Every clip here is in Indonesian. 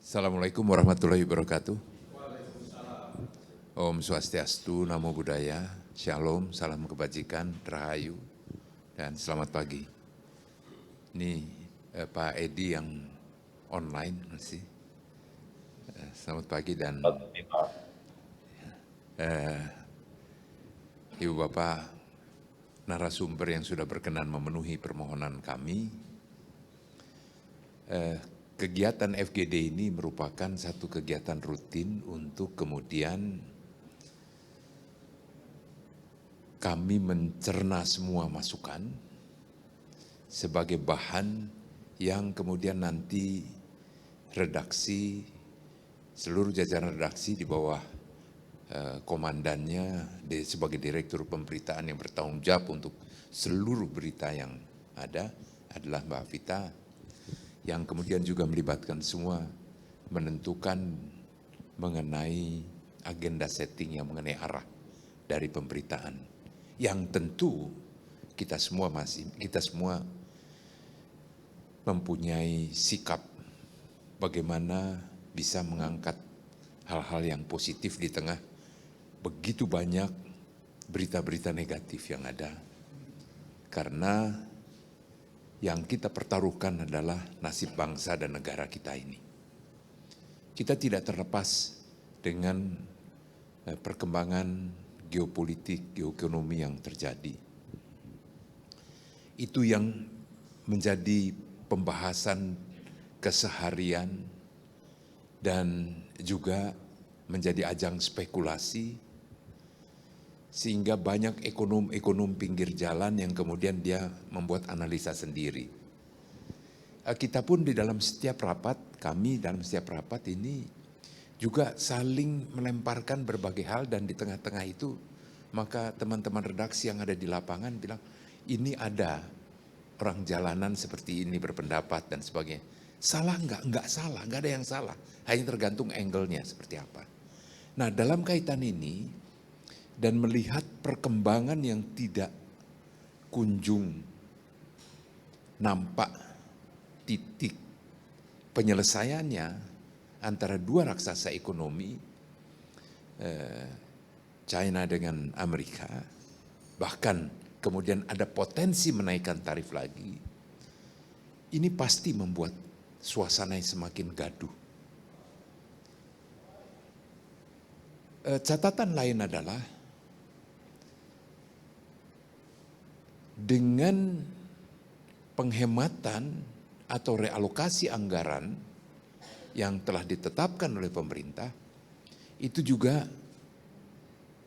Assalamualaikum warahmatullahi wabarakatuh. Om Swastiastu, Namo Buddhaya, Shalom, salam kebajikan, Rahayu, dan selamat pagi. Ini Pak Edi yang online masih. Selamat pagi dan Ibu Bapak narasumber yang sudah berkenan memenuhi permohonan kami. Kegiatan FGD ini merupakan satu kegiatan rutin untuk kemudian kami mencerna semua masukan sebagai bahan yang kemudian nanti redaksi, seluruh jajaran redaksi di bawah komandannya sebagai direktur pemberitaan yang bertanggung jawab untuk seluruh berita yang ada adalah Mbak Vita, yang kemudian juga melibatkan semua menentukan mengenai agenda setting yang mengenai arah dari pemberitaan. Yang tentu kita semua mempunyai sikap bagaimana bisa mengangkat hal-hal yang positif di tengah begitu banyak berita-berita negatif yang ada. Karena yang kita pertaruhkan adalah nasib bangsa dan negara kita ini. Kita tidak terlepas dengan perkembangan geopolitik, geoekonomi yang terjadi. Itu yang menjadi pembahasan keseharian dan juga menjadi ajang spekulasi, sehingga banyak ekonom pinggir jalan yang kemudian dia membuat analisa sendiri. Kita pun di dalam setiap rapat, kami dalam setiap rapat ini juga saling melemparkan berbagai hal, dan di tengah-tengah itu maka teman-teman redaksi yang ada di lapangan bilang, ini ada orang jalanan seperti ini berpendapat dan sebagainya. Salah enggak? Enggak salah, enggak ada yang salah. Hanya tergantung angle-nya seperti apa. Nah, dalam kaitan ini dan melihat perkembangan yang tidak kunjung nampak titik penyelesaiannya antara dua raksasa ekonomi, China dengan Amerika, bahkan kemudian ada potensi menaikkan tarif lagi, ini pasti membuat suasana yang semakin gaduh. Catatan lain adalah dengan penghematan atau realokasi anggaran yang telah ditetapkan oleh pemerintah, itu juga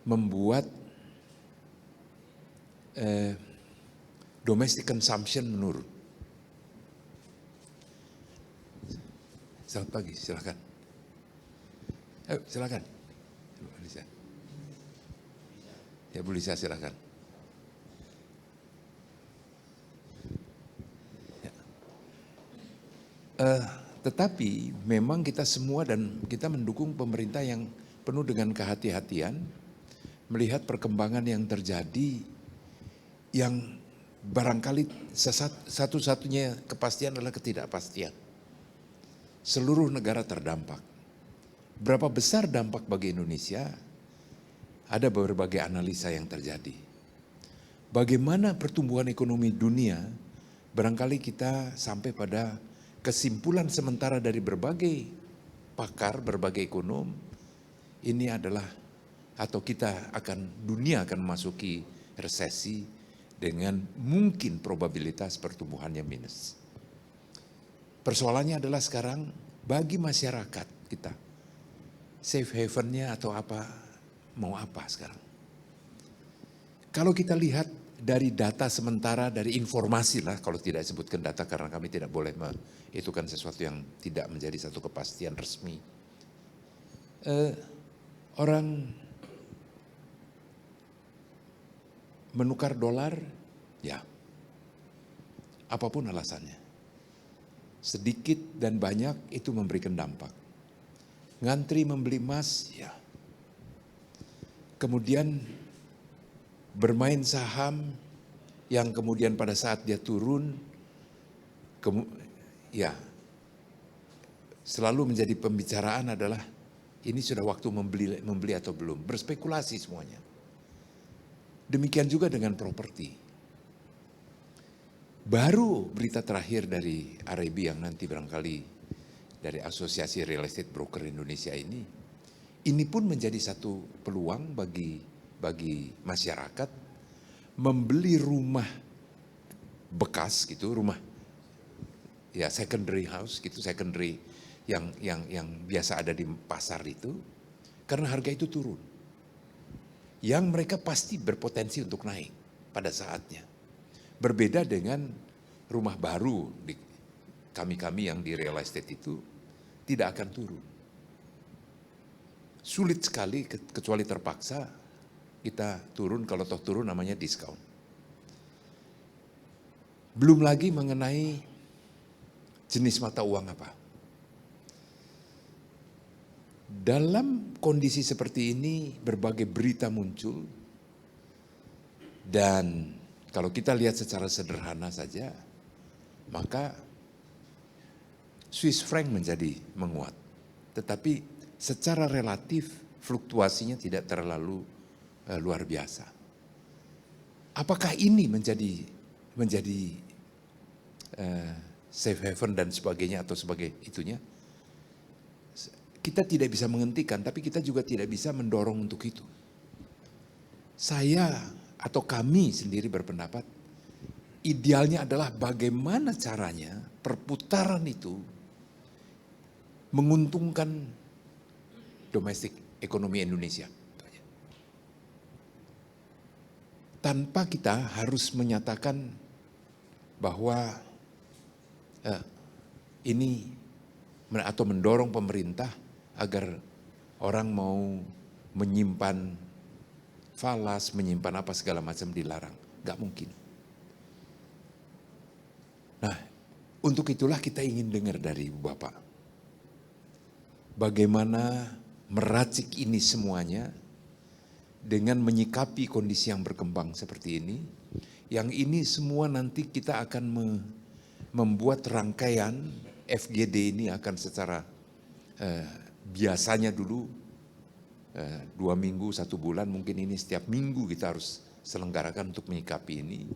membuat domestic consumption menurun. Selamat pagi, silakan. Silakan. Bu Lisa. Ya, Bu Lisa, silakan. Ya. Tetapi memang kita semua dan kita mendukung pemerintah yang penuh dengan kehati-hatian melihat perkembangan yang terjadi, yang barangkali satu-satunya kepastian adalah ketidakpastian. Seluruh negara terdampak. Berapa besar dampak bagi Indonesia? Ada berbagai analisa yang terjadi. Bagaimana pertumbuhan ekonomi dunia? Barangkali kita sampai pada kesimpulan sementara dari berbagai pakar, berbagai ekonom, ini adalah atau dunia akan memasuki resesi dengan mungkin probabilitas pertumbuhannya minus. Persoalannya adalah sekarang bagi masyarakat kita, safe haven-nya atau apa, mau apa sekarang? Kalau kita lihat dari data sementara, dari informasi lah, kalau tidak sebutkan data karena kami tidak boleh menentukan sesuatu yang tidak menjadi satu kepastian resmi. Orang menukar dolar, ya apapun alasannya. Sedikit dan banyak itu memberikan dampak. Ngantri membeli emas, ya. Kemudian bermain saham yang kemudian pada saat dia turun, ya selalu menjadi pembicaraan adalah ini sudah waktu membeli atau belum, berspekulasi semuanya. Demikian juga dengan properti. Baru berita terakhir dari REB yang nanti barangkali dari Asosiasi Real Estate Broker Indonesia ini pun menjadi satu peluang bagi masyarakat membeli rumah bekas gitu, rumah ya secondary house gitu, secondary yang biasa ada di pasar itu, karena harga itu turun. Yang mereka pasti berpotensi untuk naik pada saatnya. Berbeda dengan rumah baru di kami yang di real estate itu tidak akan turun. Sulit sekali kecuali terpaksa kita turun, kalau toh turun namanya diskon. Belum lagi mengenai jenis mata uang apa. Dalam kondisi seperti ini berbagai berita muncul dan kalau kita lihat secara sederhana saja maka Swiss franc menjadi menguat. Tetapi secara relatif fluktuasinya tidak terlalu luar biasa. Apakah ini menjadi safe haven dan sebagainya atau sebagai itunya? Kita tidak bisa menghentikan, tapi kita juga tidak bisa mendorong untuk itu. Saya atau kami sendiri berpendapat, idealnya adalah bagaimana caranya perputaran itu menguntungkan domestik ekonomi Indonesia. Tanpa kita harus menyatakan bahwa ini atau mendorong pemerintah agar orang mau menyimpan falas, menyimpan apa segala macam dilarang. Gak mungkin. Nah, untuk itulah kita ingin dengar dari Bapak. Bagaimana meracik ini semuanya dengan menyikapi kondisi yang berkembang seperti ini. Yang ini semua nanti kita akan membuat rangkaian FGD ini akan secara biasanya dulu 2 minggu, 1 bulan, mungkin ini setiap minggu kita harus selenggarakan untuk menyikapi ini.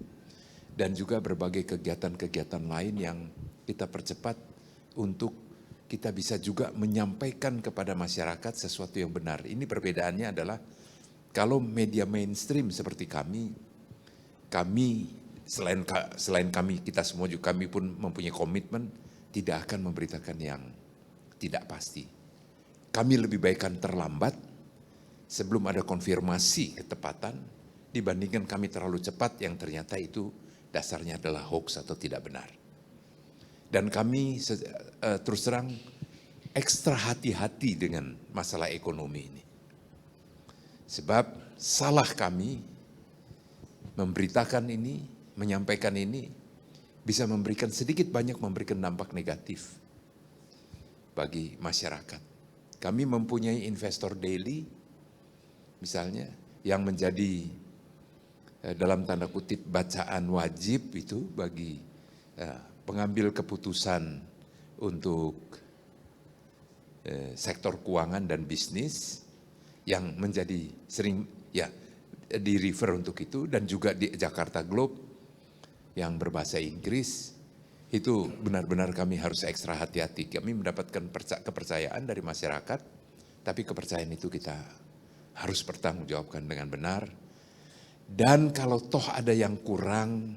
Dan juga berbagai kegiatan-kegiatan lain yang kita percepat untuk kita bisa juga menyampaikan kepada masyarakat sesuatu yang benar. Ini perbedaannya adalah kalau media mainstream seperti kami selain kami, kita semua juga kami pun mempunyai komitmen tidak akan memberitakan yang tidak pasti. Kami lebih baikkan terlambat sebelum ada konfirmasi ketepatan dibandingkan kami terlalu cepat yang ternyata itu dasarnya adalah hoax atau tidak benar. Dan kami terus terang ekstra hati-hati dengan masalah ekonomi ini. Sebab salah kami memberitakan ini, menyampaikan ini bisa memberikan sedikit banyak memberikan dampak negatif bagi masyarakat. Kami mempunyai investor daily misalnya yang menjadi dalam tanda kutip bacaan wajib itu bagi pengambil keputusan untuk sektor keuangan dan bisnis yang menjadi sering ya di refer untuk itu, dan juga di Jakarta Globe yang berbahasa Inggris. Itu benar-benar kami harus ekstra hati-hati. Kami mendapatkan kepercayaan dari masyarakat, tapi kepercayaan itu kita harus bertanggungjawabkan dengan benar. Dan kalau toh ada yang kurang,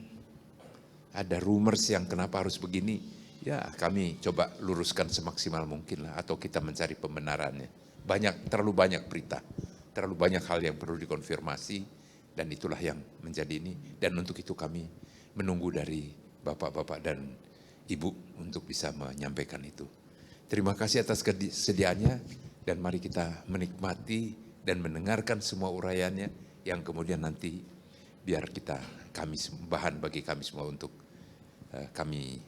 ada rumors yang kenapa harus begini, ya kami coba luruskan semaksimal mungkin lah, atau kita mencari pembenarannya. Terlalu banyak berita, terlalu banyak hal yang perlu dikonfirmasi, dan itulah yang menjadi ini. Dan untuk itu kami menunggu dari Bapak-bapak dan Ibu untuk bisa menyampaikan itu. Terima kasih atas kesediaannya, dan mari kita menikmati dan mendengarkan semua uraiannya yang kemudian nanti biar kami bahan bagi kami semua untuk kami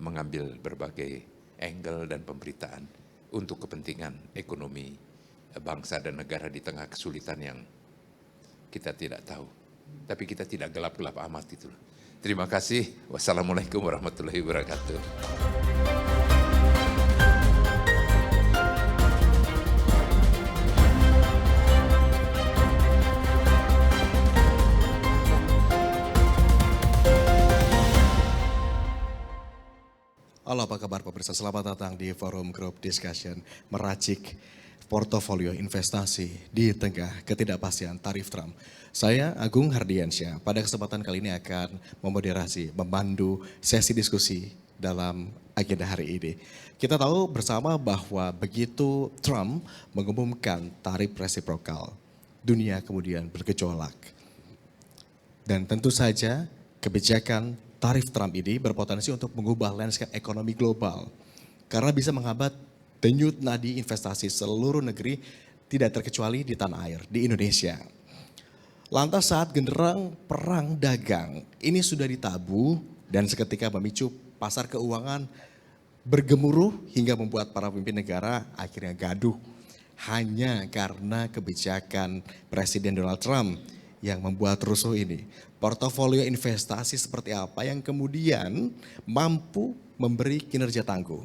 mengambil berbagai angle dan pemberitaan untuk kepentingan ekonomi bangsa dan negara di tengah kesulitan yang kita tidak tahu. Tapi kita tidak gelap-gelap amat itu. Terima kasih. Wassalamualaikum warahmatullahi wabarakatuh. pemirsa, selamat datang di Forum Group Discussion meracik portofolio investasi di tengah ketidakpastian tarif Trump. Saya Agung Hardiansyah, pada kesempatan kali ini akan memoderasi, memandu sesi diskusi dalam agenda hari ini. Kita tahu bersama bahwa begitu Trump mengumumkan tarif resiprokal, dunia kemudian bergejolak. Dan tentu saja kebijakan tarif Trump ini berpotensi untuk mengubah landscape ekonomi global. Karena bisa menghambat denyut nadi investasi seluruh negeri, tidak terkecuali di tanah air, di Indonesia. Lantas saat genderang perang dagang ini sudah ditabuh dan seketika memicu pasar keuangan bergemuruh hingga membuat para pemimpin negara akhirnya gaduh. Hanya karena kebijakan Presiden Donald Trump yang membuat rusuh ini. Portofolio investasi seperti apa yang kemudian mampu memberi kinerja tangguh.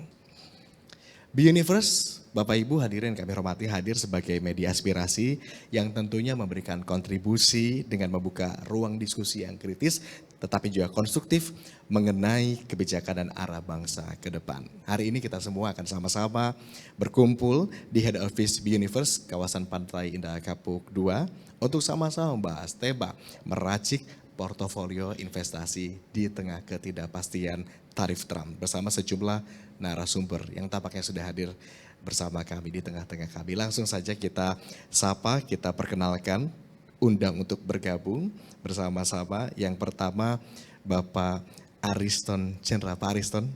B-Universe, Bapak Ibu hadirin kami hormati, hadir sebagai media aspirasi yang tentunya memberikan kontribusi dengan membuka ruang diskusi yang kritis tetapi juga konstruktif mengenai kebijakan dan arah bangsa ke depan. Hari ini kita semua akan sama-sama berkumpul di Head Office B-Universe kawasan Pantai Indah Kapuk 2 untuk sama-sama membahas tema meracik portofolio investasi di tengah ketidakpastian tarif Trump bersama sejumlah narasumber yang tampaknya sudah hadir bersama kami di tengah-tengah kami. Langsung saja kita sapa, kita perkenalkan, undang untuk bergabung bersama-sama. Yang pertama Bapak Ariston Chandra. Pak Ariston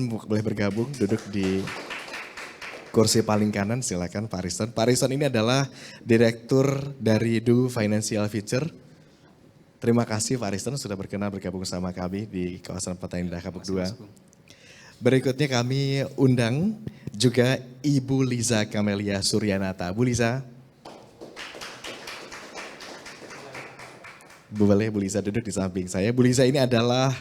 boleh bergabung, duduk di kursi paling kanan, silakan Pak Ariston. Pak Ariston ini adalah Direktur dari Do Financial Future. Terima kasih Pak Ariston sudah berkenan bergabung bersama kami di kawasan Pantai Indah Kapuk 2. Berikutnya kami undang juga Ibu Liza Kamelia Suryanata. Bu Liza. Boleh Bu Liza duduk di samping saya. Bu Liza ini adalah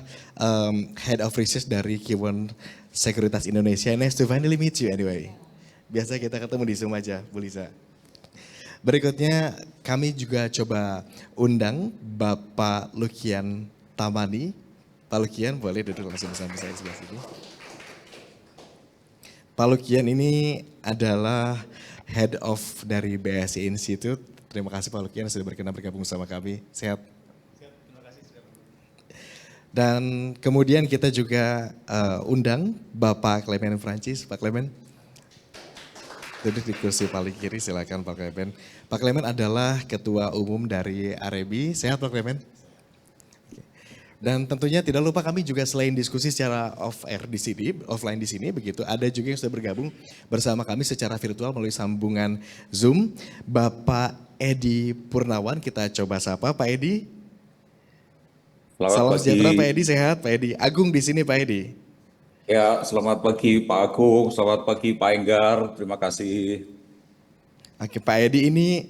Head of Research dari Kiwon Sekuritas Indonesia. Nice to finally meet you anyway. Biasa kita ketemu di Zoom aja Bu Liza. Berikutnya kami juga coba undang Bapak Lukian Tamani. Pak Lukian boleh duduk langsung bersama saya sebelah sini. Pak Lukian ini adalah Head of dari BSI Institute. Terima kasih Pak Lukian sudah berkenan bergabung bersama kami. Sehat? Terima kasih sudah. Dan kemudian kita juga undang Bapak Clement Francis. Pak Clement. Duduk di kursi paling kiri, silakan Pak Clement. Pak Clement adalah Ketua Umum dari Arebi. Sehat Pak Clement? Dan tentunya tidak lupa kami juga selain diskusi secara off-air di sini, offline di sini, begitu ada juga yang sudah bergabung bersama kami secara virtual melalui sambungan Zoom. Bapak Edi Purnawan, kita coba sapa Pak Edi. Salam sejahtera Pak Edi, sehat Pak Edi. Agung di sini Pak Edi. Ya, selamat pagi Pak Agung, selamat pagi Pak Enggar, terima kasih. Oke, Pak Edi ini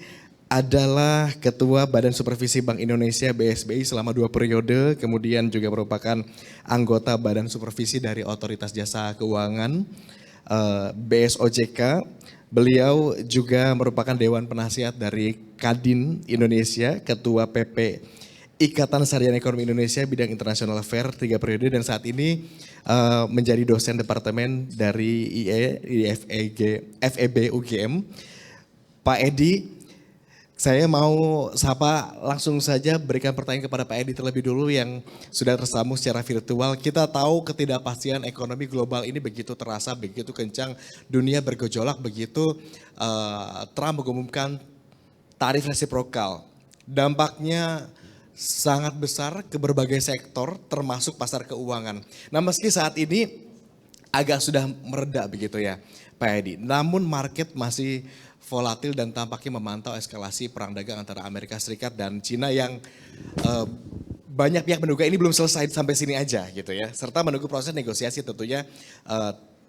adalah Ketua Badan Supervisi Bank Indonesia BSBI selama 2 periode, kemudian juga merupakan anggota Badan Supervisi dari Otoritas Jasa Keuangan BSOJK. Beliau juga merupakan Dewan Penasihat dari Kadin Indonesia, Ketua PP Ikatan Sarjana Ekonomi Indonesia bidang International Affair 3 periode dan saat ini menjadi dosen departemen dari FEB UGM. Pak Edi, saya mau sapa langsung saja berikan pertanyaan kepada Pak Edi terlebih dulu yang sudah tersambung secara virtual. Kita tahu ketidakpastian ekonomi global ini begitu terasa, begitu kencang, dunia bergejolak, begitu Trump mengumumkan tarif resiprokal. Dampaknya sangat besar ke berbagai sektor termasuk pasar keuangan. Nah meski saat ini agak sudah mereda begitu ya Pak Edi, namun market masih volatil dan tampaknya memantau eskalasi perang dagang antara Amerika Serikat dan Cina yang banyak pihak menduga ini belum selesai sampai sini aja gitu ya. Serta menunggu proses negosiasi tentunya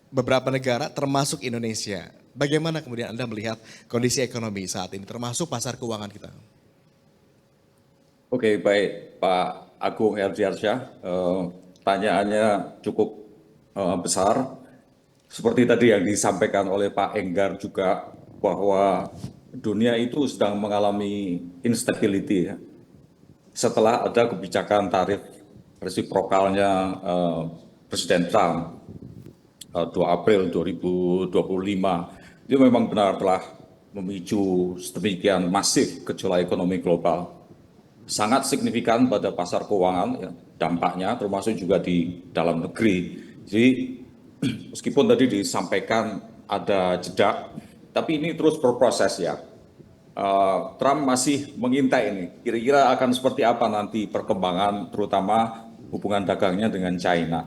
beberapa negara termasuk Indonesia. Bagaimana kemudian Anda melihat kondisi ekonomi saat ini termasuk pasar keuangan kita? Oke, baik Pak Agung Herdiarsyah, pertanyaannya cukup besar. Seperti tadi yang disampaikan oleh Pak Enggar juga bahwa dunia itu sedang mengalami instability ya. Setelah ada kebijakan tarif resiprokalnya Presiden Trump 2 April 2025 itu memang benar telah memicu sedemikian masif gejolak ekonomi global. Sangat signifikan pada pasar keuangan, ya, dampaknya termasuk juga di dalam negeri. Jadi meskipun tadi disampaikan ada jeda, tapi ini terus berproses ya. Trump masih mengintai ini, kira-kira akan seperti apa nanti perkembangan terutama hubungan dagangnya dengan China.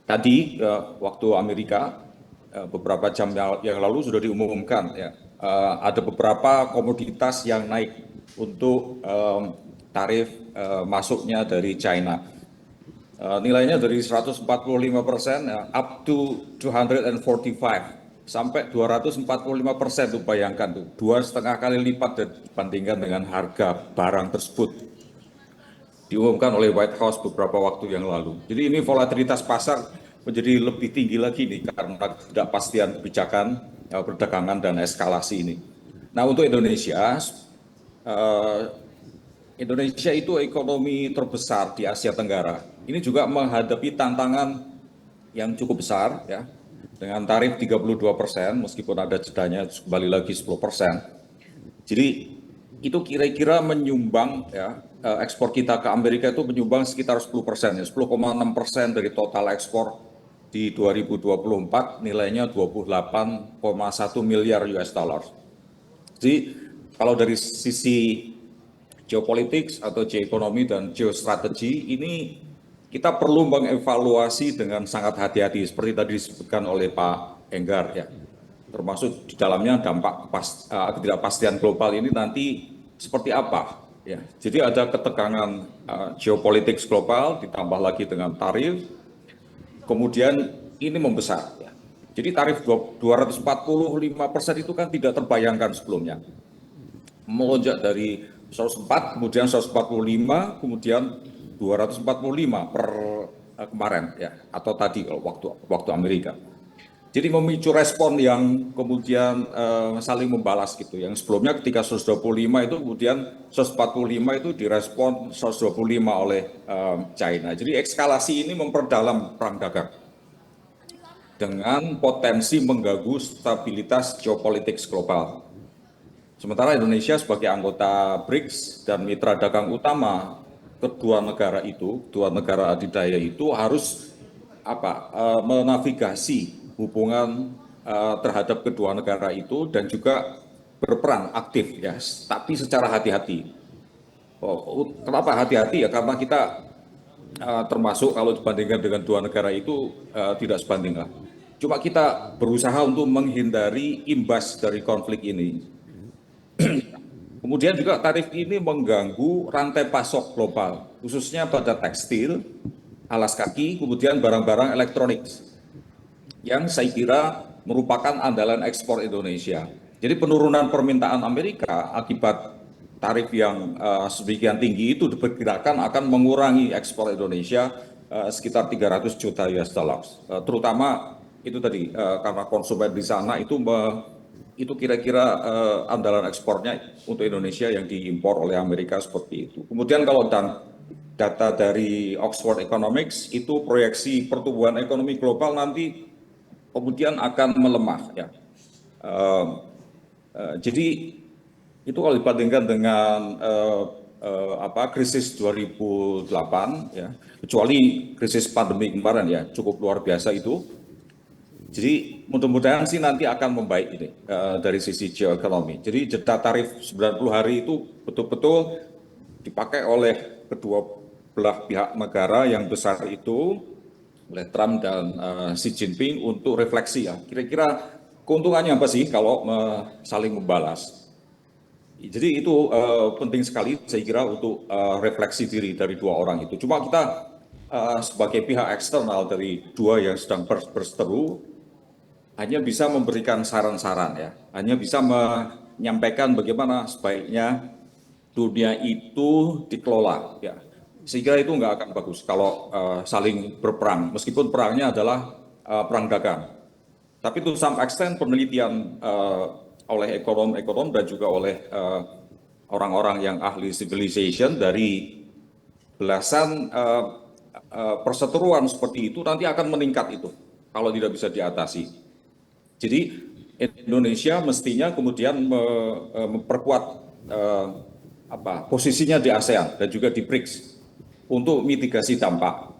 Tadi waktu Amerika beberapa jam yang lalu sudah diumumkan ya, ada beberapa komoditas yang naik untuk tarif masuknya dari China. Nilainya dari 145% up to 245 sampai 245%, tuh bayangkan tuh 2,5 kali lipat dibandingkan dengan harga barang tersebut. Diumumkan oleh White House beberapa waktu yang lalu. Jadi ini volatilitas pasar menjadi lebih tinggi lagi nih karena ketidakpastian kebijakan perdagangan dan eskalasi ini. Nah untuk Indonesia, Indonesia itu ekonomi terbesar di Asia Tenggara. Ini juga menghadapi tantangan yang cukup besar ya, dengan tarif 32%, meskipun ada jedanya kembali lagi 10%. Jadi itu kira-kira menyumbang ya, ekspor kita ke Amerika itu menyumbang sekitar 10%, ya, 10,6% dari total ekspor di 2024, nilainya 28,1 miliar US dollar. Jadi kalau dari sisi geopolitik atau geoekonomi dan geostrategi ini kita perlu mengevaluasi dengan sangat hati-hati seperti tadi disebutkan oleh Pak Enggar ya. Termasuk di dalamnya dampak ketidakpastian global ini nanti seperti apa ya. Jadi ada ketegangan geopolitik global ditambah lagi dengan tarif. Kemudian ini membesar ya. Jadi tarif 245% itu kan tidak terbayangkan sebelumnya. Melonjak dari 104, kemudian 145, kemudian 245 per kemarin ya, atau tadi kalau waktu Amerika. Jadi memicu respon yang kemudian saling membalas gitu. Yang sebelumnya ketika 125 itu kemudian 145 itu direspon 125 oleh China. Jadi eskalasi ini memperdalam perang dagang dengan potensi mengganggu stabilitas geopolitik global. Sementara Indonesia sebagai anggota BRICS dan mitra dagang utama kedua negara itu, dua negara adidaya itu harus menavigasi hubungan terhadap kedua negara itu dan juga berperan aktif ya, tapi secara hati-hati. Kenapa hati-hati ya? Karena kita termasuk kalau dibandingkan dengan dua negara itu tidak sebanding lah. Cuma kita berusaha untuk menghindari imbas dari konflik ini. Kemudian juga tarif ini mengganggu rantai pasok global, khususnya pada tekstil, alas kaki, kemudian barang-barang elektronik, yang saya kira merupakan andalan ekspor Indonesia. Jadi penurunan permintaan Amerika akibat tarif yang sedemikian tinggi itu diperkirakan akan mengurangi ekspor Indonesia sekitar 300 juta US dollar. Terutama itu tadi karena konsumen di sana itu kira-kira andalan ekspornya untuk Indonesia yang diimpor oleh Amerika seperti itu. Kemudian kalau data dari Oxford Economics itu proyeksi pertumbuhan ekonomi global nanti kemudian akan melemah ya. Jadi itu kalau dibandingkan dengan krisis 2008 ya, kecuali krisis pandemi kemarin ya cukup luar biasa itu. Jadi mudah-mudahan sih nanti akan membaik ini dari sisi geoekonomi. Jadi jeda tarif 90 hari itu betul-betul dipakai oleh kedua belah pihak negara yang besar itu, oleh Trump dan Xi Jinping untuk refleksi ya. Kira-kira keuntungannya apa sih kalau saling membalas? Jadi itu penting sekali saya kira untuk refleksi diri dari dua orang itu. Cuma kita sebagai pihak eksternal dari dua yang sedang berseteru hanya bisa memberikan saran-saran ya, hanya bisa menyampaikan bagaimana sebaiknya dunia itu dikelola ya. Sehingga itu nggak akan bagus kalau saling berperang, meskipun perangnya adalah perang dagang. Tapi to some extent penelitian oleh ekonom-ekonom dan juga oleh orang-orang yang ahli civilization dari belasan perseteruan seperti itu nanti akan meningkat itu kalau tidak bisa diatasi. Jadi Indonesia mestinya kemudian memperkuat posisinya di ASEAN dan juga di BRICS untuk mitigasi dampak.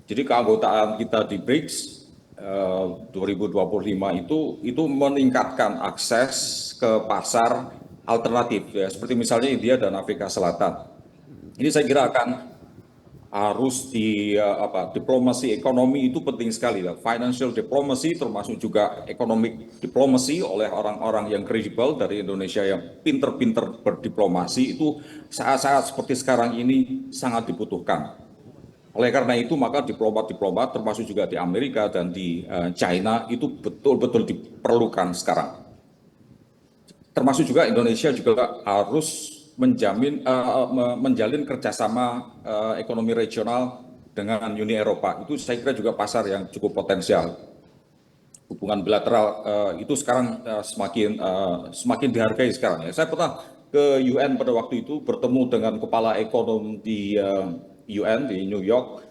Jadi keanggotaan kita di BRICS 2025 itu meningkatkan akses ke pasar alternatif ya, seperti misalnya India dan Afrika Selatan. Ini saya kira akan harus diplomasi ekonomi itu penting sekali lah. Financial diplomacy termasuk juga economic diplomacy oleh orang-orang yang kredibel dari Indonesia yang pinter-pinter berdiplomasi itu saat-saat seperti sekarang ini sangat dibutuhkan. Oleh karena itu maka diplomat-diplomat termasuk juga di Amerika dan di China itu betul-betul diperlukan sekarang. Termasuk juga Indonesia juga harus menjalin kerjasama ekonomi regional dengan Uni Eropa. Itu saya kira juga pasar yang cukup potensial. Hubungan bilateral itu sekarang semakin dihargai sekarang ya. Saya pernah ke UN pada waktu itu bertemu dengan kepala ekonom di UN di New York.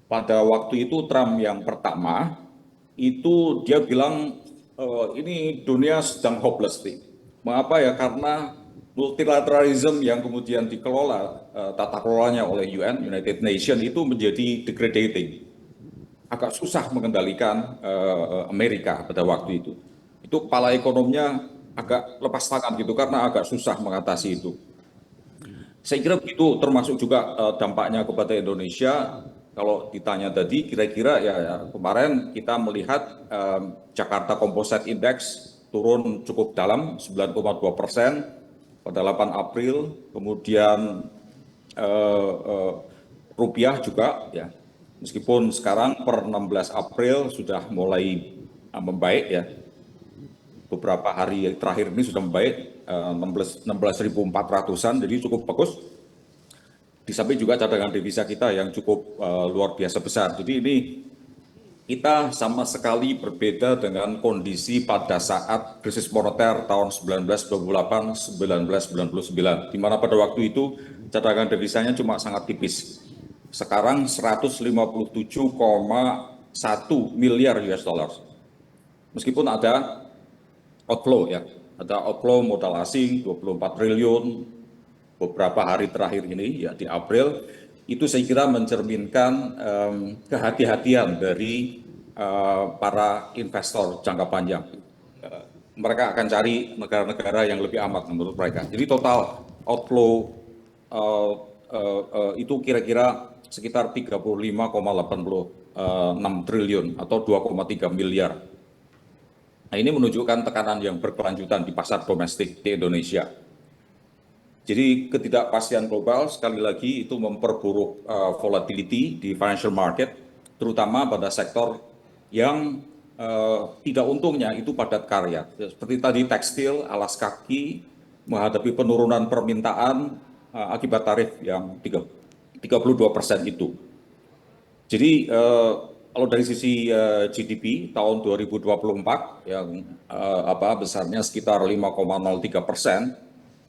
Pada waktu itu Trump yang pertama itu dia bilang ini dunia sedang hopeless nih. Mengapa ya? Karena multilateralism yang kemudian dikelola tata kelolanya oleh UN, United Nations itu menjadi degrading. Agak susah mengendalikan Amerika pada waktu itu. Itu kepala ekonominya agak lepas tangan gitu karena agak susah mengatasi itu. Saya kira begitu termasuk juga dampaknya kepada Indonesia. Kalau ditanya tadi kira-kira ya kemarin kita melihat Jakarta Composite Index turun cukup dalam 9,2%. Pada 8 April, kemudian rupiah juga ya, meskipun sekarang per 16 April sudah mulai membaik ya, beberapa hari terakhir ini sudah membaik 16.400-an, jadi cukup bagus. Di samping juga cadangan devisa kita yang cukup luar biasa besar. Jadi ini kita sama sekali berbeda dengan kondisi pada saat krisis moneter tahun 1928-1999, di mana pada waktu itu cadangan devisanya cuma sangat tipis. Sekarang 157,1 miliar US dollar. Meskipun ada outflow ya, ada outflow modal asing 24 triliun beberapa hari terakhir ini ya di April. Itu saya kira mencerminkan kehati-hatian dari para investor jangka panjang. Mereka akan cari negara-negara yang lebih aman menurut mereka. Jadi total outflow itu kira-kira sekitar 35,86 triliun atau 2,3 miliar. Nah ini menunjukkan tekanan yang berkelanjutan di pasar domestik di Indonesia. Jadi ketidakpastian global sekali lagi itu memperburuk volatility di financial market, terutama pada sektor yang tidak untungnya itu padat karya. Seperti tadi tekstil, alas kaki, menghadapi penurunan permintaan akibat tarif yang 32% itu. Jadi kalau dari sisi GDP tahun 2024 yang besarnya sekitar 5,03%,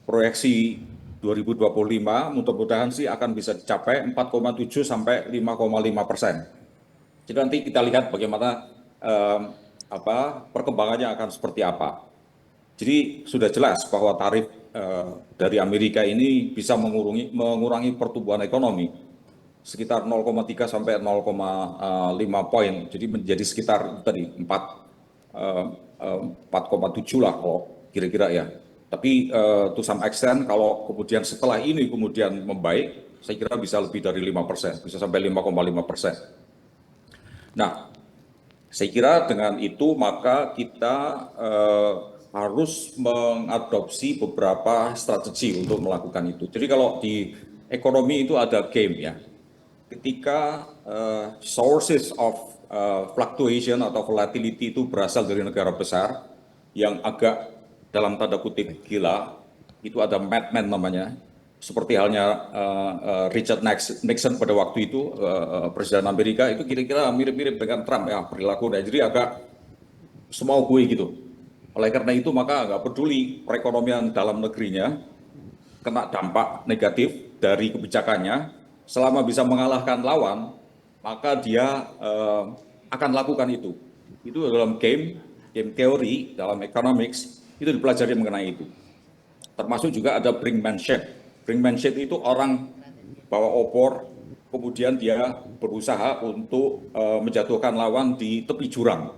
proyeksi 2025 mudah-mudahan sih akan bisa dicapai 4,7 sampai 5,5%. Jadi nanti kita lihat bagaimana perkembangannya akan seperti apa. Jadi sudah jelas bahwa tarif dari Amerika ini bisa mengurangi pertumbuhan ekonomi sekitar 0,3 sampai 0,5 poin. Jadi menjadi sekitar tadi 4,7 lah kalau kira-kira ya. Tapi to some extent kalau kemudian setelah ini kemudian membaik, saya kira bisa lebih dari 5%, bisa sampai 5,5%. Nah, saya kira dengan itu maka kita harus mengadopsi beberapa strategi untuk melakukan itu. Jadi kalau di ekonomi itu ada game ya. Ketika sources of fluctuation atau volatility itu berasal dari negara besar yang agak dalam tanda kutip gila, itu ada madman namanya, seperti halnya Richard Nixon pada waktu itu, Presiden Amerika, itu kira-kira mirip-mirip dengan Trump ya perilakunya, jadi agak semau gue gitu. Oleh karena itu maka nggak peduli perekonomian dalam negerinya kena dampak negatif dari kebijakannya, selama bisa mengalahkan lawan, maka dia akan lakukan itu. Itu dalam game teori, dalam economics, itu dipelajari mengenai itu. Termasuk juga ada brinkmanship. Brinkmanship itu orang bawa opor, kemudian dia berusaha untuk menjatuhkan lawan di tepi jurang.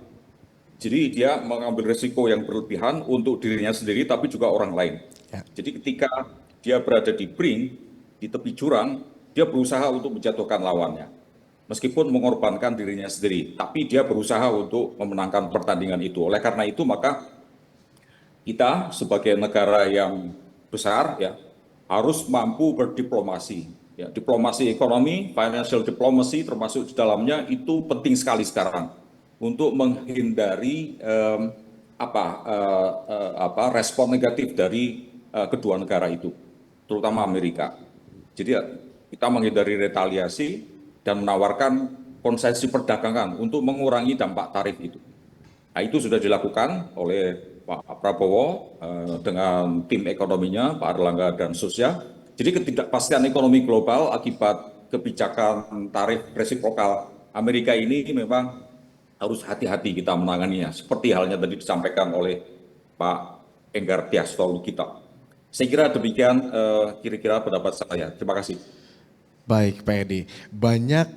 Jadi dia mengambil risiko yang berlebihan untuk dirinya sendiri, tapi juga orang lain. Ya. Jadi ketika dia berada di brink, di tepi jurang, dia berusaha untuk menjatuhkan lawannya. Meskipun mengorbankan dirinya sendiri, tapi dia berusaha untuk memenangkan pertandingan itu. Oleh karena itu, maka kita sebagai negara yang besar ya harus mampu berdiplomasi. Ya, diplomasi ekonomi, financial diplomacy termasuk di dalamnya itu penting sekali sekarang untuk menghindari respon negatif dari kedua negara itu, terutama Amerika. Jadi ya, kita menghindari retaliasi dan menawarkan konsesi perdagangan untuk mengurangi dampak tarif itu. Nah, itu sudah dilakukan oleh Pak Prabowo dengan tim ekonominya, Pak Erlangga dan Sosya. Jadi ketidakpastian ekonomi global akibat kebijakan tarif resiprokal Amerika ini memang harus hati-hati kita menanganinya. Seperti halnya tadi disampaikan oleh Pak Enggar Tias Tolukita. Saya kira demikian kira-kira pendapat saya. Terima kasih. Baik Pak Edi, banyak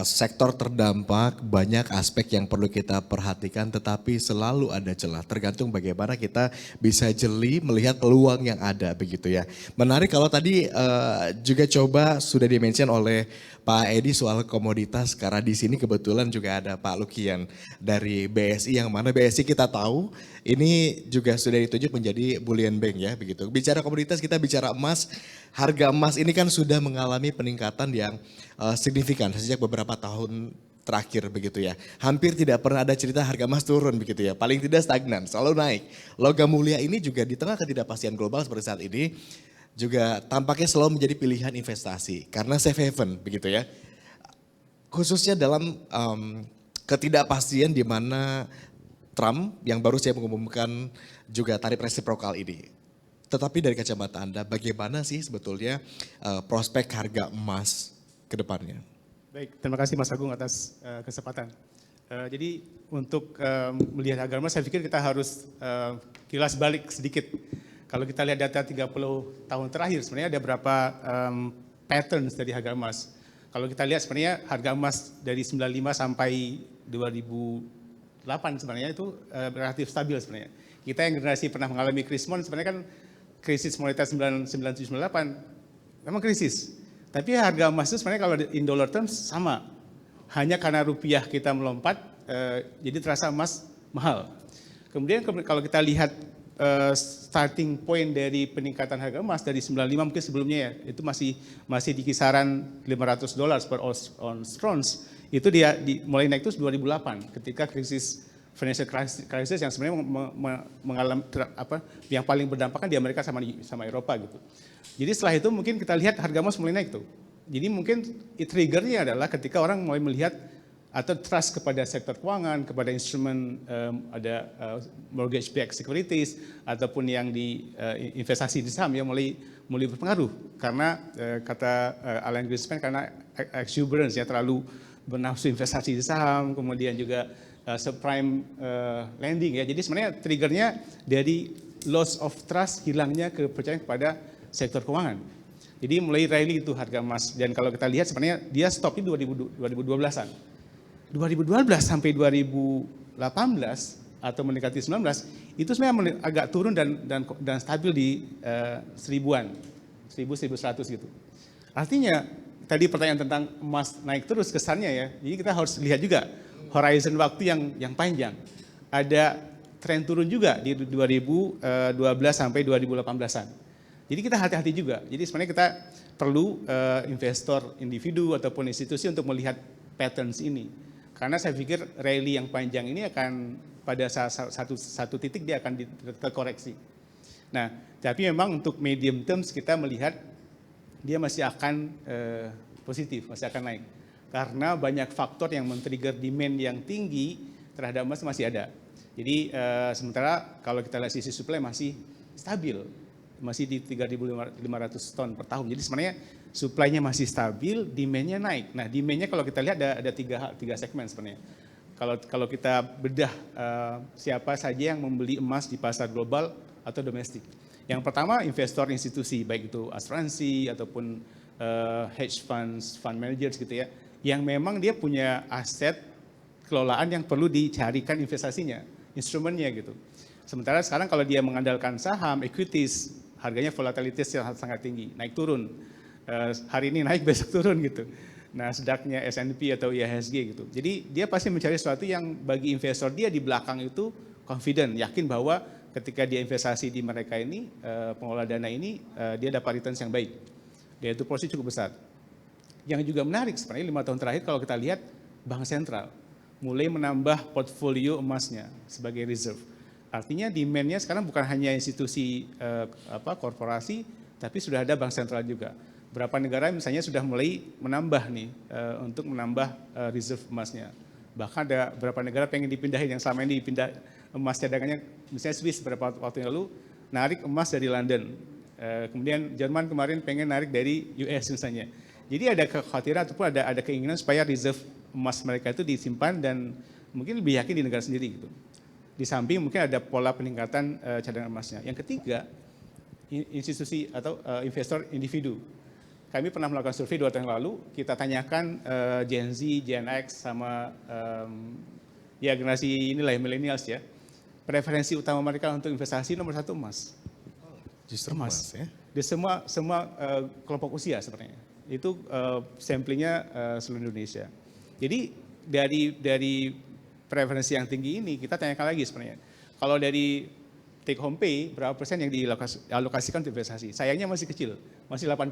sektor terdampak, banyak aspek yang perlu kita perhatikan tetapi selalu ada celah. Tergantung bagaimana kita bisa jeli melihat peluang yang ada begitu ya. Menarik kalau tadi juga coba sudah dimention oleh Pak Edi soal komoditas karena di sini kebetulan juga ada Pak Lukian dari BSI yang mana BSI kita tahu ini juga sudah ditunjuk menjadi bullion bank ya begitu. Bicara komoditas kita bicara emas, harga emas ini kan sudah mengalami peningkatan yang signifikan sejak beberapa tahun terakhir begitu ya. Hampir tidak pernah ada cerita harga emas turun begitu ya. Paling tidak stagnan, selalu naik. Logam mulia ini juga di tengah ketidakpastian global seperti saat ini juga tampaknya selalu menjadi pilihan investasi karena safe haven begitu ya. Khususnya dalam ketidakpastian di mana Trump yang baru saya mengumumkan juga tarif resiprokal ini. Tetapi dari kacamata Anda, bagaimana sih sebetulnya prospek harga emas ke depannya? Baik, terima kasih Mas Agung atas kesempatan. Jadi untuk melihat harga emas, saya pikir kita harus kilas balik sedikit. Kalau kita lihat data 30 tahun terakhir, sebenarnya ada berapa patterns dari harga emas. Kalau kita lihat sebenarnya harga emas dari 95 sampai 2008 sebenarnya itu relatif stabil sebenarnya. Kita yang generasi pernah mengalami krisis sebenarnya kan krisis moneter 97-98 memang krisis. Tapi harga emas itu sebenarnya kalau in dollar terms sama. Hanya karena rupiah kita melompat, jadi terasa emas mahal. Kemudian kalau kita lihat starting point dari peningkatan harga emas dari 95 mungkin sebelumnya ya, itu masih di kisaran $500 per ounce. Itu dia mulai naik itu 2008 ketika krisis financial crisis yang sebenarnya mengalami yang paling berdampak kan di Amerika sama Eropa gitu. Jadi setelah itu mungkin kita lihat harga emas mulai naik tuh. Jadi mungkin triggernya adalah ketika orang mulai melihat atau trust kepada sektor keuangan, kepada instrumen ada mortgage backed securities ataupun yang di investasi di saham yang mulai berpengaruh karena kata Alan Greenspan karena exuberance ya terlalu bernafsu investasi di saham, kemudian juga subprime lending ya. Jadi sebenarnya triggernya dari loss of trust, hilangnya kepercayaan kepada sektor keuangan. Jadi mulai rally itu harga emas dan kalau kita lihat sebenarnya dia stop di 2012-an. 2012 sampai 2018 atau mendekati 19 itu sebenarnya agak turun dan stabil di 1.100 gitu. Artinya tadi pertanyaan tentang emas naik terus kesannya ya. Jadi kita harus lihat juga horizon waktu yang panjang. Ada tren turun juga di 2012 sampai 2018-an. Jadi kita hati-hati juga. Jadi sebenarnya kita perlu investor individu ataupun institusi untuk melihat patterns ini. Karena saya pikir rally yang panjang ini akan pada satu titik dia akan terkoreksi. Nah, tapi memang untuk medium terms kita melihat dia masih akan positif, masih akan naik. Karena banyak faktor yang men-trigger demand yang tinggi terhadap emas masih ada. Jadi sementara kalau kita lihat sisi supply masih stabil. masih di 3.500 ton per tahun. Jadi sebenarnya supply-nya masih stabil, demand-nya naik. Nah, demand-nya kalau kita lihat ada tiga segmen sebenarnya. Kalau kita bedah siapa saja yang membeli emas di pasar global atau domestik. Yang pertama investor institusi, baik itu asuransi ataupun hedge funds, fund managers gitu ya, yang memang dia punya aset kelolaan yang perlu dicarikan investasinya, instrumennya gitu. Sementara sekarang kalau dia mengandalkan saham, equities, harganya volatilitas yang sangat tinggi, naik turun. Hari ini naik, besok turun gitu. Nah, sedaknya S&P atau IHSG gitu. Jadi dia pasti mencari sesuatu yang bagi investor dia di belakang itu confident, yakin bahwa ketika dia investasi di mereka ini, pengelola dana ini, dia dapat returns yang baik. Dan itu porsi cukup besar. Yang juga menarik sebenarnya 5 tahun terakhir kalau kita lihat bank sentral mulai menambah portfolio emasnya sebagai reserve. Artinya demand-nya sekarang bukan hanya institusi korporasi, tapi sudah ada bank sentral juga. Berapa negara misalnya sudah mulai menambah nih untuk menambah reserve emasnya. Bahkan ada beberapa negara pengen dipindahin yang selama ini dipindah emas cadangannya, misalnya Swiss beberapa waktu yang lalu narik emas dari London. Kemudian Jerman kemarin pengen narik dari US misalnya. Jadi ada kekhawatiran ataupun ada keinginan supaya reserve emas mereka itu disimpan dan mungkin lebih yakin di negara sendiri gitu. Di samping mungkin ada pola peningkatan cadangan emasnya. Yang ketiga, institusi atau investor individu. Kami pernah melakukan survei 2 tahun yang lalu, kita tanyakan Gen Z, Gen X, sama ya generasi inilah millennials ya. Preferensi utama mereka untuk investasi nomor 1 emas. Justru emas ya? Di semua kelompok usia sebenarnya. Itu samplingnya seluruh Indonesia. Jadi dari preferensi yang tinggi ini kita tanyakan lagi sebenarnya. Kalau dari take home pay, berapa persen yang dialokasikan untuk investasi? Sayangnya masih kecil, masih 8%.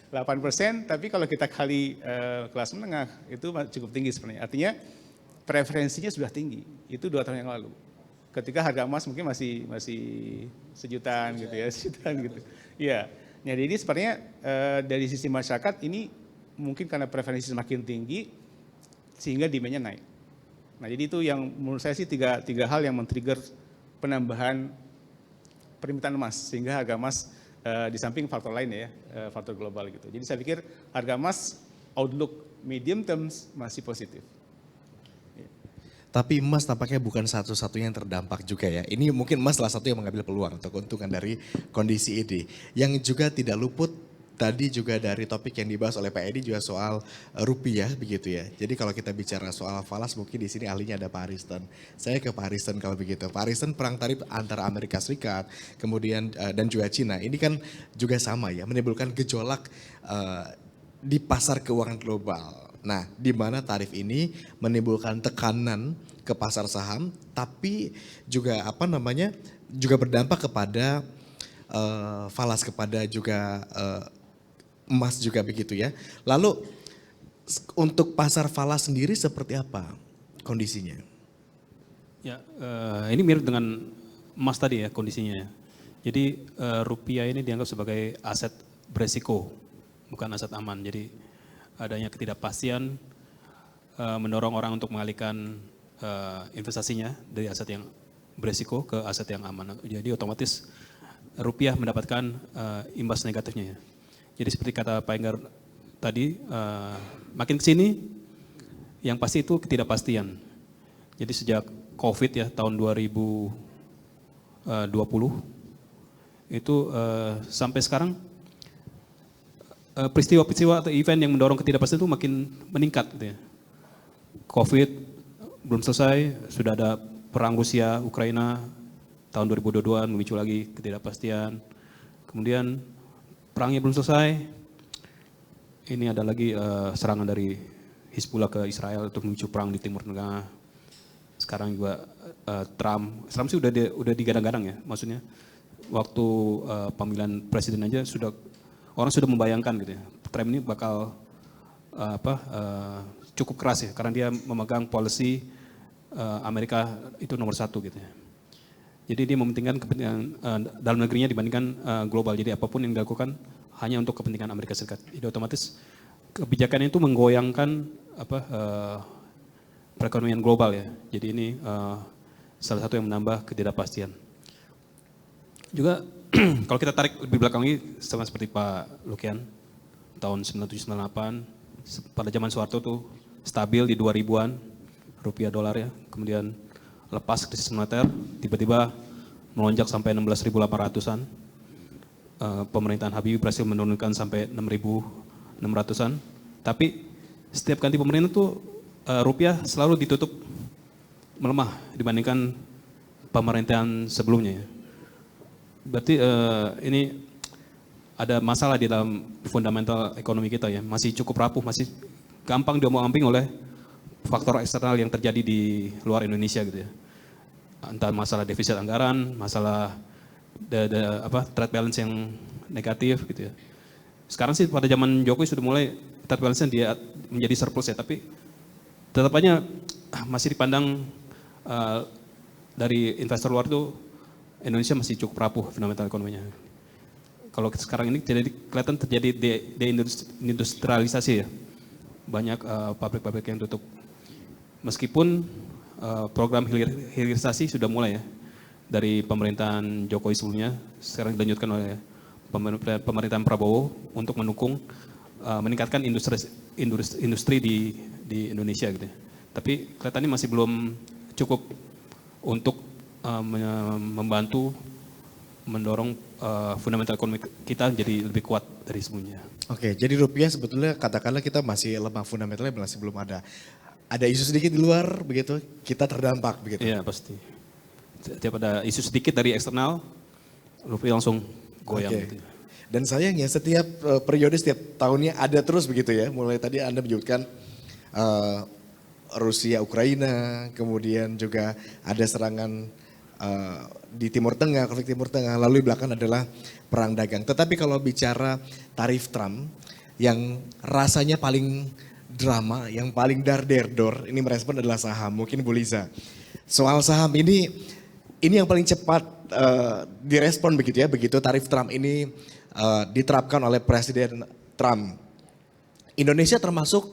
8%, tapi kalau kita kali kelas menengah, itu cukup tinggi sebenarnya. Artinya preferensinya sudah tinggi, itu 2 tahun yang lalu. Ketika harga emas mungkin masih sejutaan gitu ya, sejutaan gitu. Iya, nah, jadi sebenarnya dari sisi masyarakat ini mungkin karena preferensi semakin tinggi, sehingga demand-nya naik. Nah, jadi itu yang menurut saya sih tiga hal yang men-trigger penambahan permintaan emas, sehingga harga emas di samping faktor lain ya, faktor global gitu. Jadi saya pikir harga emas outlook medium terms masih positif. Tapi emas tampaknya bukan satu-satunya yang terdampak juga ya. Ini mungkin emas salah satu yang mengambil peluang atau keuntungan dari kondisi ini. Yang juga tidak luput tadi juga dari topik yang dibahas oleh Pak Edi juga soal rupiah begitu ya. Jadi kalau kita bicara soal falas mungkin di sini ahlinya ada Pak Ariston. Saya ke Pak Ariston kalau begitu. Pak Ariston, perang tarif antara Amerika Serikat kemudian dan juga Cina ini kan juga sama ya, menimbulkan gejolak di pasar keuangan global. Nah, di mana tarif ini menimbulkan tekanan ke pasar saham, tapi juga juga berdampak kepada falas, kepada juga emas juga begitu ya. Lalu untuk pasar falas sendiri seperti apa kondisinya? Ya, ini mirip dengan emas tadi ya kondisinya. Jadi rupiah ini dianggap sebagai aset beresiko, bukan aset aman. Jadi adanya ketidakpastian mendorong orang untuk mengalihkan investasinya dari aset yang beresiko ke aset yang aman. Jadi otomatis rupiah mendapatkan imbas negatifnya ya. Jadi seperti kata Pak Enggar tadi, makin kesini yang pasti itu ketidakpastian. Jadi sejak COVID ya tahun 2020 itu sampai sekarang peristiwa-peristiwa atau event yang mendorong ketidakpastian itu makin meningkat gitu ya. COVID belum selesai, sudah ada perang Rusia Ukraina tahun 2022 memicu lagi ketidakpastian. Kemudian perangnya belum selesai, ini ada lagi serangan dari Hizbullah ke Israel untuk memicu perang di Timur Tengah. Sekarang juga Trump sih udah digadang-gadang ya, maksudnya waktu pemilihan presiden aja orang sudah membayangkan gitu ya, Trump ini bakal cukup keras ya, karena dia memegang policy Amerika itu nomor 1 gitu ya. Jadi dia mementingkan kepentingan dalam negerinya dibandingkan global. Jadi apapun yang dilakukan hanya untuk kepentingan Amerika Serikat. Jadi otomatis kebijakan itu menggoyangkan perekonomian global ya. Jadi ini salah satu yang menambah ketidakpastian. Juga kalau kita tarik lebih belakang lagi sama seperti Pak Lukian, tahun 9798 pada zaman Soeharto tuh stabil di 2000-an rupiah dolar ya. Kemudian lepas krisis moneter tiba-tiba melonjak sampai 16.800-an. Pemerintahan Habibie berhasil menurunkan sampai 6.600-an. Tapi setiap ganti pemerintah tuh rupiah selalu ditutup melemah dibandingkan pemerintahan sebelumnya ya. Berarti ini ada masalah di dalam fundamental ekonomi kita ya, masih cukup rapuh, masih gampang diomong-ambing oleh faktor eksternal yang terjadi di luar Indonesia gitu ya. Entah masalah defisit anggaran, masalah trade balance yang negatif gitu ya. Sekarang sih pada zaman Jokowi sudah mulai trade balance-nya dia menjadi surplus ya, tapi tetap aja masih dipandang dari investor luar tuh Indonesia masih cukup rapuh fundamental ekonominya. Kalau sekarang ini kelihatan terjadi deindustrialisasi ya. Banyak pabrik-pabrik yang tutup. Meskipun program hilirisasi sudah mulai ya. Dari pemerintahan Jokowi sebelumnya, sekarang dilanjutkan oleh pemerintahan Prabowo untuk mendukung meningkatkan industri di Indonesia gitu ya. Tapi kelihatannya masih belum cukup untuk membantu mendorong fundamental ekonomi kita jadi lebih kuat dari sebelumnya. Oke, jadi rupiah sebetulnya katakanlah kita masih lemah, fundamentalnya masih belum ada. Ada isu sedikit di luar begitu, kita terdampak begitu. Iya pasti. Setiap ada isu sedikit dari eksternal, rupiah langsung goyang. Oke. Gitu. Dan sayangnya setiap periode, setiap tahunnya ada terus begitu ya. Mulai tadi Anda menyebutkan Rusia, Ukraina, kemudian juga ada serangan di Timur Tengah, konflik Timur Tengah, lalu di belakang adalah perang dagang. Tetapi kalau bicara tarif Trump yang rasanya paling drama, yang paling dar-der-dor, ini merespon adalah saham, mungkin Bu Liza. Soal saham ini yang paling cepat direspon begitu ya, begitu tarif Trump ini diterapkan oleh Presiden Trump. Indonesia termasuk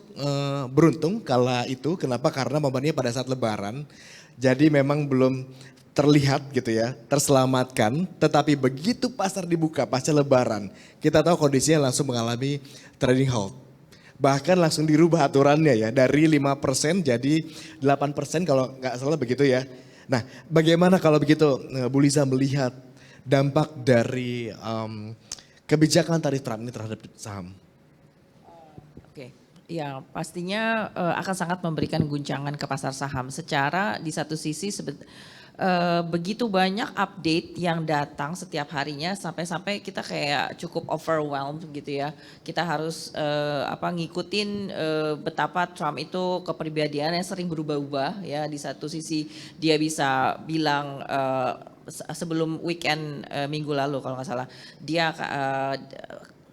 beruntung kala itu, kenapa? Karena momennya pada saat Lebaran, jadi memang belum terlihat gitu ya, terselamatkan, tetapi begitu pasar dibuka pasca Lebaran, kita tahu kondisinya langsung mengalami trading halt. Bahkan langsung dirubah aturannya ya, dari 5% jadi 8% kalau nggak salah begitu ya. Nah bagaimana kalau begitu Bu Liza melihat dampak dari kebijakan tarif Trump ini terhadap saham? Oke, ya pastinya akan sangat memberikan guncangan ke pasar saham. Secara di satu sisi begitu banyak update yang datang setiap harinya sampai kita kayak cukup overwhelmed gitu ya. Kita harus ngikutin betapa Trump itu kepribadiannya sering berubah-ubah ya. Di satu sisi dia bisa bilang sebelum weekend minggu lalu kalau nggak salah dia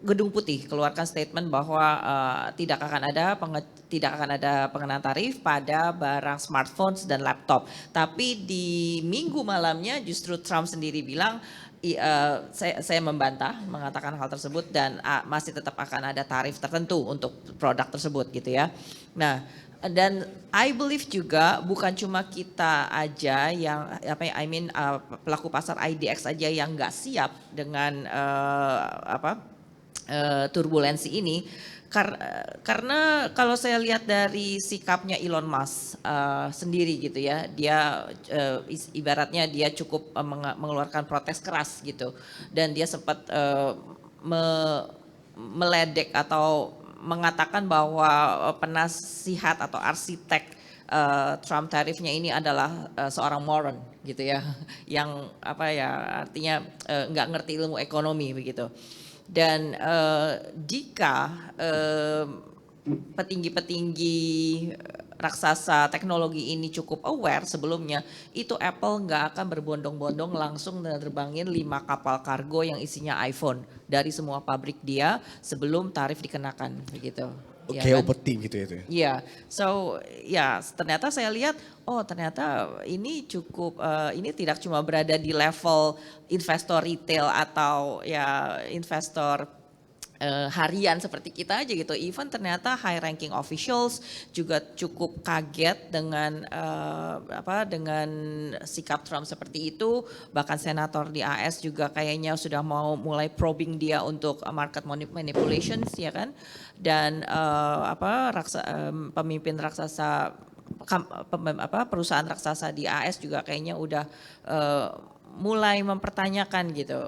Gedung Putih keluarkan statement bahwa tidak akan ada pengenaan tarif pada barang smartphones dan laptop. Tapi di minggu malamnya justru Trump sendiri bilang saya membantah mengatakan hal tersebut dan masih tetap akan ada tarif tertentu untuk produk tersebut gitu ya. Nah, dan I believe juga bukan cuma kita aja yang pelaku pasar IDX aja yang nggak siap dengan turbulensi ini karena kalau saya lihat dari sikapnya Elon Musk sendiri gitu ya, dia ibaratnya dia cukup mengeluarkan protes keras gitu dan dia sempat meledek atau mengatakan bahwa penasihat atau arsitek Trump tarifnya ini adalah seorang moron gitu ya, yang artinya nggak ngerti ilmu ekonomi begitu. Dan jika petinggi-petinggi raksasa teknologi ini cukup aware sebelumnya, itu Apple nggak akan berbondong-bondong langsung menerbangin 5 kapal kargo yang isinya iPhone dari semua pabrik dia sebelum tarif dikenakan begitu. Kayak upeti gitu ya itu ya? Iya, so ya ternyata saya lihat, oh ternyata ini cukup, ini tidak cuma berada di level investor retail atau ya investor harian seperti kita aja gitu. Even ternyata high ranking officials juga cukup kaget dengan dengan sikap Trump seperti itu. Bahkan senator di AS juga kayaknya sudah mau mulai probing dia untuk market manipulations ya kan. Dan pemimpin raksasa perusahaan raksasa di AS juga kayaknya udah mulai mempertanyakan gitu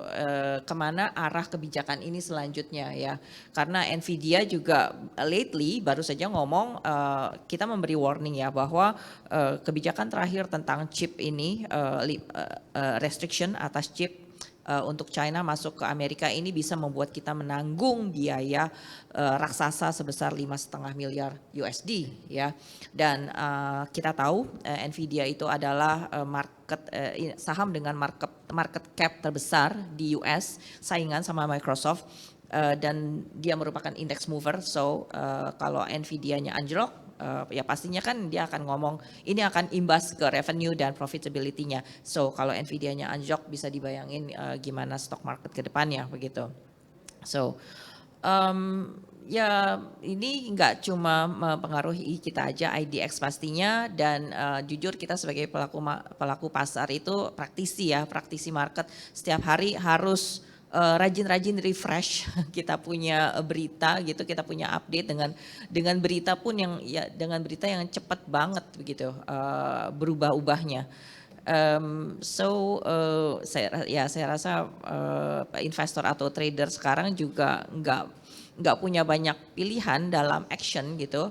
kemana arah kebijakan ini selanjutnya ya, karena Nvidia juga lately baru saja ngomong kita memberi warning ya bahwa kebijakan terakhir tentang chip ini restriction atas chip untuk China masuk ke Amerika ini bisa membuat kita menanggung biaya raksasa sebesar 5,5 miliar USD ya. Dan kita tahu Nvidia itu adalah saham dengan market cap terbesar di US, saingan sama Microsoft, dan dia merupakan index mover. So kalau Nvidia-nya anjlok, ya pastinya kan dia akan ngomong ini akan imbas ke revenue dan profitability-nya. So kalau Nvidia-nya anjlok bisa dibayangin gimana stock market ke depannya begitu. So ya ini nggak cuma mempengaruhi kita aja, IDX pastinya, dan jujur kita sebagai pelaku pasar itu praktisi market setiap hari harus rajin-rajin refresh kita punya berita gitu, kita punya update dengan berita pun dengan berita yang cepat banget begitu berubah-ubahnya. Saya rasa investor atau trader sekarang juga nggak punya banyak pilihan dalam action gitu.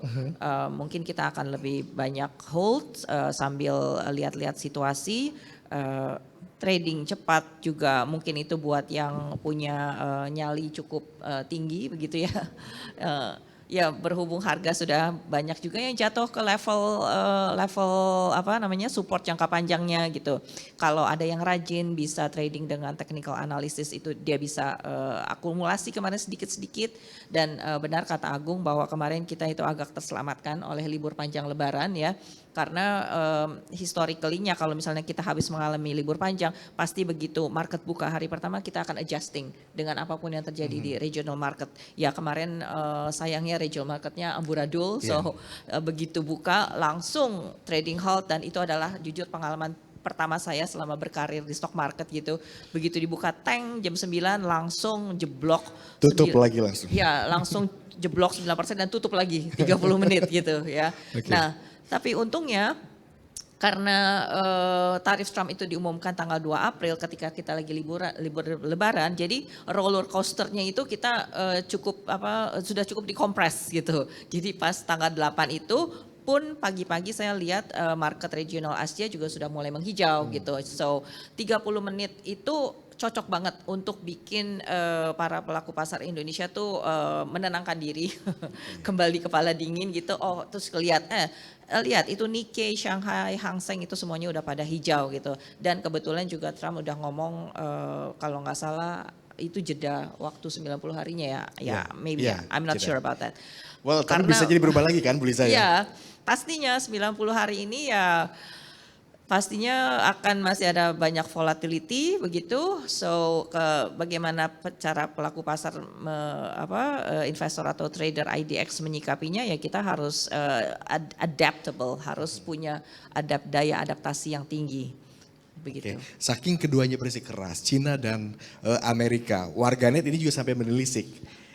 Mungkin kita akan lebih banyak hold sambil lihat-lihat situasi. Trading cepat juga mungkin itu buat yang punya nyali cukup tinggi begitu ya. Ya berhubung harga sudah banyak juga yang jatuh ke level support jangka panjangnya gitu. Kalau ada yang rajin bisa trading dengan technical analysis itu dia bisa akumulasi kemarin sedikit-sedikit, dan benar kata Agung bahwa kemarin kita itu agak terselamatkan oleh libur panjang Lebaran ya. Karena historically-nya kalau misalnya kita habis mengalami libur panjang, pasti begitu market buka hari pertama kita akan adjusting dengan apapun yang terjadi di regional market. Ya kemarin sayangnya regional marketnya amburadul, so begitu buka langsung trading halt, dan itu adalah jujur pengalaman pertama saya selama berkarir di stock market gitu. Begitu dibuka tank jam 9 langsung jeblok. Tutup lagi langsung. Ya langsung jeblok 9% dan tutup lagi 30 menit gitu ya. Okay. Nah tapi untungnya karena tarif Trump itu diumumkan tanggal 2 April ketika kita lagi libur Lebaran, jadi roller coasternya itu kita sudah cukup dikompres gitu. Jadi pas tanggal 8 itu pun pagi-pagi saya lihat market regional Asia juga sudah mulai menghijau gitu. So 30 menit itu cocok banget untuk bikin para pelaku pasar Indonesia tuh menenangkan diri, kembali kepala dingin gitu. Oh terus lihat itu Nikkei, Shanghai, Hang Seng itu semuanya udah pada hijau gitu. Dan kebetulan juga Trump udah ngomong kalau nggak salah itu jeda waktu 90 harinya ya, maybe I'm not sure about that. Well, tapi bisa jadi berubah lagi kan Bu Liza ya? Ya, pastinya 90 hari ini ya pastinya akan masih ada banyak volatility begitu. So bagaimana cara pelaku pasar investor atau trader IDX menyikapinya, ya kita harus adaptable, harus punya daya adaptasi yang tinggi. Begitu. Oke. Saking keduanya bersikeras, Cina dan Amerika, warganet ini juga sampai menelisik.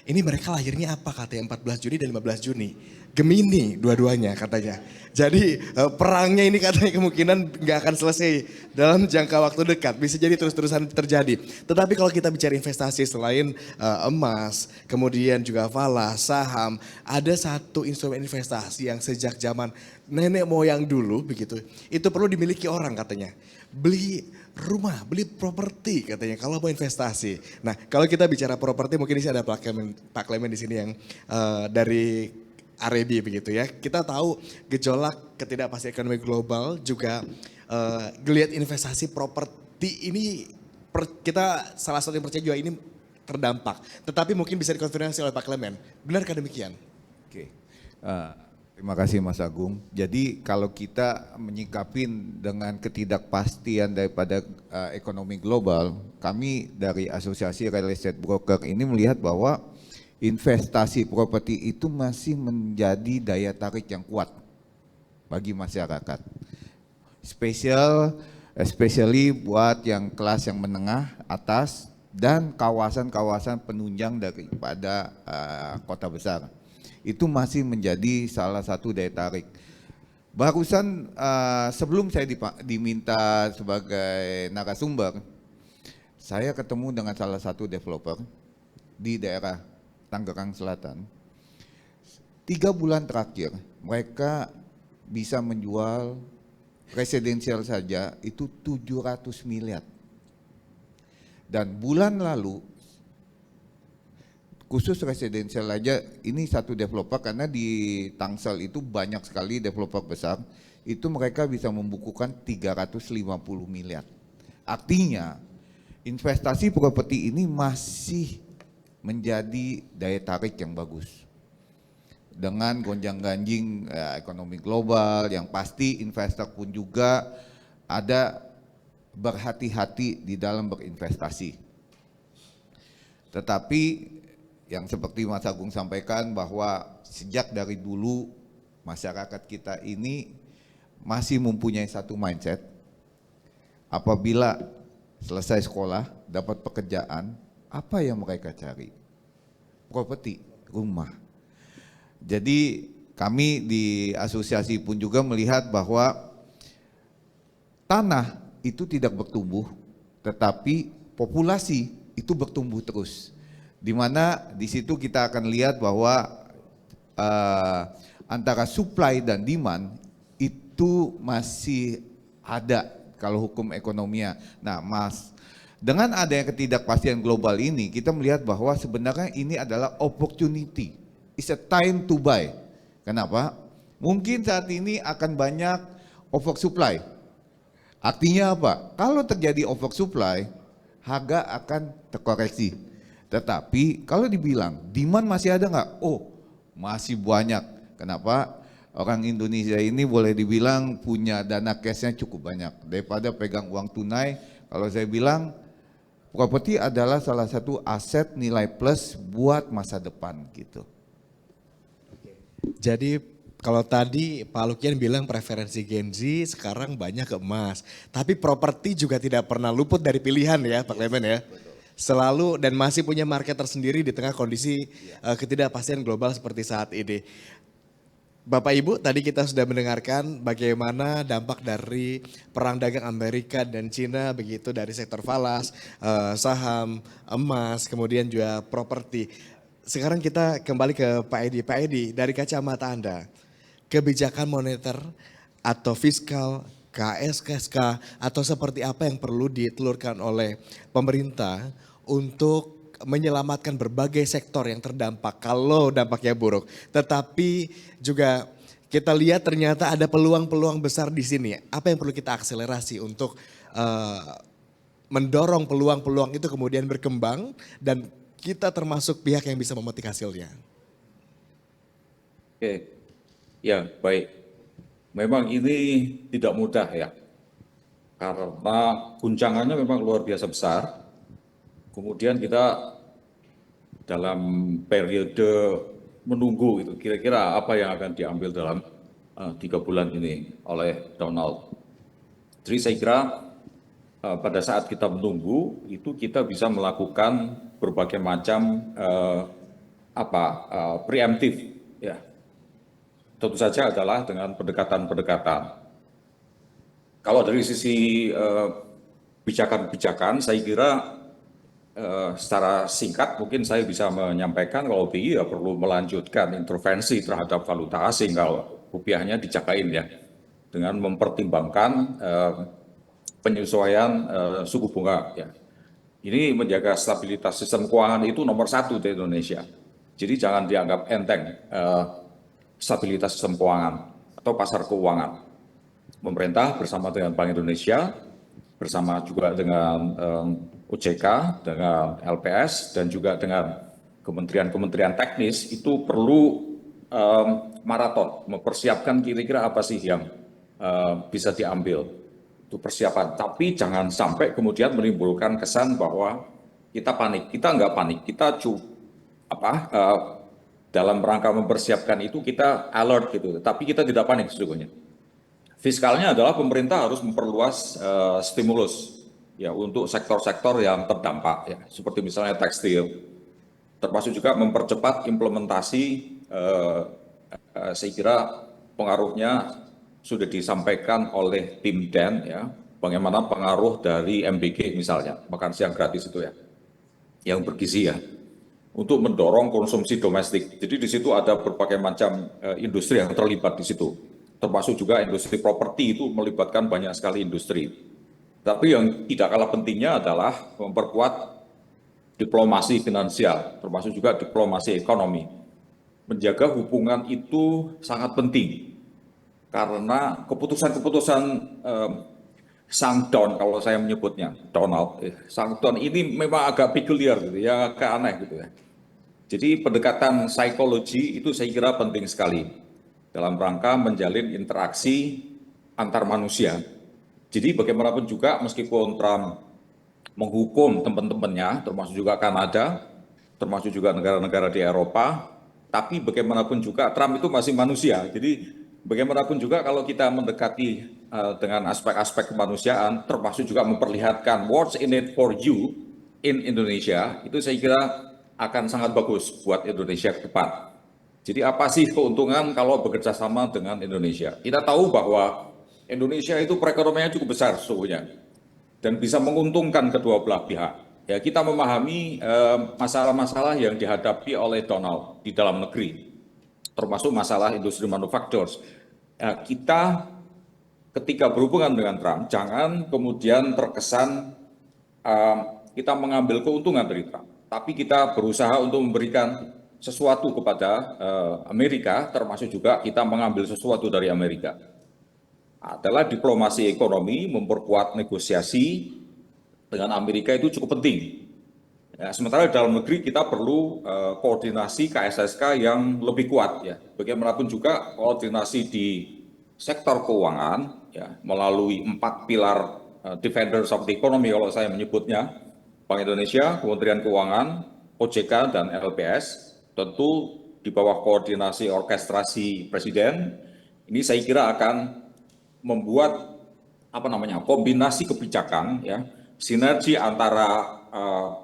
Ini mereka lahirnya apa katanya 14 Juni dan 15 Juni. Gemini dua-duanya katanya. Jadi perangnya ini katanya kemungkinan nggak akan selesai dalam jangka waktu dekat. Bisa jadi terus-terusan terjadi. Tetapi kalau kita bicara investasi selain emas, kemudian juga falas, saham, ada satu instrumen investasi yang sejak zaman nenek moyang dulu begitu, itu perlu dimiliki orang katanya. Beli rumah, beli properti katanya kalau mau investasi. Nah kalau kita bicara properti mungkin di sini ada Pak Clement di sini yang dari Arebi begitu ya. Kita tahu gejolak ketidakpastian ekonomi global juga geliat investasi properti ini kita salah satu yang percaya juga ini terdampak. Tetapi mungkin bisa dikonfirmasi oleh Pak Clement. Benarkah demikian? Oke. Terima kasih Mas Agung. Jadi kalau kita menyikapin dengan ketidakpastian daripada ekonomi global, kami dari Asosiasi Real Estate Broker ini melihat bahwa investasi properti itu masih menjadi daya tarik yang kuat bagi masyarakat. Especially buat yang kelas yang menengah atas dan kawasan-kawasan penunjang daripada kota besar. Itu masih menjadi salah satu daya tarik. Barusan sebelum saya diminta sebagai narasumber, saya ketemu dengan salah satu developer di daerah Tangerang Selatan. 3 bulan terakhir mereka bisa menjual residensial saja itu 700 miliar. Dan bulan lalu khusus residensial aja ini satu developer, karena di Tangsel itu banyak sekali developer besar, itu mereka bisa membukukan 350 miliar. Artinya investasi properti ini masih menjadi daya tarik yang bagus. Dengan gonjang-ganjing ekonomi global yang pasti investor pun juga ada berhati-hati di dalam berinvestasi. Tetapi yang seperti Mas Agung sampaikan bahwa sejak dari dulu masyarakat kita ini masih mempunyai satu mindset, apabila selesai sekolah dapat pekerjaan, apa yang mereka cari? Properti, rumah. Jadi kami di asosiasi pun juga melihat bahwa tanah itu tidak bertumbuh, tetapi populasi itu bertumbuh terus. Di mana di situ kita akan lihat bahwa antara supply dan demand itu masih ada kalau hukum ekonominya. Nah, dengan adanya ketidakpastian global ini, kita melihat bahwa sebenarnya ini adalah opportunity. It's a time to buy. Kenapa? Mungkin saat ini akan banyak oversupply. Artinya apa? Kalau terjadi oversupply, harga akan terkoreksi. Tetapi kalau dibilang demand masih ada nggak? Oh, masih banyak. Kenapa? Orang Indonesia ini boleh dibilang punya dana cashnya cukup banyak. Daripada pegang uang tunai, kalau saya bilang properti adalah salah satu aset nilai plus buat masa depan gitu. Jadi kalau tadi Pak Lukian bilang preferensi Gen Z sekarang banyak ke emas. Tapi properti juga tidak pernah luput dari pilihan ya Pak Clement ya. Selalu dan masih punya market tersendiri di tengah kondisi ketidakpastian global seperti saat ini. Bapak Ibu, tadi kita sudah mendengarkan bagaimana dampak dari perang dagang Amerika dan Cina begitu dari sektor falas, saham, emas, kemudian juga properti. Sekarang kita kembali ke Pak Edi. Pak Edi, dari kacamata Anda, kebijakan moneter atau fiskal, KSK atau seperti apa yang perlu ditelurkan oleh pemerintah untuk menyelamatkan berbagai sektor yang terdampak kalau dampaknya buruk. Tetapi juga kita lihat ternyata ada peluang-peluang besar di sini. Apa yang perlu kita akselerasi untuk mendorong peluang-peluang itu kemudian berkembang dan kita termasuk pihak yang bisa memetik hasilnya. Oke, ya baik. Memang ini tidak mudah ya, karena guncangannya memang luar biasa besar. Kemudian kita dalam periode menunggu itu kira-kira apa yang akan diambil dalam 3 bulan ini oleh Donald. Jadi saya kira pada saat kita menunggu itu kita bisa melakukan berbagai macam preemptif ya. Tentu saja adalah dengan pendekatan-pendekatan. Kalau dari sisi kebijakan-kebijakan, saya kira secara singkat mungkin saya bisa menyampaikan kalau BI ya perlu melanjutkan intervensi terhadap valuta asing kalau rupiahnya dijagain ya, dengan mempertimbangkan penyesuaian suku bunga ya. Ini menjaga stabilitas sistem keuangan itu nomor 1 di Indonesia. Jadi jangan dianggap enteng stabilitas sistem keuangan atau pasar keuangan. Pemerintah bersama dengan Bank Indonesia, bersama juga dengan OJK, dengan LPS, dan juga dengan kementerian-kementerian teknis itu perlu maraton, mempersiapkan kira-kira apa sih yang bisa diambil. Itu persiapan, tapi jangan sampai kemudian menimbulkan kesan bahwa kita panik. Kita nggak panik, kita dalam rangka mempersiapkan itu kita alert gitu, tapi kita tidak panik sesungguhnya. Fiskalnya adalah pemerintah harus memperluas stimulus ya untuk sektor-sektor yang terdampak ya, seperti misalnya tekstil, termasuk juga mempercepat implementasi. Saya kira pengaruhnya sudah disampaikan oleh tim DEN ya, bagaimana pengaruh dari MBG misalnya, makan siang gratis itu ya, yang bergizi ya, untuk mendorong konsumsi domestik. Jadi di situ ada berbagai macam industri yang terlibat di situ, termasuk juga industri properti itu melibatkan banyak sekali industri. Tapi yang tidak kalah pentingnya adalah memperkuat diplomasi finansial, termasuk juga diplomasi ekonomi. Menjaga hubungan itu sangat penting, karena keputusan-keputusan Sang Don, kalau saya menyebutnya, Donald, Sang Don ini memang agak peculiar gitu ya, agak aneh gitu ya. Jadi pendekatan psikologi itu saya kira penting sekali dalam rangka menjalin interaksi antar manusia. Jadi bagaimanapun juga meskipun Trump menghukum teman-temannya, termasuk juga Kanada, termasuk juga negara-negara di Eropa, tapi bagaimanapun juga Trump itu masih manusia. Jadi bagaimanapun juga kalau kita mendekati dengan aspek-aspek kemanusiaan, termasuk juga memperlihatkan what's in it for you in Indonesia, itu saya kira akan sangat bagus buat Indonesia ke depan. Jadi apa sih keuntungan kalau bekerja sama dengan Indonesia? Kita tahu bahwa Indonesia itu perekonomiannya cukup besar sesungguhnya dan bisa menguntungkan kedua belah pihak. Ya, kita memahami masalah-masalah yang dihadapi oleh Donald di dalam negeri, termasuk masalah industri manufacturers. Kita ketika berhubungan dengan Trump, jangan kemudian terkesan kita mengambil keuntungan dari Trump, tapi kita berusaha untuk memberikan sesuatu kepada Amerika, termasuk juga kita mengambil sesuatu dari Amerika. Adalah diplomasi ekonomi, memperkuat negosiasi dengan Amerika itu cukup penting. Ya, sementara di dalam negeri kita perlu koordinasi KSSK yang lebih kuat ya. Bagaimanapun juga koordinasi di sektor keuangan ya, melalui 4 pilar defenders of the economy kalau saya menyebutnya, Bank Indonesia, Kementerian Keuangan, OJK dan LPS, tentu di bawah koordinasi orkestrasi Presiden. Ini saya kira akan membuat kombinasi kebijakan ya, sinergi antara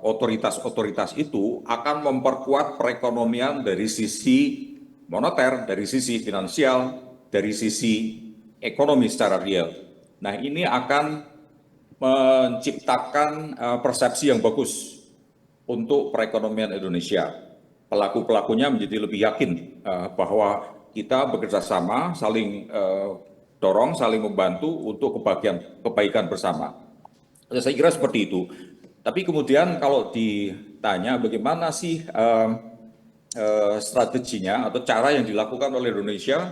otoritas-otoritas itu akan memperkuat perekonomian dari sisi moneter, dari sisi finansial, dari sisi ekonomi secara real. Nah, ini akan menciptakan persepsi yang bagus untuk perekonomian Indonesia. Pelaku-pelakunya menjadi lebih yakin bahwa kita bekerja sama, saling dorong, saling membantu untuk kebaikan bersama. Saya kira seperti itu. Tapi kemudian kalau ditanya bagaimana sih strateginya atau cara yang dilakukan oleh Indonesia,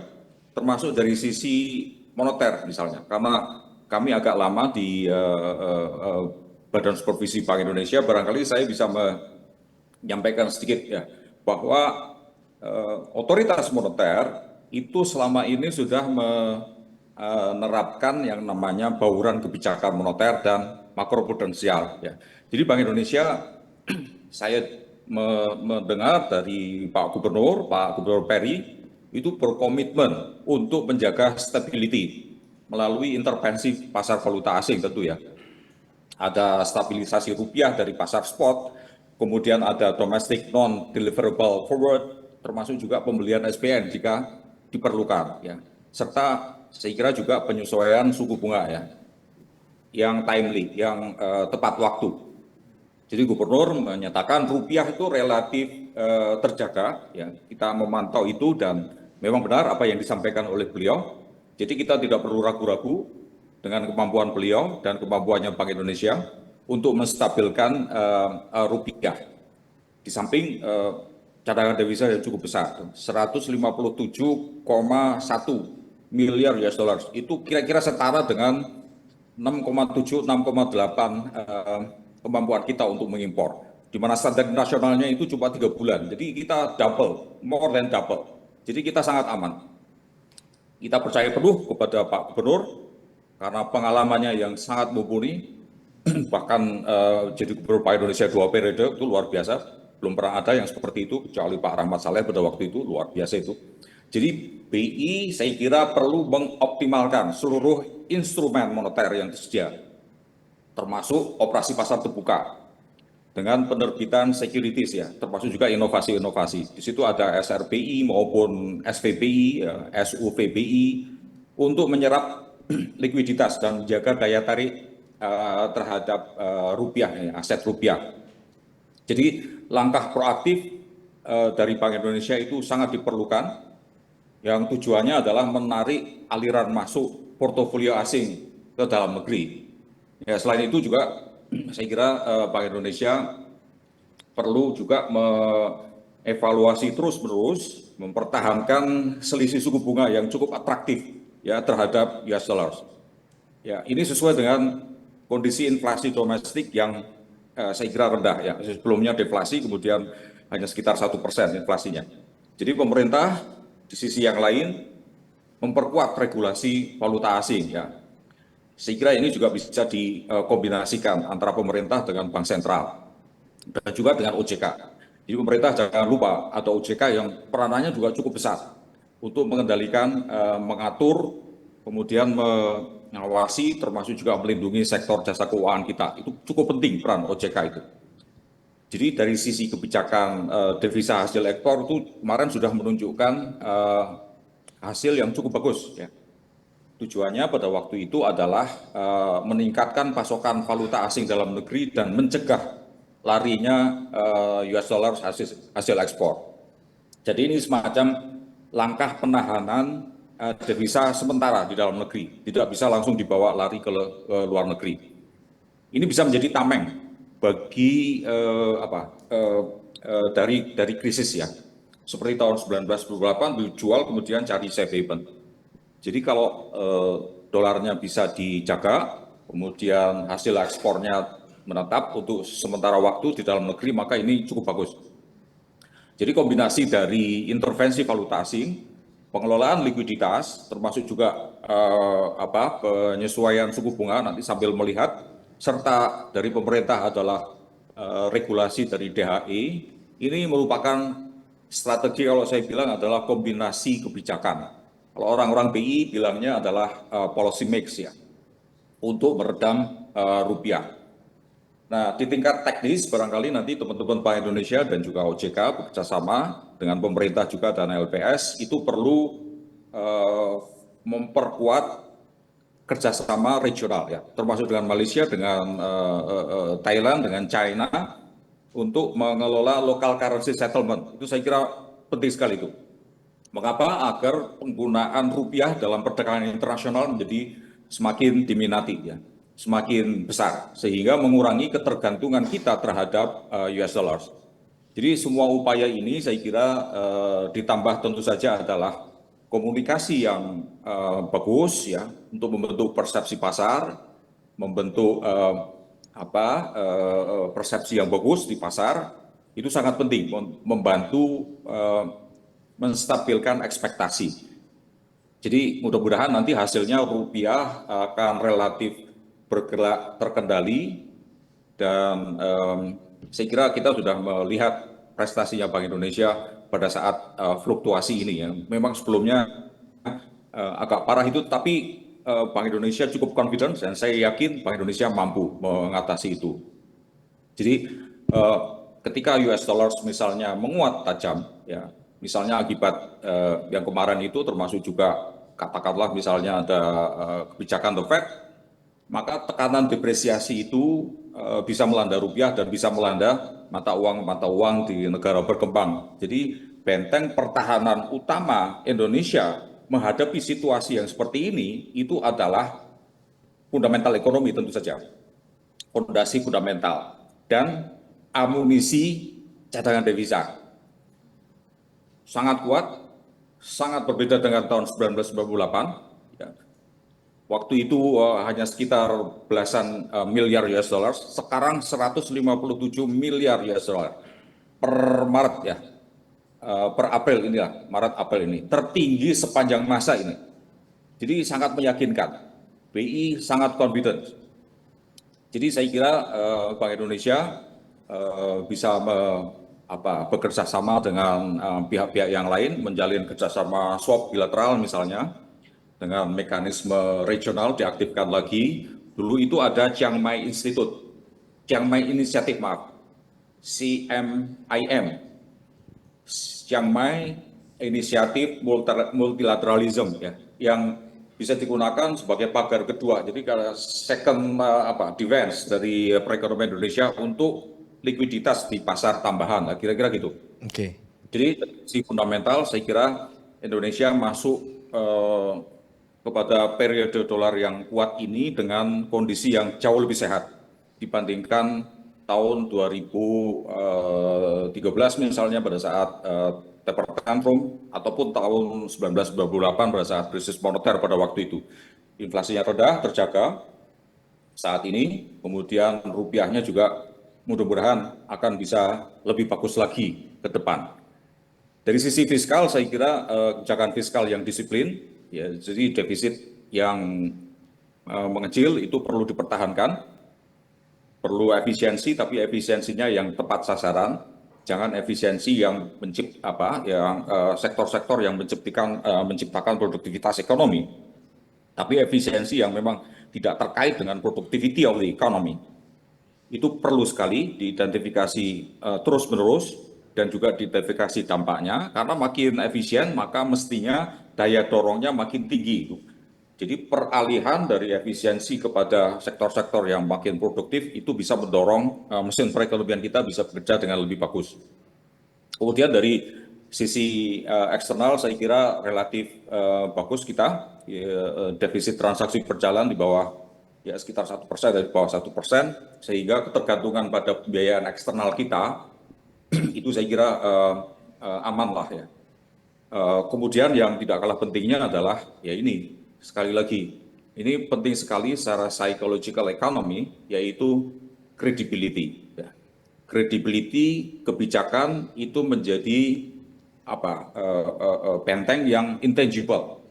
termasuk dari sisi moneter misalnya, karena kami agak lama di Badan Supervisi Bank Indonesia, barangkali saya bisa menyampaikan sedikit ya, bahwa otoritas moneter itu selama ini sudah menerapkan yang namanya bauran kebijakan moneter dan makroprudensial ya. Jadi Bank Indonesia saya mendengar dari Pak Gubernur Peri itu berkomitmen untuk menjaga stability melalui intervensi pasar valuta asing tentu ya. Ada stabilisasi rupiah dari pasar spot, kemudian ada domestic non-deliverable forward, termasuk juga pembelian SPN jika diperlukan ya. Serta saya kira juga penyesuaian suku bunga ya, yang timely, yang tepat waktu. Jadi Gubernur menyatakan rupiah itu relatif terjaga, ya kita memantau itu dan memang benar apa yang disampaikan oleh beliau. Jadi kita tidak perlu ragu-ragu dengan kemampuan beliau dan kemampuannya Bank Indonesia untuk menstabilkan rupiah. Di samping cadangan devisa yang cukup besar, 157,1 miliar US dollar, itu kira-kira setara dengan 6,7, 6,8 kemampuan kita untuk mengimpor. Di mana standar nasionalnya itu cuma 3 bulan. Jadi kita double, more than double. Jadi kita sangat aman. Kita percaya penuh kepada Pak Gubernur karena pengalamannya yang sangat mumpuni. Bahkan jadi Gubernur Bank Indonesia 2 periode itu luar biasa. belum pernah ada yang seperti itu kecuali Pak Rahmat Saleh pada waktu itu, luar biasa itu. Jadi BI saya kira perlu mengoptimalkan seluruh instrumen moneter yang tersedia, termasuk operasi pasar terbuka dengan penerbitan securities ya, termasuk juga inovasi-inovasi. Di situ ada SRBI maupun SVBI, ya, SUVBI untuk menyerap likuiditas dan menjaga daya tarik terhadap rupiah, ya, aset rupiah. Jadi langkah proaktif dari Bank Indonesia itu sangat diperlukan, yang tujuannya adalah menarik aliran masuk portofolio asing ke dalam negeri. Ya, selain itu juga saya kira Bank Indonesia perlu juga mengevaluasi terus-menerus, mempertahankan selisih suku bunga yang cukup atraktif ya terhadap US dollars. Ya, ini sesuai dengan kondisi inflasi domestik yang saya kira rendah ya. Sebelumnya deflasi, kemudian hanya sekitar 1% inflasinya. Jadi pemerintah di sisi yang lain memperkuat regulasi valuta asing ya. Saya kira ini juga bisa dikombinasikan antara pemerintah dengan bank sentral dan juga dengan OJK. Jadi pemerintah jangan lupa atau OJK yang peranannya juga cukup besar untuk mengendalikan, mengatur, kemudian mengawasi, termasuk juga melindungi sektor jasa keuangan kita. Itu cukup penting peran OJK itu. Jadi dari sisi kebijakan devisa hasil ekspor itu kemarin sudah menunjukkan hasil yang cukup bagus. Ya. Tujuannya pada waktu itu adalah meningkatkan pasokan valuta asing dalam negeri dan mencegah larinya US dollar hasil ekspor. Jadi ini semacam langkah penahanan devisa sementara di dalam negeri, tidak bisa langsung dibawa lari ke luar negeri. Ini bisa menjadi tameng bagi dari krisis ya, seperti tahun 1998 dijual kemudian cari safe haven. Jadi kalau dolarnya bisa dijaga, kemudian hasil ekspornya menetap untuk sementara waktu di dalam negeri, maka ini cukup bagus. Jadi kombinasi dari intervensi valuta asing, pengelolaan likuiditas, termasuk juga penyesuaian suku bunga nanti sambil melihat, serta dari pemerintah adalah regulasi dari DHE, ini merupakan strategi kalau saya bilang adalah kombinasi kebijakan. Kalau orang-orang BI bilangnya adalah policy mix ya, untuk meredam rupiah. Nah, di tingkat teknis barangkali nanti teman-teman Bank Indonesia dan juga OJK bekerjasama dengan pemerintah juga dan LPS itu perlu memperkuat kerjasama regional ya, termasuk dengan Malaysia, dengan Thailand, dengan China untuk mengelola local currency settlement. Itu saya kira penting sekali itu. Mengapa? Agar penggunaan rupiah dalam perdagangan internasional menjadi semakin diminati ya, semakin besar, sehingga mengurangi ketergantungan kita terhadap US dollars. Jadi semua upaya ini saya kira ditambah tentu saja adalah komunikasi yang bagus ya untuk membentuk persepsi pasar, membentuk persepsi yang bagus di pasar, itu sangat penting membantu menstabilkan ekspektasi. Jadi mudah-mudahan nanti hasilnya rupiah akan relatif bergerak terkendali dan saya kira kita sudah melihat prestasinya Bank Indonesia pada saat fluktuasi ini ya. Memang sebelumnya agak parah itu, tapi Bank Indonesia cukup confident dan saya yakin Bank Indonesia mampu mengatasi itu. Jadi ketika US dollars misalnya menguat tajam, ya, misalnya akibat yang kemarin itu termasuk juga katakanlah misalnya ada kebijakan The Fed, maka tekanan depresiasi itu bisa melanda rupiah dan bisa melanda mata uang di negara berkembang. Jadi benteng pertahanan utama Indonesia menghadapi situasi yang seperti ini itu adalah fundamental ekonomi tentu saja, fondasi fundamental dan amunisi cadangan devisa. Sangat kuat, sangat berbeda dengan tahun 1998. Waktu itu hanya sekitar belasan miliar US dollar, sekarang 157 miliar US dollar per Maret ya, per April inilah, Maret-April ini, tertinggi sepanjang masa ini. Jadi sangat meyakinkan, BI sangat confident. Jadi saya kira Bank Indonesia bisa bekerja sama dengan pihak-pihak yang lain, menjalin kerjasama swap bilateral misalnya, dengan mekanisme regional diaktifkan lagi. Dulu itu ada Chiang Mai Institute, Chiang Mai Initiative, maaf, CMIM, Chiang Mai Initiative Multilateralism, ya, yang bisa digunakan sebagai pagar kedua. Jadi kalau second defense dari perekonomian Indonesia untuk likuiditas di pasar tambahan, nah, kira-kira gitu. Oke. Jadi si fundamental saya kira Indonesia masuk kepada periode dolar yang kuat ini dengan kondisi yang jauh lebih sehat dibandingkan tahun 2013 misalnya pada saat taper tantrum, ataupun tahun 1998 pada saat krisis moneter pada waktu itu. Inflasinya rendah, terjaga saat ini, kemudian rupiahnya juga mudah-mudahan akan bisa lebih bagus lagi ke depan. Dari sisi fiskal, saya kira kebijakan fiskal yang disiplin, ya, jadi defisit yang mengecil itu perlu dipertahankan, perlu efisiensi, tapi efisiensinya yang tepat sasaran, jangan efisiensi yang sektor-sektor yang menciptakan produktivitas ekonomi, tapi efisiensi yang memang tidak terkait dengan productivity of the economy. Itu perlu sekali diidentifikasi terus-menerus, dan juga diidentifikasi dampaknya, karena makin efisien maka mestinya daya dorongnya makin tinggi. Jadi peralihan dari efisiensi kepada sektor-sektor yang makin produktif itu bisa mendorong mesin perekonomian kita bisa bekerja dengan lebih bagus. Kemudian dari sisi eksternal saya kira relatif bagus kita, defisit transaksi berjalan di bawah ya sekitar 1%, dari bawah 1%, sehingga ketergantungan pada pembiayaan eksternal kita itu saya kira aman lah ya. Kemudian yang tidak kalah pentingnya adalah ya ini, sekali lagi, ini penting sekali secara psychological economy, yaitu credibility. Ya. Credibility kebijakan itu menjadi benteng yang intangible.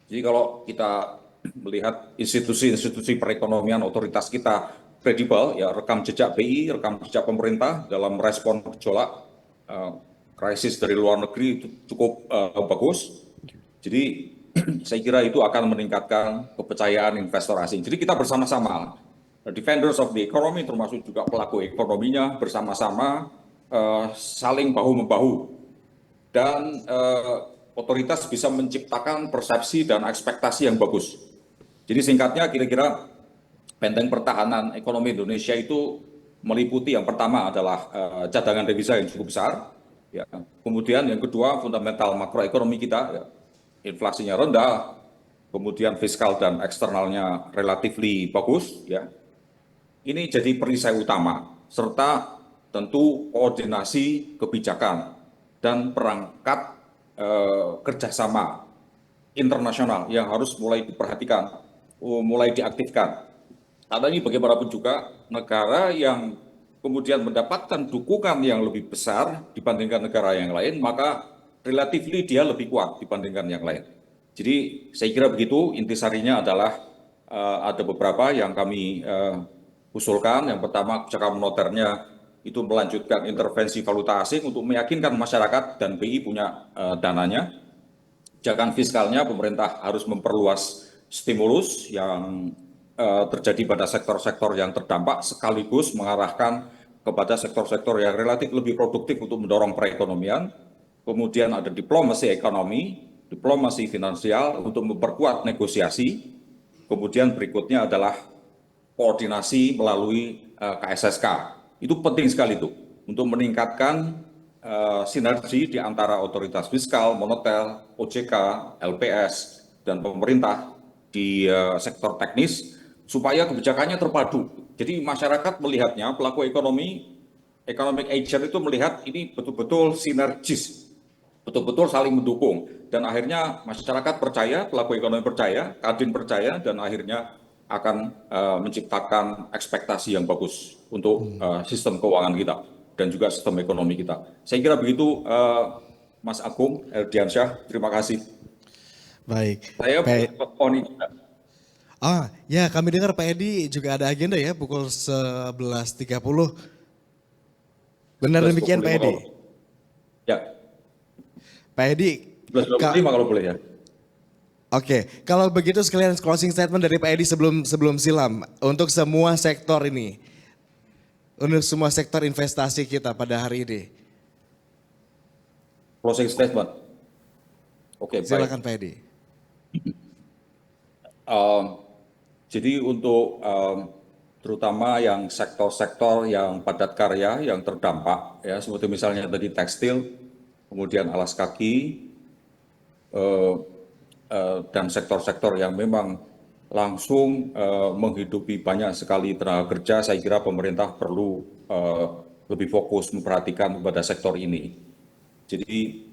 Jadi kalau kita melihat institusi-institusi perekonomian otoritas kita kredibel, ya, rekam jejak BI, rekam jejak pemerintah dalam respon gejolak krisis dari luar negeri itu cukup bagus. Jadi saya kira itu akan meningkatkan kepercayaan investor asing. Jadi kita bersama-sama, defenders of the economy, termasuk juga pelaku ekonominya, bersama-sama saling bahu-membahu, dan otoritas bisa menciptakan persepsi dan ekspektasi yang bagus. Jadi singkatnya kira-kira benteng pertahanan ekonomi Indonesia itu meliputi yang pertama adalah cadangan devisa yang cukup besar, ya. Kemudian yang kedua fundamental makroekonomi kita, ya, inflasinya rendah, kemudian fiskal dan eksternalnya relatifly bagus, ya. Ini jadi perisai utama, serta tentu koordinasi kebijakan dan perangkat kerjasama internasional yang harus mulai diperhatikan, mulai diaktifkan. Karena ini bagaimanapun juga negara yang kemudian mendapatkan dukungan yang lebih besar dibandingkan negara yang lain, maka relatifly dia lebih kuat dibandingkan yang lain. Jadi saya kira begitu, intisarinya adalah ada beberapa yang kami usulkan. Yang pertama, kebijakan moneternya itu melanjutkan intervensi valuta asing untuk meyakinkan masyarakat, dan BI punya dananya. Kebijakan fiskalnya, pemerintah harus memperluas stimulus yang terjadi pada sektor-sektor yang terdampak, sekaligus mengarahkan kepada sektor-sektor yang relatif lebih produktif untuk mendorong perekonomian. Kemudian ada diplomasi ekonomi, diplomasi finansial untuk memperkuat negosiasi. Kemudian berikutnya adalah koordinasi melalui KSSK. Itu penting sekali itu untuk meningkatkan sinergi di antara otoritas fiskal, moneter, OJK, LPS, dan pemerintah di sektor teknis, supaya kebijakannya terpadu. Jadi masyarakat melihatnya, pelaku ekonomi, economic agent itu melihat ini betul-betul sinergis, betul-betul saling mendukung. Dan akhirnya masyarakat percaya, pelaku ekonomi percaya, Kadin percaya, dan akhirnya akan menciptakan ekspektasi yang bagus untuk sistem keuangan kita dan juga sistem ekonomi kita. Saya kira begitu, Mas Agung Erdiansyah, terima kasih. Baik. Saya ya, kami dengar Pak Edi juga ada agenda ya pukul 11.30. Benar demikian Pak Edi? Ya, Pak Edi, 11.25 kalau boleh ya. Oke, kalau begitu sekalian closing statement dari Pak Edi sebelum silam untuk semua sektor ini, untuk semua sektor investasi kita pada hari ini. Closing statement. Oke, baik. Silakan Pak Edi. Jadi untuk terutama yang sektor-sektor yang padat karya yang terdampak, ya seperti misalnya tadi tekstil, kemudian alas kaki, dan sektor-sektor yang memang langsung menghidupi banyak sekali tenaga kerja, saya kira pemerintah perlu lebih fokus memperhatikan kepada sektor ini. Jadi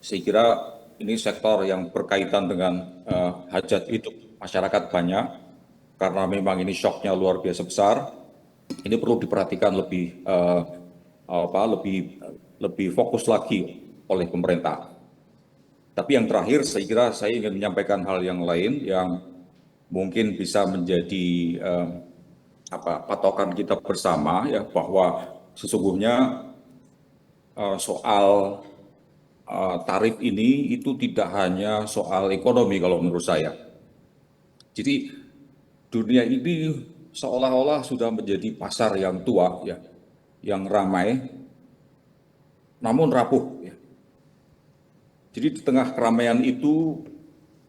saya kira ini sektor yang berkaitan dengan hajat hidup masyarakat banyak, karena memang ini shocknya luar biasa besar. Ini perlu diperhatikan lebih fokus lagi oleh pemerintah. Tapi yang terakhir, saya kira saya ingin menyampaikan hal yang lain yang mungkin bisa menjadi patokan kita bersama, ya, bahwa sesungguhnya soal tarif ini itu tidak hanya soal ekonomi kalau menurut saya. Jadi dunia ini seolah-olah sudah menjadi pasar yang tua, ya, yang ramai, namun rapuh. Ya. Jadi di tengah keramaian itu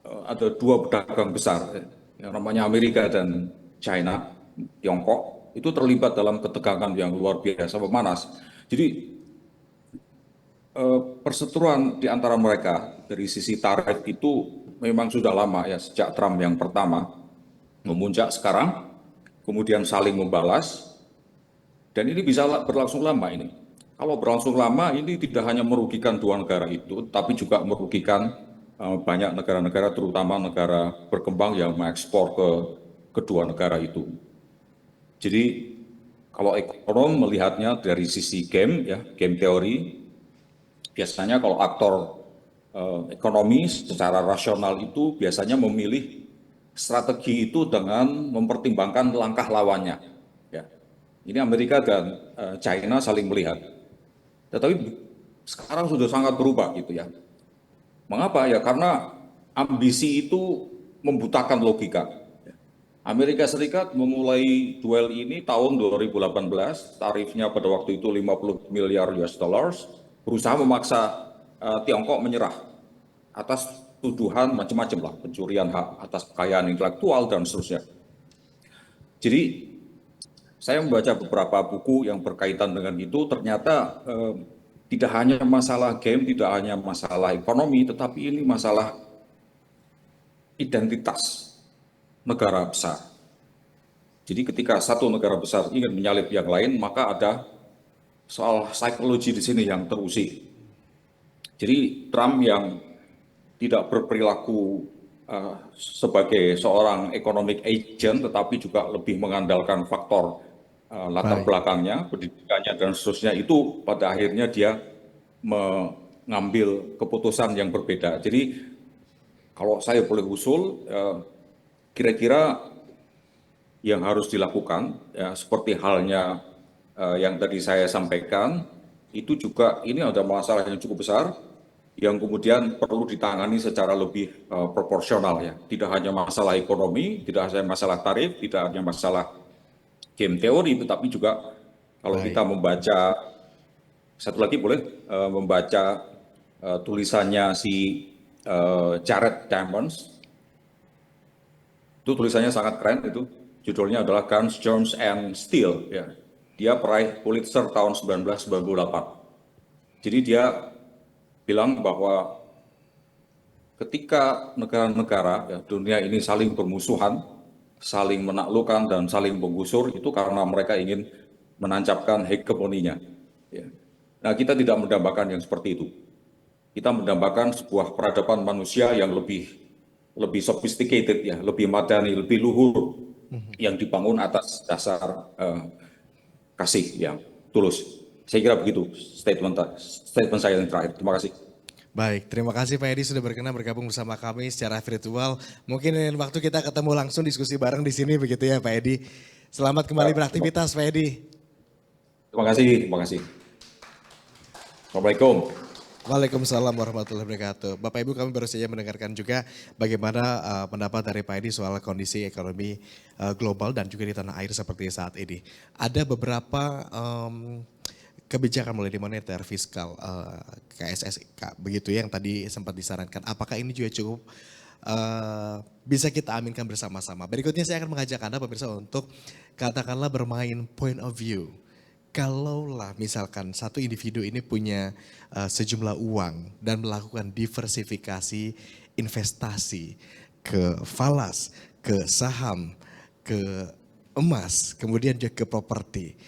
ada dua pedagang besar, ya, yang namanya Amerika dan China, Tiongkok, itu terlibat dalam ketegangan yang luar biasa memanas. Jadi perseteruan di antara mereka dari sisi tarif itu memang sudah lama, ya, sejak Trump yang pertama, memuncak sekarang, kemudian saling membalas, dan ini bisa berlangsung lama ini. Kalau berlangsung lama ini tidak hanya merugikan dua negara itu, tapi juga merugikan banyak negara-negara, terutama negara berkembang yang mengekspor ke kedua negara itu. Jadi kalau ekonom melihatnya dari sisi game, ya, game teori, biasanya kalau aktor ekonomi secara rasional itu biasanya memilih strategi itu dengan mempertimbangkan langkah lawannya. Ya. Ini Amerika dan China saling melihat. Tetapi sekarang sudah sangat berubah gitu ya. Mengapa? Ya karena ambisi itu membutakan logika. Amerika Serikat memulai duel ini tahun 2018, tarifnya pada waktu itu 50 miliar US dollars, berusaha memaksa Tiongkok menyerah atas tuduhan macam-macam lah, pencurian hak atas kekayaan intelektual dan seterusnya. Jadi saya membaca beberapa buku yang berkaitan dengan itu, ternyata tidak hanya masalah game, tidak hanya masalah ekonomi, tetapi ini masalah identitas negara besar. Jadi ketika satu negara besar ingin menyalip yang lain, maka ada soal psikologi di sini yang terusik. Jadi Trump yang tidak berperilaku sebagai seorang economic agent, tetapi juga lebih mengandalkan faktor latar belakangnya, pendidikannya dan seterusnya, itu pada akhirnya dia mengambil keputusan yang berbeda. Jadi kalau saya boleh usul, kira-kira yang harus dilakukan, ya, seperti halnya yang tadi saya sampaikan, itu juga ini ada masalah yang cukup besar, yang kemudian perlu ditangani secara lebih proporsional, ya. Tidak hanya masalah ekonomi, tidak hanya masalah tarif, tidak hanya masalah game teori, tetapi juga kalau kita membaca, satu lagi boleh membaca tulisannya si Jared Diamonds, itu tulisannya sangat keren, itu judulnya adalah Guns, Germs, and Steel. Ya. Dia peraih Pulitzer tahun 1998. Jadi dia bilang bahwa ketika negara-negara, ya, dunia ini saling bermusuhan, saling menaklukkan dan saling menggusur, itu karena mereka ingin menancapkan hegemoninya. Ya. Nah, kita tidak mendambakan yang seperti itu. Kita mendambakan sebuah peradaban manusia yang lebih sophisticated, ya, lebih madani, lebih luhur, yang dibangun atas dasar kasih yang tulus. Saya kira begitu statement saya yang terakhir. Terima kasih. Baik, terima kasih Pak Edi sudah berkenan bergabung bersama kami secara virtual. Mungkin lain waktu kita ketemu langsung diskusi bareng di sini begitu ya Pak Edi. Selamat kembali beraktivitas Pak Edi. Terima kasih, terima kasih. Assalamualaikum. Waalaikumsalam warahmatullahi wabarakatuh. Bapak Ibu, kami baru saja mendengarkan juga bagaimana pendapat dari Pak Edi soal kondisi ekonomi global dan juga di tanah air seperti saat ini. Ada beberapa kebijakan mulai di moneter, fiskal, KSSK, begitu yang tadi sempat disarankan. Apakah ini juga cukup bisa kita aminkan bersama-sama? Berikutnya saya akan mengajak Anda pemirsa untuk katakanlah bermain point of view. Kalaulah misalkan satu individu ini punya sejumlah uang dan melakukan diversifikasi investasi ke falas, ke saham, ke emas, kemudian juga ke properti.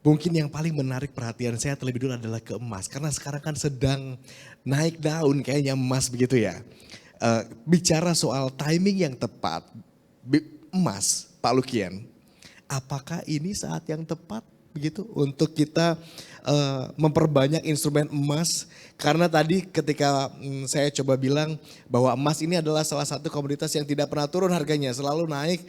Mungkin yang paling menarik perhatian saya terlebih dulu adalah ke emas. Karena sekarang kan sedang naik daun kayaknya emas begitu ya. Bicara soal timing yang tepat, emas Pak Lukian, apakah ini saat yang tepat begitu untuk kita memperbanyak instrumen emas? Karena tadi ketika saya coba bilang bahwa emas ini adalah salah satu komoditas yang tidak pernah turun harganya, selalu naik,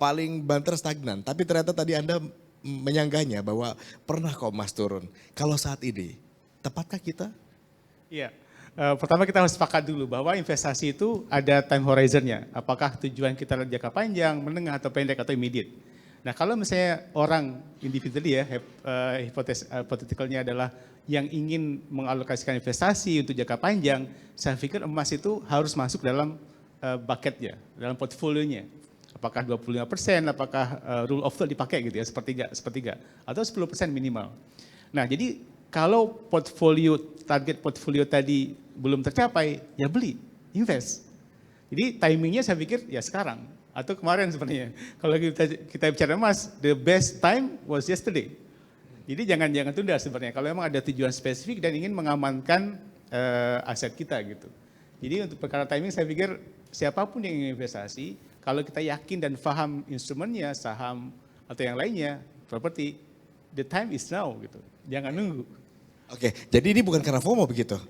paling banter stagnan. Tapi ternyata tadi Anda menyanggahnya bahwa pernah kok emas turun. Kalau saat ini, tepatkah kita? Iya, pertama kita harus sepakat dulu bahwa investasi itu ada time horizonnya. Apakah tujuan kita jangka panjang, menengah atau pendek atau immediate. Nah kalau misalnya orang individually ya, hypotheticalnya adalah yang ingin mengalokasikan investasi untuk jangka panjang, saya pikir emas itu harus masuk dalam bucketnya, dalam portfolionya. Apakah 25%, apakah rule of thumb dipakai gitu ya, sepertiga, atau 10% minimal. Nah jadi kalau target portfolio tadi belum tercapai, ya beli, invest. Jadi timingnya saya pikir ya sekarang. Atau kemarin sebenarnya. Kalau kita bicara emas, the best time was yesterday. Jadi jangan tunda sebenarnya. Kalau memang ada tujuan spesifik dan ingin mengamankan aset kita gitu. Jadi untuk perkara timing saya pikir siapapun yang ingin investasi, kalau kita yakin dan paham instrumennya, saham atau yang lainnya, properti, the time is now gitu. Jangan nunggu. Oke, jadi ini bukan karena FOMO begitu?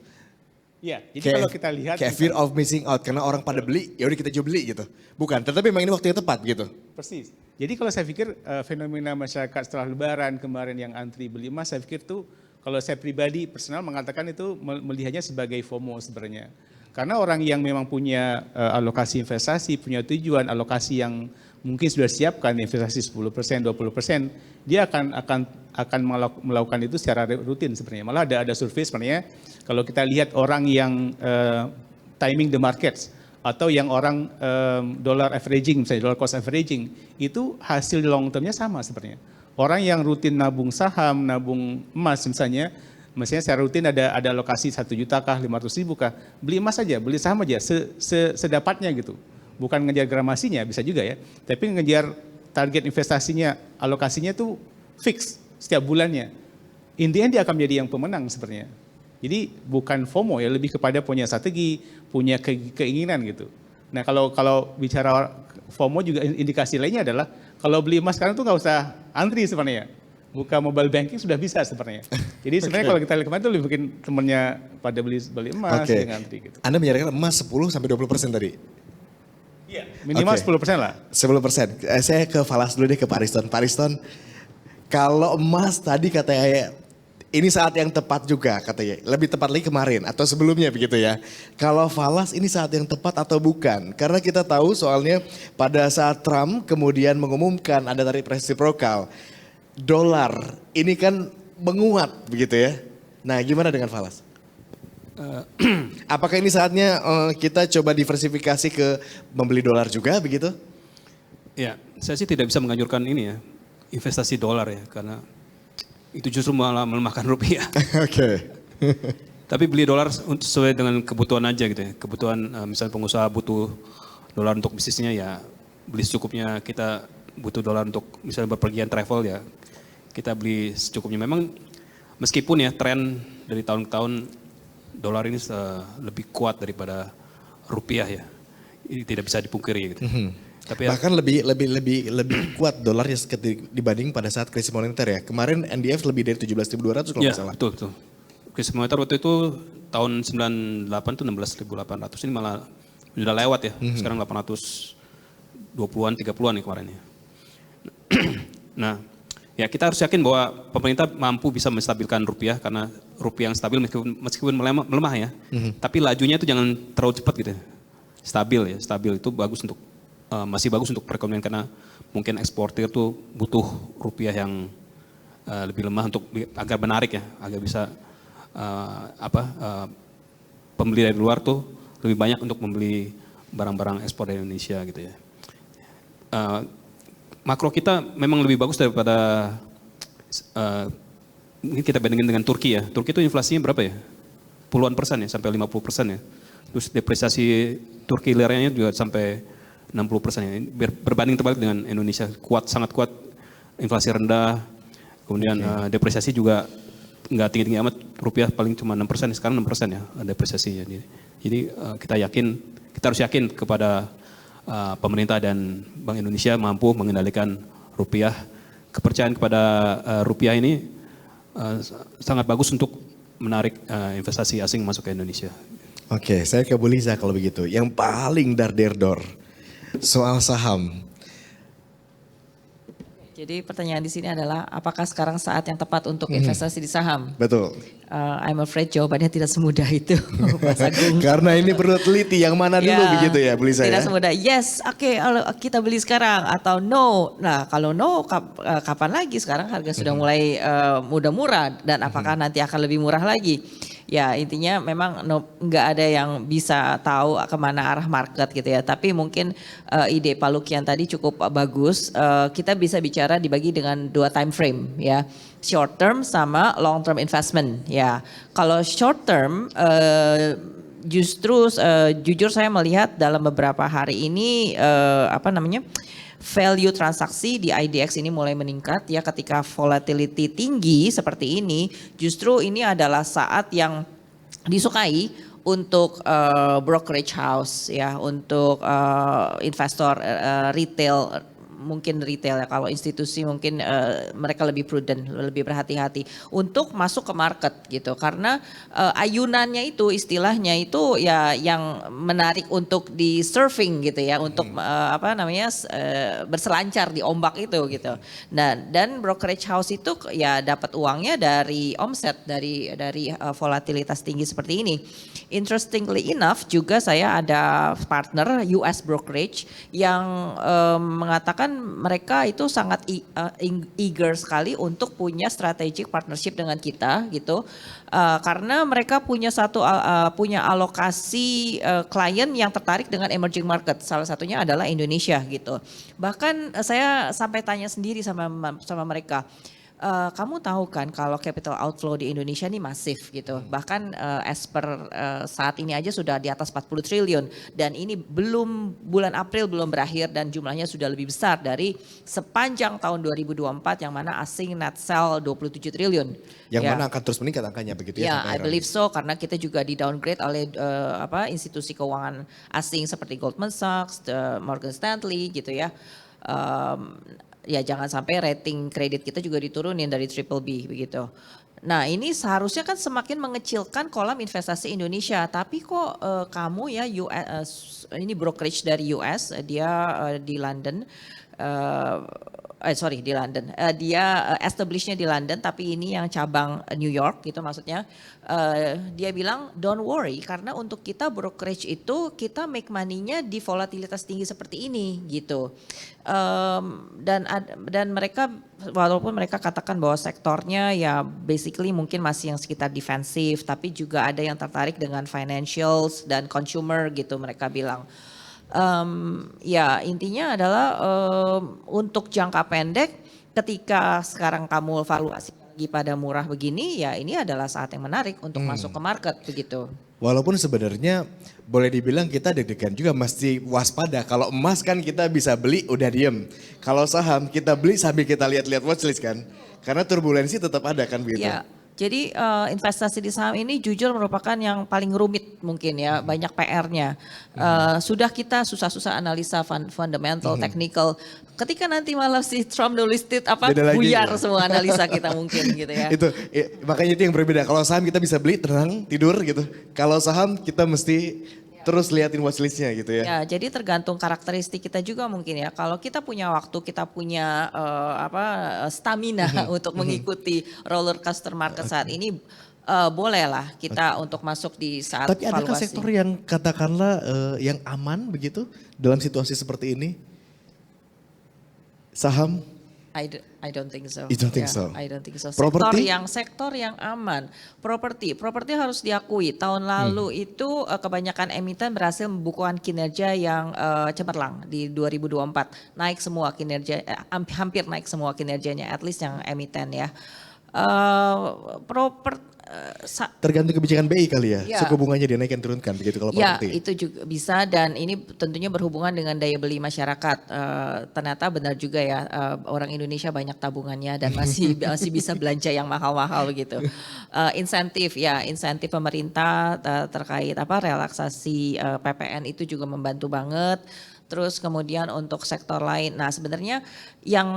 Iya, jadi kalau kita lihat kayak fear of missing out karena orang pada beli, ya udah kita juga beli gitu. Bukan, tetapi memang ini waktu yang tepat gitu. Persis. Jadi kalau saya pikir fenomena masyarakat setelah Lebaran kemarin yang antri beli emas, saya pikir tuh kalau saya pribadi personal mengatakan itu melihatnya sebagai FOMO sebenarnya. Karena orang yang memang punya alokasi investasi, punya tujuan alokasi yang mungkin sudah siapkan investasi 10%, 20%, dia akan melakukan itu secara rutin sebenarnya. Malah ada survei sebenarnya kalau kita lihat orang yang timing the markets atau yang orang dollar averaging, misalnya dollar cost averaging, itu hasil long termnya sama sebenarnya. Orang yang rutin nabung saham, nabung emas misalnya secara rutin ada alokasi 1 juta kah, 500.000 kah, beli emas saja, beli saham aja, sedapatnya gitu. Bukan ngejar gramasinya, bisa juga ya, tapi ngejar target investasinya, alokasinya tuh fix setiap bulannya. In the end dia akan menjadi yang pemenang sebenarnya. Jadi bukan FOMO ya, lebih kepada punya strategi, punya keinginan gitu. Nah kalau bicara FOMO juga indikasi lainnya adalah kalau beli emas sekarang tuh nggak usah antri sebenarnya. Buka mobile banking sudah bisa sebenarnya. Jadi sebenarnya kalau kita lihat kemarin tuh lebih bikin temennya pada beli emas, dia ngantri gitu. Anda menyarankan emas 10-20% tadi? Iya, minimal 10% lah. 10%. Saya ke Falas dulu deh, ke Pak Ariston. Pak Ariston, kalau emas tadi katanya ini saat yang tepat juga katanya. Lebih tepat lagi kemarin atau sebelumnya begitu ya. Kalau falas ini saat yang tepat atau bukan? Karena kita tahu soalnya pada saat Trump kemudian mengumumkan ada tarif resiprokal, dolar ini kan menguat begitu ya. Nah gimana dengan falas? Apakah ini saatnya kita coba diversifikasi ke membeli dolar juga begitu? Ya, saya sih tidak bisa menganjurkan ini ya, investasi dolar ya, karena itu justru malah melemahkan rupiah. Oke. Tapi beli dolar sesuai dengan kebutuhan aja gitu ya. Kebutuhan misalnya pengusaha butuh dolar untuk bisnisnya ya beli secukupnya. Kita butuh dolar untuk misalnya berpergian travel ya kita beli secukupnya. Memang meskipun ya tren dari tahun ke tahun dolar ini lebih kuat daripada rupiah ya. Ini tidak bisa dipungkiri gitu. Tapi bahkan lebih kuat dolarnya dibanding pada saat krisis moneter ya. Kemarin NDF lebih dari 17.200 kalau nggak salah. Betul. Krisis moneter waktu itu tahun 98 tuh 16.800, ini malah sudah lewat ya. Sekarang 820-an, 30-an nih kemarin ya. Nah, Ya kita harus yakin bahwa pemerintah mampu bisa menstabilkan rupiah karena rupiah yang stabil meskipun melemah ya. Tapi lajunya itu jangan terlalu cepat gitu. Stabil ya, stabil itu bagus untuk masih bagus untuk perekonomian karena mungkin eksportir tuh butuh rupiah yang lebih lemah untuk agar menarik ya, agar bisa pembeli dari luar tuh lebih banyak untuk membeli barang-barang ekspor dari Indonesia gitu ya. Makro kita memang lebih bagus daripada mungkin kita bandingin dengan Turki ya. Turki itu inflasinya berapa ya? Puluhan persen ya, sampai 50% ya. Terus depresiasi Turki liranya juga sampai 60% ya. Berbanding terbalik dengan Indonesia, sangat kuat, inflasi rendah, kemudian depresiasi juga nggak tinggi-tinggi amat, rupiah paling cuma 6%, sekarang 6% ya depresiasinya. Jadi kita harus yakin kepada pemerintah dan Bank Indonesia mampu mengendalikan rupiah. Kepercayaan kepada rupiah ini sangat bagus untuk menarik investasi asing masuk ke Indonesia. Oke, saya ke Bu Liza kalau begitu. Yang paling dar-der-dor soal saham. Jadi pertanyaan di sini adalah apakah sekarang saat yang tepat untuk investasi di saham? Betul. I'm afraid jawabannya tidak semudah itu, Mas Agung. Karena ini perlu teliti yang mana dulu begitu ya Bu Liza ya? Tidak semudah yes, oke, kita beli sekarang atau no. Nah kalau no kapan lagi? Sekarang harga sudah mulai murah dan apakah nanti akan lebih murah lagi? Ya intinya memang nggak ada yang bisa tahu kemana arah market gitu ya. Tapi mungkin ide Pak Lukian tadi cukup bagus. Kita bisa bicara dibagi dengan 2 time frame ya. Short term sama long term investment ya. Kalau short term justru jujur saya melihat dalam beberapa hari ini value transaksi di IDX ini mulai meningkat ya, ketika volatility tinggi seperti ini, justru ini adalah saat yang disukai untuk brokerage house ya, untuk investor retail, mungkin retail ya, kalau institusi mungkin mereka lebih prudent, lebih berhati-hati untuk masuk ke market gitu, karena ayunannya itu istilahnya itu ya yang menarik untuk di surfing gitu ya, untuk berselancar di ombak itu gitu. Nah, dan brokerage house itu ya dapat uangnya dari omset, dari volatilitas tinggi seperti ini. Interestingly enough juga saya ada partner US brokerage yang mengatakan mereka itu sangat eager sekali untuk punya strategic partnership dengan kita gitu, karena mereka punya punya alokasi klien yang tertarik dengan emerging market, salah satunya adalah Indonesia gitu. Bahkan saya sampai tanya sendiri sama mereka, kamu tahu kan kalau capital outflow di Indonesia ini masif gitu. Bahkan as per saat ini aja sudah di atas 40 triliun. Dan ini bulan April belum berakhir dan jumlahnya sudah lebih besar dari sepanjang tahun 2024 yang mana asing net sell 27 triliun. Yang mana akan terus meningkat angkanya begitu ya? Ya, I believe so, karena kita juga di downgrade oleh institusi keuangan asing seperti Goldman Sachs, Morgan Stanley gitu ya. Ya jangan sampai rating kredit kita juga diturunin dari BBB begitu. Nah ini seharusnya kan semakin mengecilkan kolam investasi Indonesia, tapi kok kamu ya ini brokerage dari US, dia di London, dia establishnya di London, tapi ini yang cabang New York gitu maksudnya. Dia bilang don't worry, karena untuk kita brokerage itu kita make money-nya di volatilitas tinggi seperti ini gitu. Dan mereka walaupun mereka katakan bahwa sektornya ya basically mungkin masih yang sekitar defensif, tapi juga ada yang tertarik dengan financials dan consumer gitu mereka bilang. Ya intinya adalah untuk jangka pendek ketika sekarang kamu valuasi lagi pada murah begini, ya ini adalah saat yang menarik untuk masuk ke market begitu. Walaupun sebenarnya boleh dibilang kita deg-degan juga, mesti waspada. Kalau emas kan kita bisa beli udah diem. Kalau saham kita beli sambil kita lihat-lihat watchlist kan. Karena turbulensi tetap ada kan begitu. Ya. Jadi investasi di saham ini jujur merupakan yang paling rumit mungkin ya, banyak PR-nya. Sudah kita susah-susah analisa fundamental, technical. Ketika nanti malah si Trump listed buyar semua analisa kita mungkin gitu ya. Makanya itu yang berbeda. Kalau saham kita bisa beli tenang, tidur gitu. Kalau saham kita mesti terus liatin watchlistnya gitu ya. Ya, jadi tergantung karakteristik kita juga mungkin ya. Kalau kita punya waktu, kita punya stamina untuk mengikuti roller coaster market saat ini, bolehlah kita untuk masuk di saat Tapi adakah valuasi. sektor yang katakanlah yang aman begitu dalam situasi seperti ini? Saham? I don't think so. You don't think Ya, so? I don't think so. Property? Sektor yang aman. Properti harus diakui. Tahun lalu itu kebanyakan emiten berhasil membukukan kinerja yang cemerlang di 2024. Naik semua kinerja, hampir naik semua kinerjanya, at least yang emiten ya. Tergantung kebijakan BI kali ya, Ya. suku bunganya dinaikkan turunkan begitu kalau Ya, properti. itu juga bisa dan ini tentunya berhubungan dengan daya beli masyarakat. Ternyata benar juga ya, orang Indonesia banyak tabungannya dan masih bisa belanja yang mahal-mahal begitu. Insentif pemerintah terkait relaksasi PPN itu juga membantu banget. Terus kemudian untuk sektor lain, nah sebenarnya yang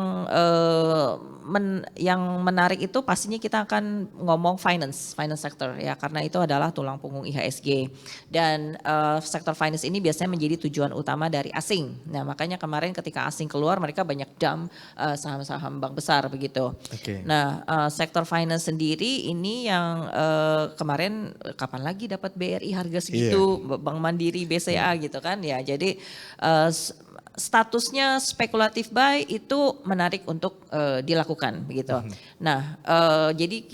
menarik itu pastinya kita akan ngomong finance sector ya, karena itu adalah tulang punggung IHSG dan sektor finance ini biasanya menjadi tujuan utama dari asing. Nah makanya kemarin ketika asing keluar mereka banyak dump saham-saham bank besar begitu. Oke. Nah sektor finance sendiri ini yang kemarin kapan lagi dapat BRI harga segitu, Bank Mandiri, BCA gitu kan ya, jadi statusnya spekulatif buy itu menarik untuk dilakukan begitu. Nah, jadi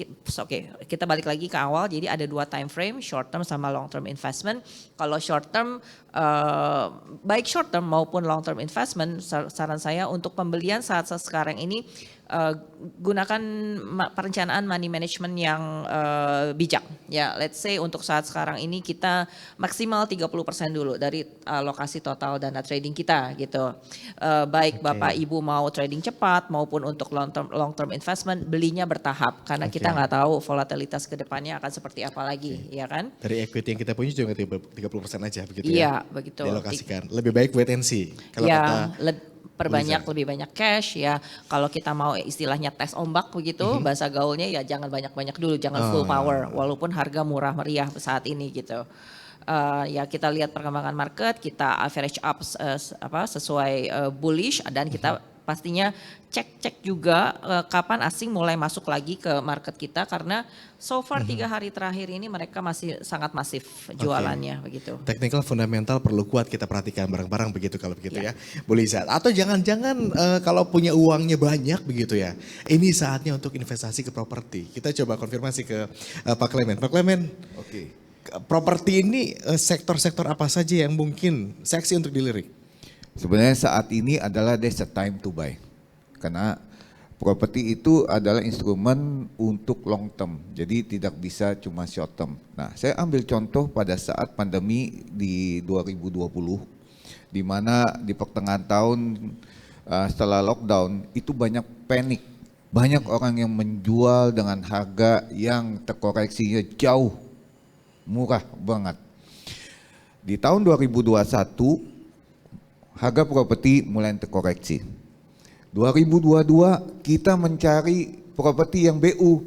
kita balik lagi ke awal. Jadi ada 2 time frame, short term sama long term investment. Kalau short term, baik short term maupun long term investment, saran saya untuk pembelian saat sekarang ini gunakan perencanaan money management yang bijak. Ya, let's say untuk saat sekarang ini kita maksimal 30% dulu dari alokasi total dana trading kita gitu. Baik Bapak Ibu mau trading cepat maupun untuk long term investment, belinya bertahap karena kita nggak tahu volatilitas ke depannya akan seperti apa lagi, ya kan? Dari equity yang kita punya juga 30% aja begitu ya. Iya, begitu. Dialokasikan. Lebih baik wait and see. Kalau Ya, kata lebih banyak cash ya. Kalau kita mau istilahnya tes ombak begitu, bahasa gaulnya ya jangan banyak-banyak dulu, jangan full power walaupun harga murah meriah saat ini gitu. Ya kita lihat perkembangan market, kita average up sesuai bullish dan kita pastinya cek juga kapan asing mulai masuk lagi ke market kita karena so far 3 hari terakhir ini mereka masih sangat masif jualannya begitu. technical fundamental perlu kuat kita perhatikan bareng-bareng begitu kalau begitu ya. Bu Liza. Atau jangan-jangan kalau punya uangnya banyak begitu ya. Ini saatnya untuk investasi ke properti. Kita coba konfirmasi ke Pak Clement. Pak Clement, Oke. properti ini sektor-sektor apa saja yang mungkin seksi untuk dilirik? Sebenarnya saat ini adalah there's a time to buy. Karena properti itu adalah instrumen untuk long term. Jadi tidak bisa cuma short term. Nah, saya ambil contoh pada saat pandemi di 2020 di mana di pertengahan tahun setelah lockdown itu banyak panik. Banyak orang yang menjual dengan harga yang terkoreksinya jauh murah banget. Di tahun 2021 harga properti mulai terkoreksi. 2022 kita mencari properti yang BU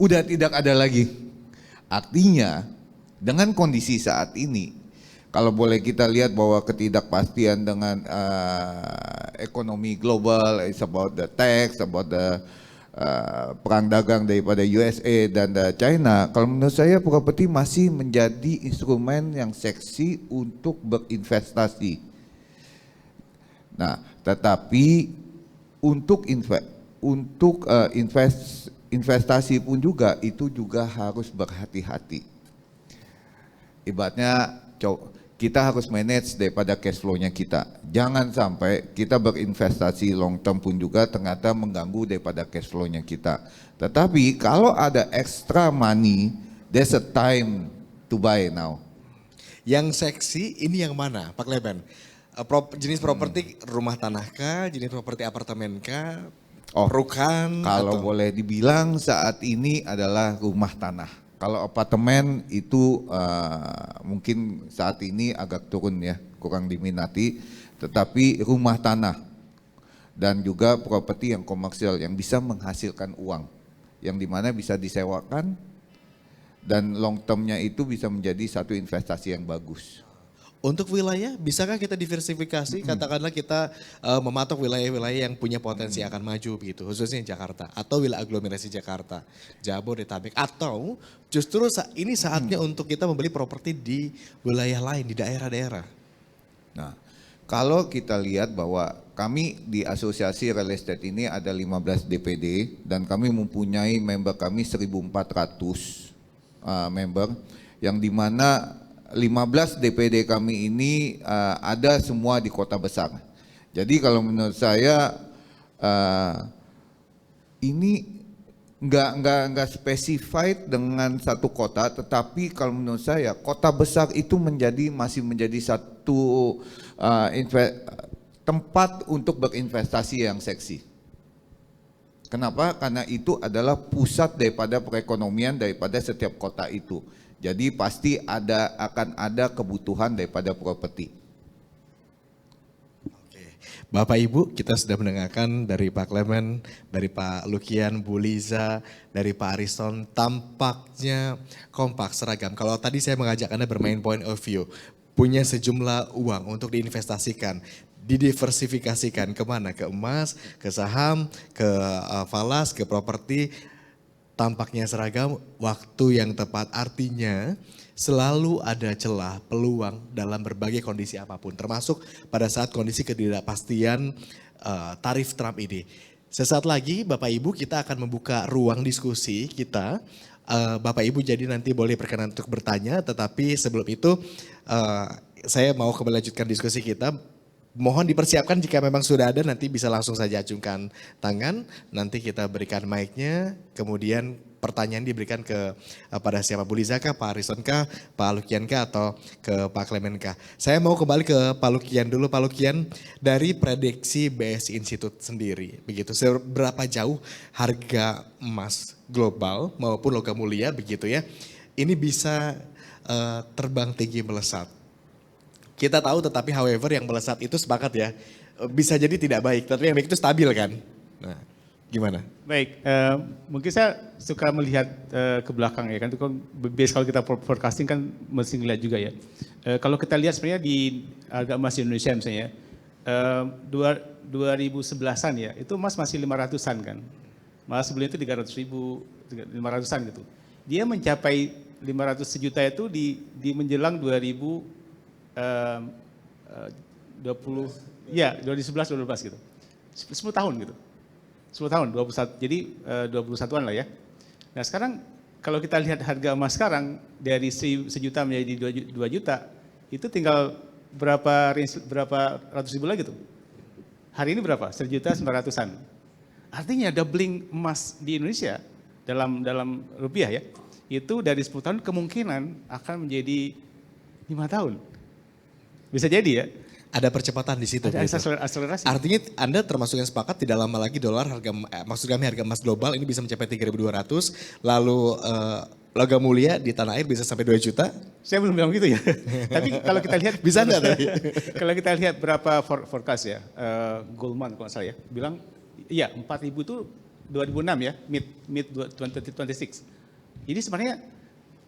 udah tidak ada lagi. Artinya dengan kondisi saat ini, kalau boleh kita lihat bahwa ketidakpastian dengan ekonomi global, it's about the tax, about the perang dagang daripada USA dan China. Kalau menurut saya properti masih menjadi instrumen yang seksi untuk berinvestasi. Nah, tetapi untuk investasi pun juga itu juga harus berhati-hati. Ibaratnya kita harus manage daripada cash flow-nya kita. Jangan sampai kita berinvestasi long term pun juga ternyata mengganggu daripada cash flow-nya kita. Tetapi kalau ada extra money, there's a time to buy now. Yang seksi ini yang mana Pak Clement? Jenis properti rumah tanah kah, jenis properti apartemen kah, rukan? Kalau boleh dibilang saat ini adalah rumah tanah. Kalau apartemen itu mungkin saat ini agak turun ya, kurang diminati. Tetapi rumah tanah dan juga properti yang komersial yang bisa menghasilkan uang, yang dimana bisa disewakan dan long termnya itu bisa menjadi satu investasi yang bagus. Untuk wilayah, bisakah kita diversifikasi? Katakanlah kita mematok wilayah-wilayah yang punya potensi akan maju begitu, khususnya Jakarta atau wilayah aglomerasi Jakarta, Jabodetabek, atau justru ini saatnya untuk kita membeli properti di wilayah lain, di daerah-daerah. Nah, kalau kita lihat bahwa kami di Asosiasi Real Estate ini ada 15 DPD dan kami mempunyai member kami 1.400 member, yang dimana 15 DPD kami ini ada semua di kota besar. Jadi kalau menurut saya ini nggak specified dengan satu kota, tetapi kalau menurut saya kota besar itu masih menjadi satu tempat untuk berinvestasi yang seksi. Kenapa? Karena itu adalah pusat daripada perekonomian daripada setiap kota itu. Jadi pasti akan ada kebutuhan daripada properti. Oke. Bapak Ibu, kita sudah mendengarkan dari Pak Clement, dari Pak Lukian, Bu Liza, dari Pak Ariston, tampaknya kompak, seragam. Kalau tadi saya mengajak Anda bermain point of view, punya sejumlah uang untuk diinvestasikan, didiversifikasikan kemana? Ke emas, ke saham, ke falas, ke properti. Tampaknya seragam, waktu yang tepat, artinya selalu ada celah, peluang dalam berbagai kondisi apapun, termasuk pada saat kondisi ketidakpastian tarif Trump ini. Sesaat lagi Bapak Ibu kita akan membuka ruang diskusi kita. Bapak Ibu jadi nanti boleh berkenan untuk bertanya, tetapi sebelum itu saya mau kembali lanjutkan diskusi kita. Mohon dipersiapkan jika memang sudah ada, nanti bisa langsung saja acungkan tangan, nanti kita berikan mic-nya, kemudian pertanyaan diberikan pada siapa, Bu Liza kah, Pak Ariston kah, Pak Lukian kah, atau ke Pak Clement kah. Saya mau kembali ke Pak Lukian dulu. Pak Lukian, dari prediksi BSI Institute sendiri, begitu, seberapa jauh harga emas global maupun logam mulia begitu ya, ini bisa terbang tinggi melesat. Kita tahu tetapi however yang melesat itu sepakat ya, bisa jadi tidak baik, tapi yang baik itu stabil kan. Nah, gimana? Baik, mungkin saya suka melihat ke belakang ya kan, itu kan base kalau kita forecasting kan mesti ngeliat juga ya. Kalau kita lihat sebenarnya di harga emas di Indonesia misalnya, 2011-an ya, itu emas masih 500-an kan. Malah sebelum itu 300.000, 500-an gitu. Dia mencapai 500 juta itu di menjelang 2011-2012 gitu. 10 tahun gitu. 10 tahun, 21, jadi 21-an lah ya. Nah sekarang kalau kita lihat harga emas sekarang dari 1 juta menjadi 2 juta, itu tinggal berapa ratus ribu lagi tuh. Hari ini berapa? 1.900.000-an. Artinya doubling emas di Indonesia dalam rupiah ya, itu dari 10 tahun kemungkinan akan menjadi 5 tahun. Bisa jadi ya. Ada percepatan di situ. Ada akselerasi. Artinya Anda termasuk yang sepakat tidak lama lagi dolar maksud kami harga emas global ini bisa mencapai 3.200, lalu logam mulia di tanah air bisa sampai 2 juta? Saya belum bilang gitu ya. Tapi kalau kita lihat bisa enggak tadi? Kalau kita lihat berapa forecast ya, Goldman kalau saya bilang iya 4.000 itu 2006 ya, mid 2026. Jadi sebenarnya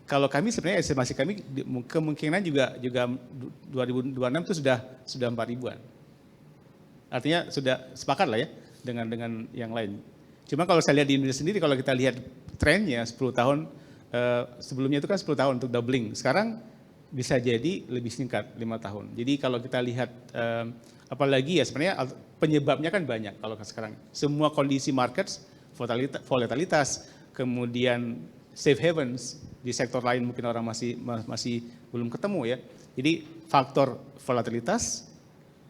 kalau kami sebenarnya estimasi kami kemungkinan juga 2026 itu sudah 4.000-an. Artinya sudah sepakat lah ya dengan yang lain. Cuma kalau saya lihat di Indonesia sendiri, kalau kita lihat trennya 10 tahun, sebelumnya itu kan 10 tahun untuk doubling. Sekarang bisa jadi lebih singkat, 5 tahun. Jadi kalau kita lihat, apalagi ya sebenarnya penyebabnya kan banyak kalau sekarang. Semua kondisi markets, volatilitas, kemudian safe havens, di sektor lain mungkin orang masih belum ketemu ya. Jadi faktor volatilitas,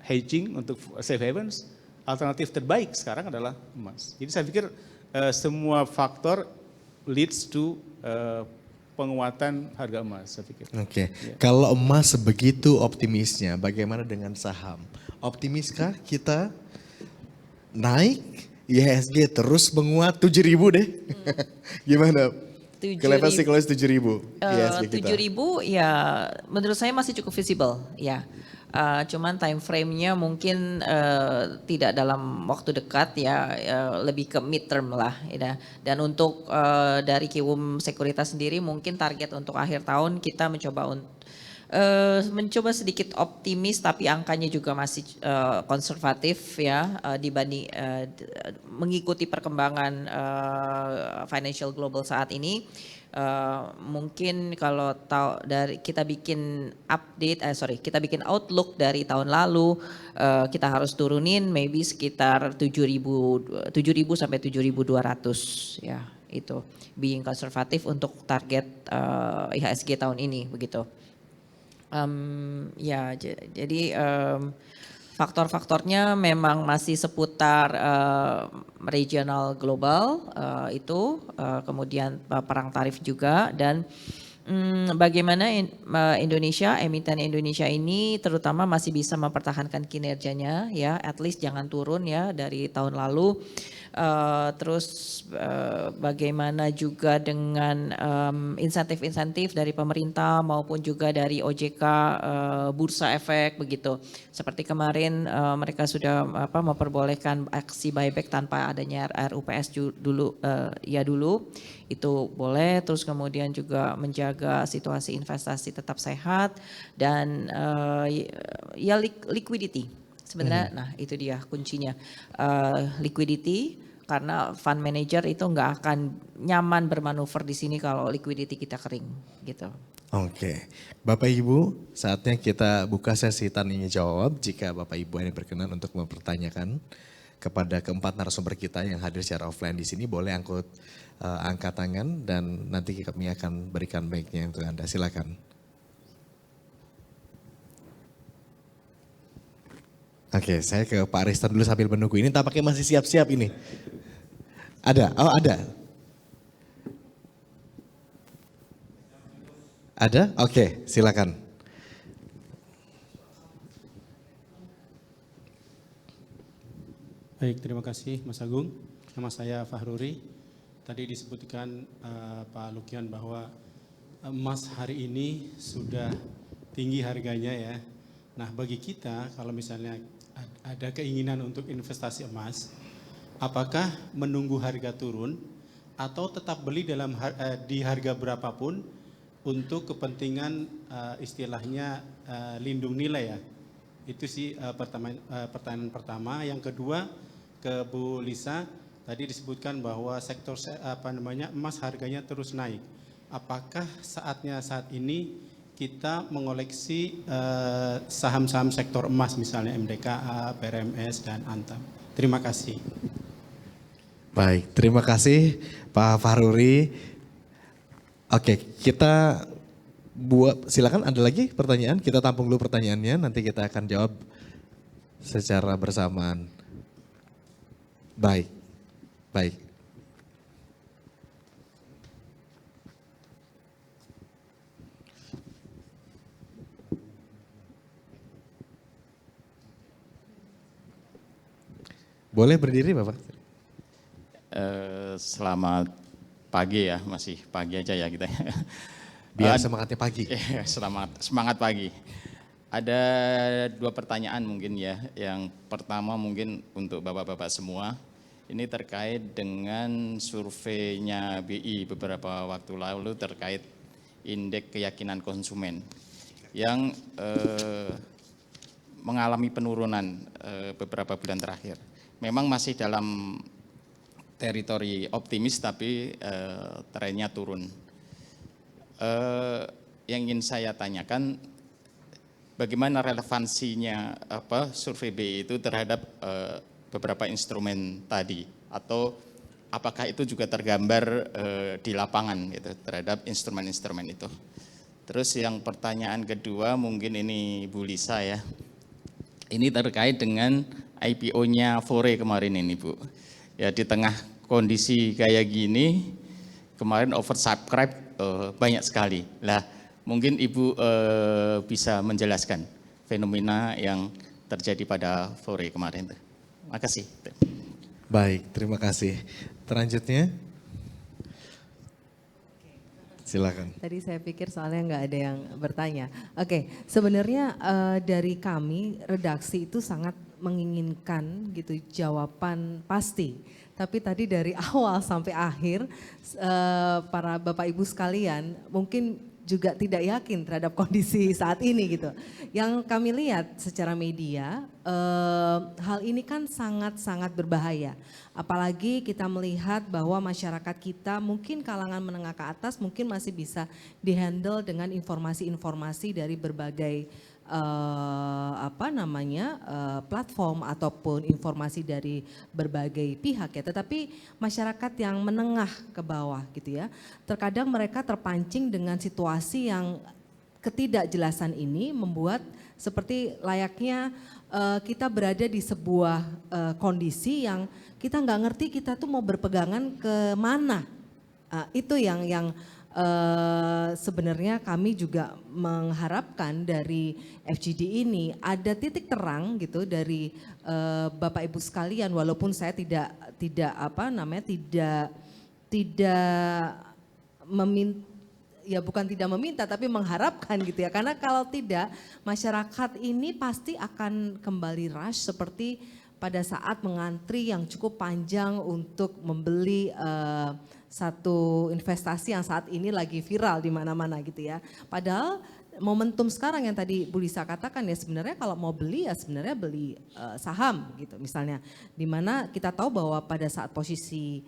hedging untuk safe havens, alternatif terbaik sekarang adalah emas. Jadi saya pikir semua faktor leads to penguatan harga emas, saya pikir. Oke. Kalau emas sebegitu optimisnya, bagaimana dengan saham? Optimiskah kita naik, IHSG terus menguat 7.000 deh? Gimana? Ke level psikologis 7.000 IHSG kita. 7.000 ya menurut saya masih cukup visible ya. Cuman time frame-nya mungkin tidak dalam waktu dekat ya, lebih ke midterm lah ya. Dan untuk dari Kiwum Sekuritas sendiri mungkin target untuk akhir tahun kita mencoba mencoba sedikit optimis tapi angkanya juga masih konservatif ya dibanding mengikuti perkembangan financial global saat ini. Mungkin kalau kita bikin kita bikin outlook dari tahun lalu, kita harus turunin maybe sekitar 7.000 sampai 7.200 ya, itu being konservatif untuk target IHSG tahun ini begitu. Ya, jadi faktor-faktornya memang masih seputar regional global itu, kemudian perang tarif juga, dan bagaimana Indonesia, emiten Indonesia ini terutama masih bisa mempertahankan kinerjanya ya, at least jangan turun ya dari tahun lalu. Terus bagaimana juga dengan insentif-insentif dari pemerintah maupun juga dari OJK, bursa efek begitu. Seperti kemarin mereka sudah memperbolehkan aksi buyback tanpa adanya RUPS dulu itu boleh. Terus kemudian juga menjaga situasi investasi tetap sehat dan ya liquidity. Sebenarnya, nah itu dia kuncinya, liquidity, karena fund manager itu nggak akan nyaman bermanuver di sini kalau liquidity kita kering, gitu. Oke, Bapak Ibu, saatnya kita buka sesi tanya jawab. Jika Bapak Ibu ada berkenan untuk mempertanyakan kepada keempat narasumber kita yang hadir secara offline di sini, boleh angkat tangan dan nanti kami akan berikan mic-nya untuk Anda. Silakan. Oke, saya ke Pak Ariston dulu sambil menunggu. Ini tampaknya masih siap-siap ini. Ada? Oh ada. Ada? Oke, silakan. Baik, terima kasih Mas Agung. Nama saya Fahruri. Tadi disebutkan Pak Lukian bahwa emas hari ini sudah tinggi harganya ya. Nah bagi kita kalau misalnya ada keinginan untuk investasi emas, apakah menunggu harga turun atau tetap beli di harga berapapun untuk kepentingan istilahnya lindung nilai ya? Itu sih pertanyaan pertama. Yang kedua ke Bu Lisa, tadi disebutkan bahwa sektor emas harganya terus naik. Apakah saatnya saat ini kita mengoleksi saham-saham sektor emas misalnya MDKA, PRMS, dan Antam? Terima kasih. Baik, terima kasih Pak Fahruri. Oke, kita silakan ada lagi pertanyaan, kita tampung dulu pertanyaannya, nanti kita akan jawab secara bersamaan. Baik, baik. Boleh berdiri Bapak? Selamat pagi ya, masih pagi aja ya kita. Biar semangatnya pagi. Semangat pagi. Ada dua pertanyaan mungkin ya. Yang pertama mungkin untuk Bapak-Bapak semua. Ini terkait dengan surveinya BI beberapa waktu lalu terkait indeks keyakinan konsumen yang mengalami penurunan beberapa bulan terakhir. Memang masih dalam teritori optimis tapi trennya turun. Yang ingin saya tanyakan, bagaimana relevansinya survei BI itu terhadap beberapa instrumen tadi, atau apakah itu juga tergambar di lapangan gitu terhadap instrumen-instrumen itu. Terus yang pertanyaan kedua mungkin ini Bu Lisa ya. Ini terkait dengan IPO-nya Fore kemarin ini Bu. Ya di tengah kondisi kayak gini, kemarin oversubscribe banyak sekali. Lah mungkin Ibu bisa menjelaskan fenomena yang terjadi pada Fore kemarin. Terima kasih. Baik, terima kasih. Selanjutnya, silakan. Tadi saya pikir soalnya nggak ada yang bertanya. Oke, sebenarnya dari kami redaksi itu sangat menginginkan gitu jawaban pasti. Tapi tadi dari awal sampai akhir para Bapak Ibu sekalian mungkin juga tidak yakin terhadap kondisi saat ini gitu. Yang kami lihat secara media, hal ini kan sangat-sangat berbahaya. Apalagi kita melihat bahwa masyarakat kita mungkin kalangan menengah ke atas mungkin masih bisa dihandle dengan informasi-informasi dari berbagai platform ataupun informasi dari berbagai pihak ya. Tetapi masyarakat yang menengah ke bawah gitu ya, terkadang mereka terpancing dengan situasi yang ketidakjelasan ini membuat seperti layaknya kita berada di sebuah kondisi yang kita nggak ngerti kita tuh mau berpegangan ke mana. Itu yang sebenarnya kami juga mengharapkan dari FGD ini ada titik terang gitu dari Bapak Ibu sekalian, walaupun saya tidak meminta, ya bukan tidak meminta tapi mengharapkan gitu ya, karena kalau tidak masyarakat ini pasti akan kembali rush seperti pada saat mengantri yang cukup panjang untuk membeli satu investasi yang saat ini lagi viral di mana-mana gitu ya. Padahal momentum sekarang yang tadi Bu Lisa katakan ya, sebenarnya kalau mau beli ya sebenarnya beli saham gitu misalnya. Dimana kita tahu bahwa pada saat posisi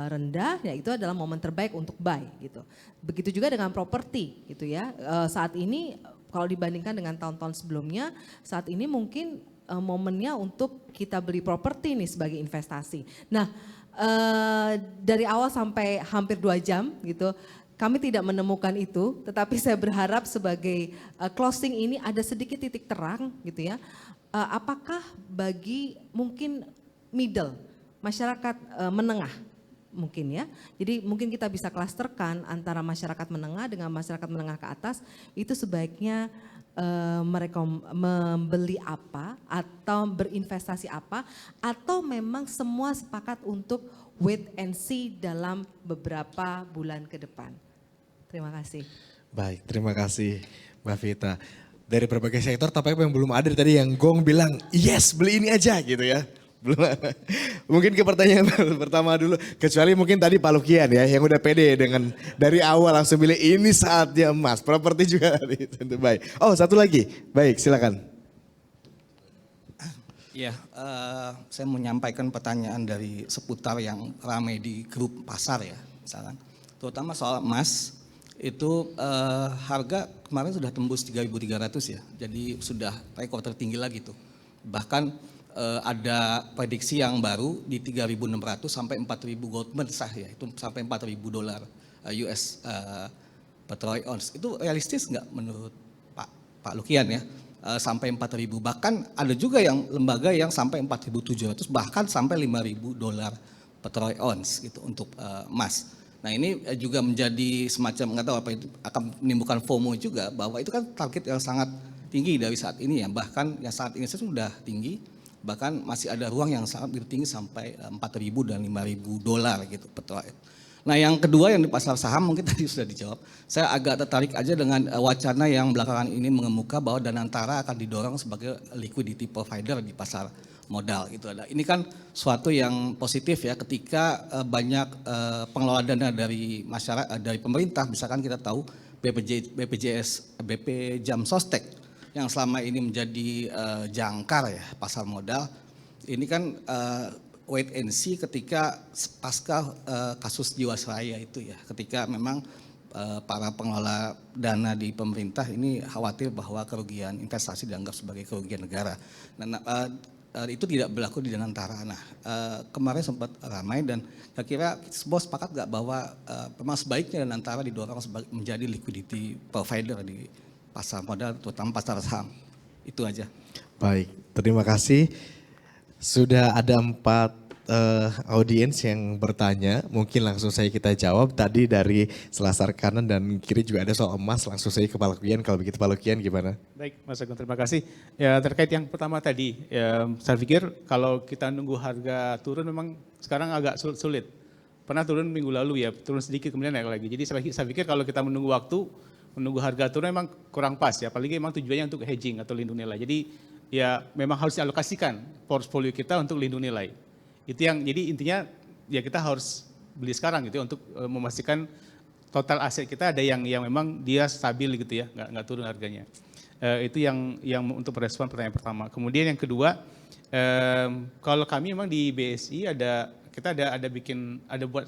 rendah ya itu adalah momen terbaik untuk buy gitu. Begitu juga dengan properti gitu ya. Saat ini kalau dibandingkan dengan tahun-tahun sebelumnya, saat ini mungkin momennya untuk kita beli properti nih sebagai investasi. Nah, dari awal sampai hampir 2 jam gitu, kami tidak menemukan itu, tetapi saya berharap sebagai closing ini ada sedikit titik terang gitu ya. Apakah bagi mungkin middle, masyarakat menengah mungkin ya. Jadi mungkin kita bisa klasterkan antara masyarakat menengah dengan masyarakat menengah ke atas, itu sebaiknya mereka membeli apa atau berinvestasi apa, atau memang semua sepakat untuk wait and see dalam beberapa bulan ke depan. Terima kasih. Baik, terima kasih Mbak Vita. Dari berbagai sektor tampaknya yang belum ada tadi yang Gong bilang yes beli ini aja gitu ya. Belum. Mungkin ke pertanyaan pertama dulu, kecuali mungkin tadi Pak Lukian ya yang udah pede dengan dari awal langsung bilang ini saatnya emas, properti juga tentu baik. Oh satu lagi, baik silakan. Ya, saya mau menyampaikan pertanyaan dari seputar yang ramai di grup pasar ya, misalkan, terutama soal emas itu harga kemarin sudah tembus 3.300 ya, jadi sudah rekor tertinggi lagi tuh, bahkan ada prediksi yang baru di 3.600 sampai 4.000 Goldman Sachs ya, itu sampai $4.000 US per troy ounce. Itu realistis nggak menurut Pak Lukian ya? Sampai 4.000, bahkan ada juga yang lembaga yang sampai 4.700 bahkan sampai $5.000 per troy ounce gitu untuk emas. Nah ini juga menjadi semacam nggak tahu apa itu akan menimbulkan FOMO juga, bahwa itu kan target yang sangat tinggi dari saat ini ya, bahkan yang saat ini sudah tinggi. Bahkan masih ada ruang yang sangat tinggi sampai 4.000 dan $5.000 gitu per troy. Nah yang kedua yang di pasar saham mungkin tadi sudah dijawab. Saya agak tertarik aja dengan wacana yang belakangan ini mengemuka bahwa Danantara akan didorong sebagai liquidity provider di pasar modal gitu. Ini kan suatu yang positif ya, ketika banyak pengelola dana dari masyarakat, dari pemerintah, misalkan kita tahu BP Jam Sostek yang selama ini menjadi jangkar ya pasar modal, ini kan wait and see ketika pasca kasus Jiwasraya itu ya, ketika memang para pengelola dana di pemerintah ini khawatir bahwa kerugian investasi dianggap sebagai kerugian negara. Nah, itu tidak berlaku di Danantara. Nah, kemarin sempat ramai dan kira-kira semua sepakat nggak bahwa memang sebaiknya Danantara didorong menjadi liquidity provider di pasar modal, terutama pasar saham. Itu aja. Baik, terima kasih. Sudah ada 4 audiens yang bertanya, mungkin langsung saya kita jawab. Tadi dari selasar kanan dan kiri juga ada soal emas, langsung saya ke Pak Lukian. Kalau begitu Pak Lukian gimana? Baik Mas Agung, terima kasih. Ya terkait yang pertama tadi, ya, saya pikir kalau kita nunggu harga turun memang sekarang agak sulit. Pernah turun minggu lalu ya, turun sedikit kemudian naik lagi. Jadi saya pikir kalau kita menunggu waktu, menunggu harga turun memang kurang pas ya, apalagi memang tujuannya untuk hedging atau lindung nilai. Jadi ya memang harus dialokasikan portfolio kita untuk lindung nilai. Itu yang jadi intinya ya kita harus beli sekarang gitu ya, untuk memastikan total aset kita ada yang memang dia stabil gitu ya, nggak turun harganya. Itu yang untuk merespon pertanyaan pertama. Kemudian yang kedua, kalau kami memang di BSI kita ada buat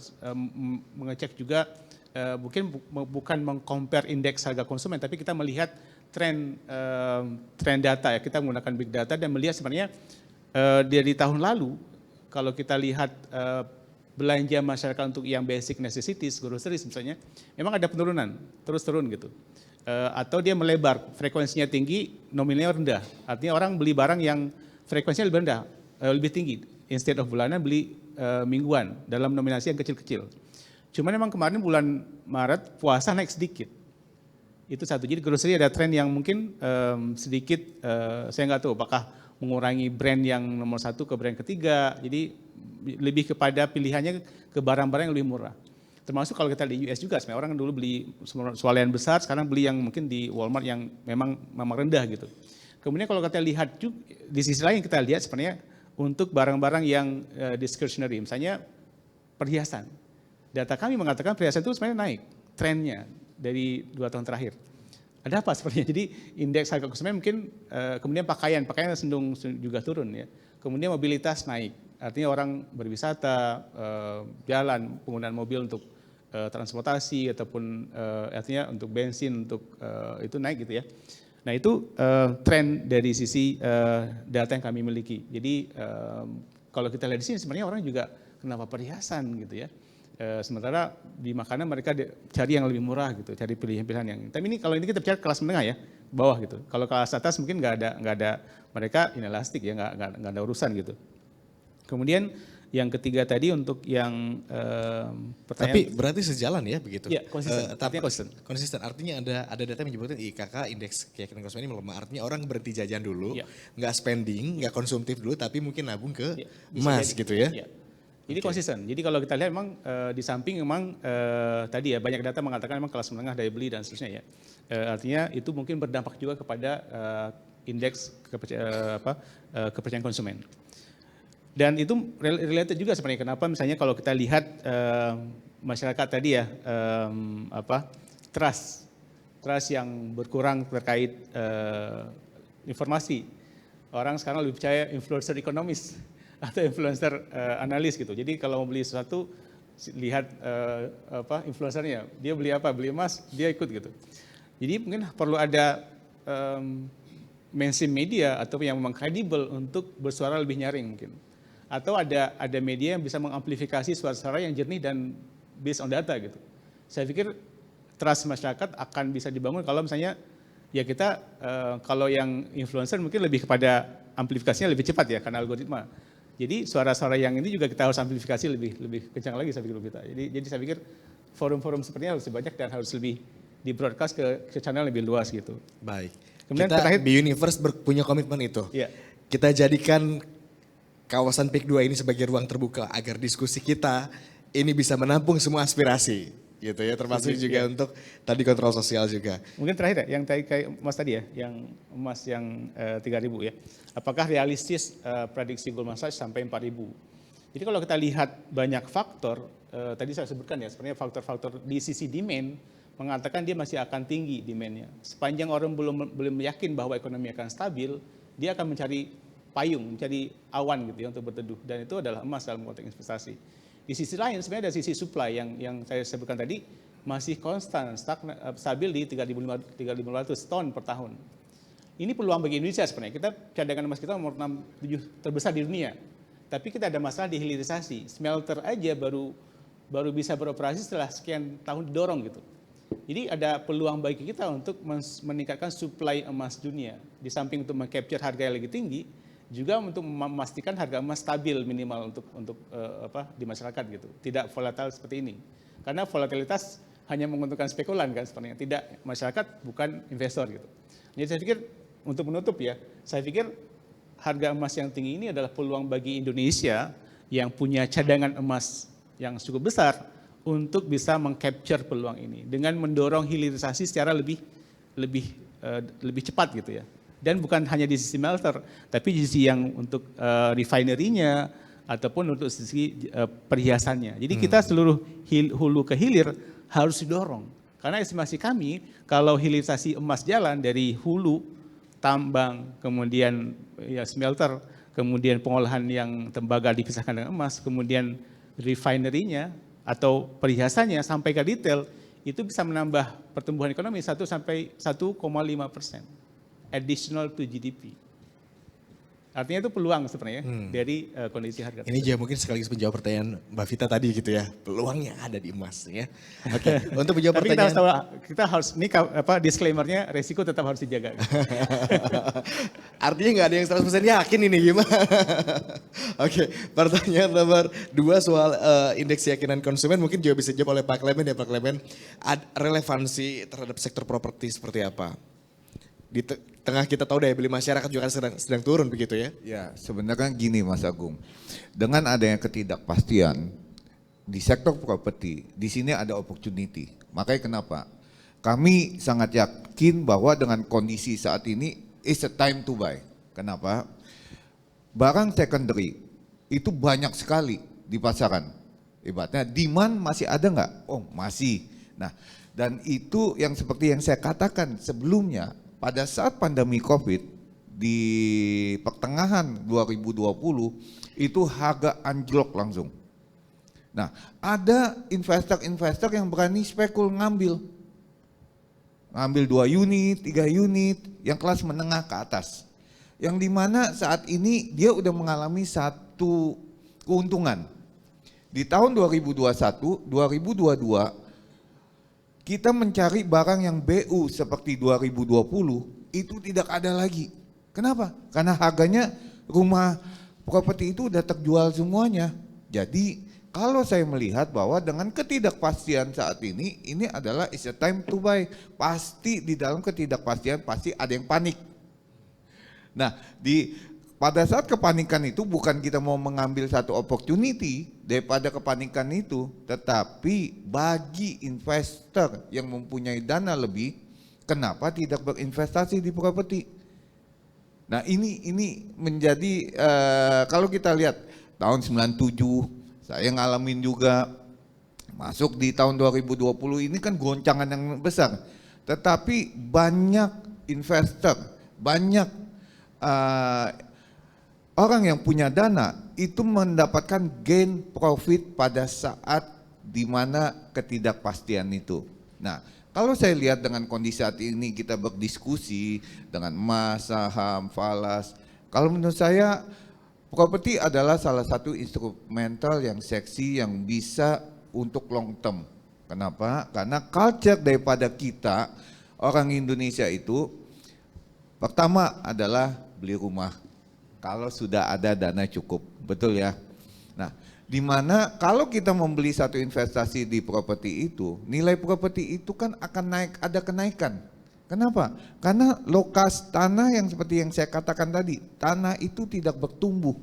mengecek juga, bukan mengcompare indeks harga konsumen, tapi kita melihat tren data ya. Kita menggunakan big data dan melihat sebenarnya dari tahun lalu kalau kita lihat belanja masyarakat untuk yang basic necessities, groceries misalnya, memang ada penurunan, terus turun gitu. Atau dia melebar, frekuensinya tinggi, nominalnya rendah. Artinya orang beli barang yang frekuensinya lebih rendah, lebih tinggi. Instead of bulanan, beli mingguan dalam nominasi yang kecil-kecil. Cuman memang kemarin bulan Maret puasa naik sedikit. Itu satu. Jadi grocery ada tren yang mungkin sedikit, saya nggak tahu apakah mengurangi brand yang nomor 1 ke brand ketiga. Jadi lebih kepada pilihannya ke barang-barang yang lebih murah. Termasuk kalau kita di US juga, sebenarnya orang dulu beli swalayan besar, sekarang beli yang mungkin di Walmart yang memang rendah gitu. Kemudian kalau kita lihat juga, di sisi lain kita lihat sebenarnya untuk barang-barang yang discretionary, misalnya perhiasan. Data kami mengatakan perhiasan itu sebenarnya naik, trennya dari 2 tahun terakhir. Ada apa sebenarnya? Jadi indeks harga konsumen mungkin, kemudian pakaian cenderung juga turun ya. Kemudian mobilitas naik, artinya orang berwisata, jalan, penggunaan mobil untuk transportasi ataupun artinya untuk bensin, untuk itu naik gitu ya. Nah itu tren dari sisi data yang kami miliki. Jadi kalau kita lihat di sini sebenarnya orang juga kenapa perhiasan gitu ya. Sementara di makanan mereka cari yang lebih murah gitu, cari pilihan-pilihan yang. Tapi ini kalau ini kita bicara kelas menengah ya, bawah gitu. Kalau kelas atas mungkin nggak ada mereka inelastik ya, nggak ada urusan gitu. Kemudian yang ketiga tadi untuk yang pertanyaan. Tapi berarti sejalan ya begitu? Iya, konsisten. Konsisten. Artinya ada data yang menyebutkan IKK, indeks keyakinan konsumen ini melemah. Artinya orang berhenti jajan dulu, nggak spending, nggak konsumtif dulu, tapi mungkin nabung ke emas gitu ya? Iya. Jadi konsisten. Jadi kalau kita lihat memang di samping memang tadi ya banyak data mengatakan memang kelas menengah daya beli dan seterusnya ya. Artinya itu mungkin berdampak juga kepada indeks kepercayaan konsumen. Dan itu related juga sebenarnya kenapa misalnya kalau kita lihat masyarakat tadi ya trust yang berkurang terkait informasi. Orang sekarang lebih percaya influencer ekonomis atau influencer analis gitu. Jadi kalau mau beli sesuatu lihat influencernya, dia beli apa, beli emas, dia ikut gitu. Jadi mungkin perlu ada mainstream media atau yang memang kredibel untuk bersuara lebih nyaring mungkin. Atau ada media yang bisa mengamplifikasi suara-suara yang jernih dan based on data gitu. Saya pikir trust masyarakat akan bisa dibangun kalau misalnya ya kita kalau yang influencer mungkin lebih kepada amplifikasinya lebih cepat ya karena algoritma. Jadi suara-suara yang ini juga kita harus amplifikasi lebih kencang lagi saya pikir kita. Jadi saya pikir forum-forum sepertinya harus lebih banyak dan harus lebih di broadcast ke channel lebih luas gitu. Baik. Kemudian kita terakhir, Bi-Universe punya komitmen itu. Iya. Kita jadikan kawasan PIK 2 ini sebagai ruang terbuka agar diskusi kita ini bisa menampung semua aspirasi gitu ya, termasuk juga untuk tadi kontrol sosial juga. Mungkin terakhir ya, yang tadi kayak Mas tadi ya, yang emas yang 3.000 ya. Apakah realistis prediksi Goldman Sachs sampai 4.000? Jadi kalau kita lihat banyak faktor, tadi saya sebutkan ya, sebenarnya faktor-faktor di sisi demand mengatakan dia masih akan tinggi demand-nya. Sepanjang orang belum yakin bahwa ekonomi akan stabil, dia akan mencari payung, mencari awan gitu ya untuk berteduh, dan itu adalah emas dalam konteks investasi. Di sisi lain sebenarnya ada sisi supply yang saya sebutkan tadi masih konstan, stabil di 3.500 ton per tahun. Ini peluang bagi Indonesia sebenarnya. Kita cadangan emas kita nomor 7 terbesar di dunia. Tapi kita ada masalah di hilirisasi. Smelter aja baru bisa beroperasi setelah sekian tahun didorong gitu. Jadi ada peluang bagi kita untuk meningkatkan supply emas dunia. Di samping untuk meng-capture harga yang lagi tinggi, juga untuk memastikan harga emas stabil minimal untuk di masyarakat gitu, tidak volatile seperti ini. Karena volatilitas hanya menguntungkan spekulan kan sebenarnya, tidak masyarakat, bukan investor gitu. Jadi saya pikir untuk menutup ya, saya pikir harga emas yang tinggi ini adalah peluang bagi Indonesia yang punya cadangan emas yang cukup besar untuk bisa meng-capture peluang ini dengan mendorong hilirisasi secara lebih cepat gitu ya. Dan bukan hanya di sisi smelter, tapi di sisi yang untuk refinery-nya ataupun untuk sisi perhiasannya. Jadi kita seluruh hulu ke hilir harus didorong. Karena estimasi kami kalau hilirisasi emas jalan dari hulu, tambang, kemudian ya smelter, kemudian pengolahan yang tembaga dipisahkan dengan emas, kemudian refinery-nya atau perhiasannya sampai ke detail, itu bisa menambah pertumbuhan ekonomi 1 sampai 1,5% additional to GDP. Artinya itu peluang sebenarnya dari kondisi harga. Ini juga mungkin sekaligus menjawab pertanyaan Mbak Vita tadi gitu ya, peluangnya ada di emas ya. Oke, untuk menjawab Tapi pertanyaan. kita harus ini disclaimer-nya resiko tetap harus dijaga. Artinya nggak ada yang 100% yakin ini gimana? Oke, pertanyaan nomor 2 soal indeks keyakinan konsumen mungkin juga bisa dijawab oleh Pak Clement ya Pak Clement. Relevansi terhadap sektor properti seperti apa? Di tengah kita tahu daya beli masyarakat juga sedang turun begitu ya? Ya, sebenarnya gini Mas Agung, dengan adanya ketidakpastian di sektor properti, di sini ada opportunity. Makanya kenapa? Kami sangat yakin bahwa dengan kondisi saat ini is a time to buy. Kenapa? Barang secondary itu banyak sekali di pasaran. Ibaratnya demand masih ada nggak? Oh masih. Nah, dan itu yang seperti yang saya katakan sebelumnya, pada saat pandemi COVID di pertengahan 2020 itu harga anjlok langsung. Nah, ada investor-investor yang berani spekul ngambil 2 unit, 3 unit yang kelas menengah ke atas. Yang dimana saat ini dia udah mengalami satu keuntungan. Di tahun 2021, 2022 kita mencari barang yang BU seperti 2020 itu tidak ada lagi. Kenapa? Karena harganya rumah properti itu udah terjual semuanya. Jadi kalau saya melihat bahwa dengan ketidakpastian saat ini adalah is a time to buy. Pasti di dalam ketidakpastian pasti ada yang panik. Nah, pada saat kepanikan itu bukan kita mau mengambil satu opportunity daripada kepanikan itu, tetapi bagi investor yang mempunyai dana lebih, kenapa tidak berinvestasi di properti? Nah ini menjadi kalau kita lihat tahun 97 saya ngalamin juga, masuk di tahun 2020 ini kan goncangan yang besar, tetapi banyak investor, banyak orang yang punya dana itu mendapatkan gain profit pada saat di mana ketidakpastian itu. Nah, kalau saya lihat dengan kondisi saat ini kita berdiskusi dengan emas, saham, falas, kalau menurut saya properti adalah salah satu instrumental yang seksi yang bisa untuk long term. Kenapa? Karena culture daripada kita orang Indonesia itu pertama adalah beli rumah. Kalau sudah ada dana cukup, betul ya. Nah, di mana kalau kita membeli satu investasi di properti itu, nilai properti itu kan akan naik, ada kenaikan. Kenapa? Karena lokasi tanah yang seperti yang saya katakan tadi, tanah itu tidak bertumbuh,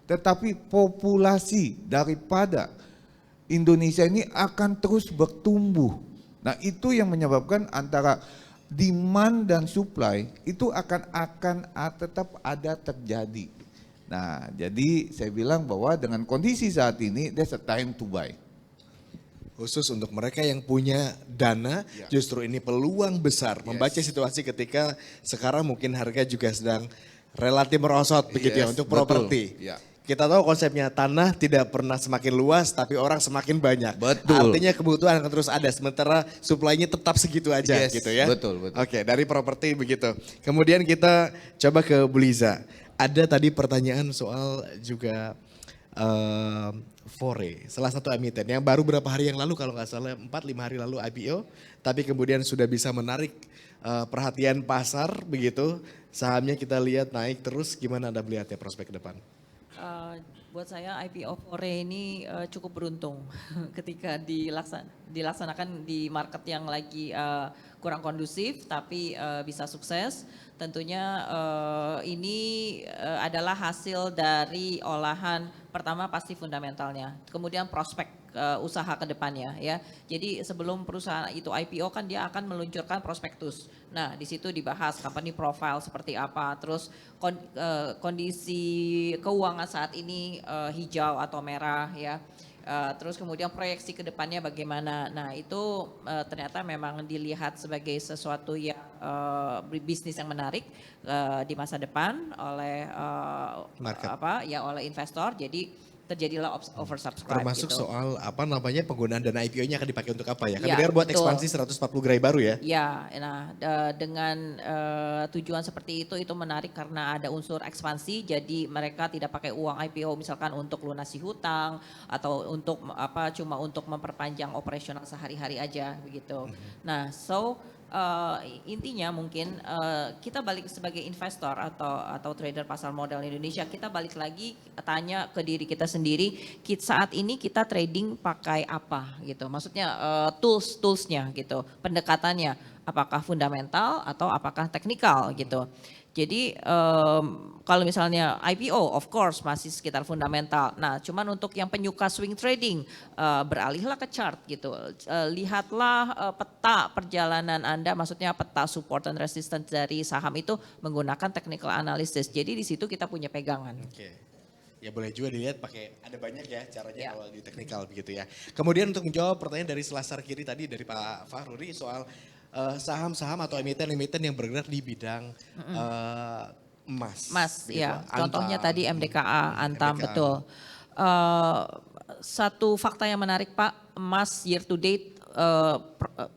tetapi populasi daripada Indonesia ini akan terus bertumbuh. Nah, itu yang menyebabkan antara demand dan supply itu akan tetap ada terjadi. Nah, jadi saya bilang bahwa dengan kondisi saat ini, there's a time to buy. Khusus untuk mereka yang punya dana, justru ini peluang besar membaca situasi ketika sekarang mungkin harga juga sedang relatif merosot begitu ya untuk properti. Kita tahu konsepnya tanah tidak pernah semakin luas tapi orang semakin banyak. Betul. Artinya kebutuhan akan terus ada sementara supply-nya tetap segitu aja gitu ya. Betul. Oke, dari properti begitu. Kemudian kita coba ke Bu Liza. Ada tadi pertanyaan soal juga Fore, salah satu emiten yang baru beberapa hari yang lalu kalau nggak salah 4-5 hari lalu IPO, tapi kemudian sudah bisa menarik perhatian pasar begitu. Sahamnya kita lihat naik terus, gimana Anda melihatnya prospek ke depan? Buat saya IPO Fore ini cukup beruntung ketika dilaksanakan di market yang lagi kurang kondusif tapi bisa sukses. Tentunya ini adalah hasil dari olahan pertama pasti fundamentalnya, kemudian prospek usaha ke depannya ya. Jadi sebelum perusahaan itu IPO kan dia akan meluncurkan prospektus. Nah, di situ dibahas company profile seperti apa, terus kondisi keuangan saat ini hijau atau merah ya. Terus kemudian proyeksi ke depannya bagaimana. Nah itu ternyata memang dilihat sebagai sesuatu yang bisnis yang menarik di masa depan oleh oleh investor. Jadi terjadilah oversubscribe. Termasuk gitu. soal penggunaan dana IPO-nya akan dipakai untuk apa ya? Kan Ya, dengar buat betul. ekspansi 140 gerai baru ya? Ya, nah dengan tujuan seperti itu menarik karena ada unsur ekspansi. Jadi mereka tidak pakai uang IPO misalkan untuk lunasi hutang atau untuk cuma untuk memperpanjang operasional sehari-hari aja begitu. Nah, intinya mungkin kita balik sebagai investor atau trader pasar modal Indonesia, kita balik lagi tanya ke diri kita sendiri, saat ini kita trading pakai apa gitu. Maksudnya toolsnya gitu, pendekatannya apakah fundamental atau apakah teknikal gitu. Jadi kalau misalnya IPO of course masih sekitar fundamental. Nah cuman untuk yang penyuka swing trading beralihlah ke chart gitu. Lihatlah peta perjalanan Anda, maksudnya peta support dan resistance dari saham itu menggunakan technical analysis. Jadi di situ kita punya pegangan. Oke. Ya boleh juga dilihat ada banyak ya caranya kalau di teknikal begitu ya. Kemudian untuk menjawab pertanyaan dari selasar kiri tadi dari Pak Fahruri soal saham-saham atau emiten-emiten yang bergerak di bidang emas. Begitu. Ya. Antam, Contohnya tadi MDKA, Antam, betul. Satu fakta yang menarik Pak, emas year to date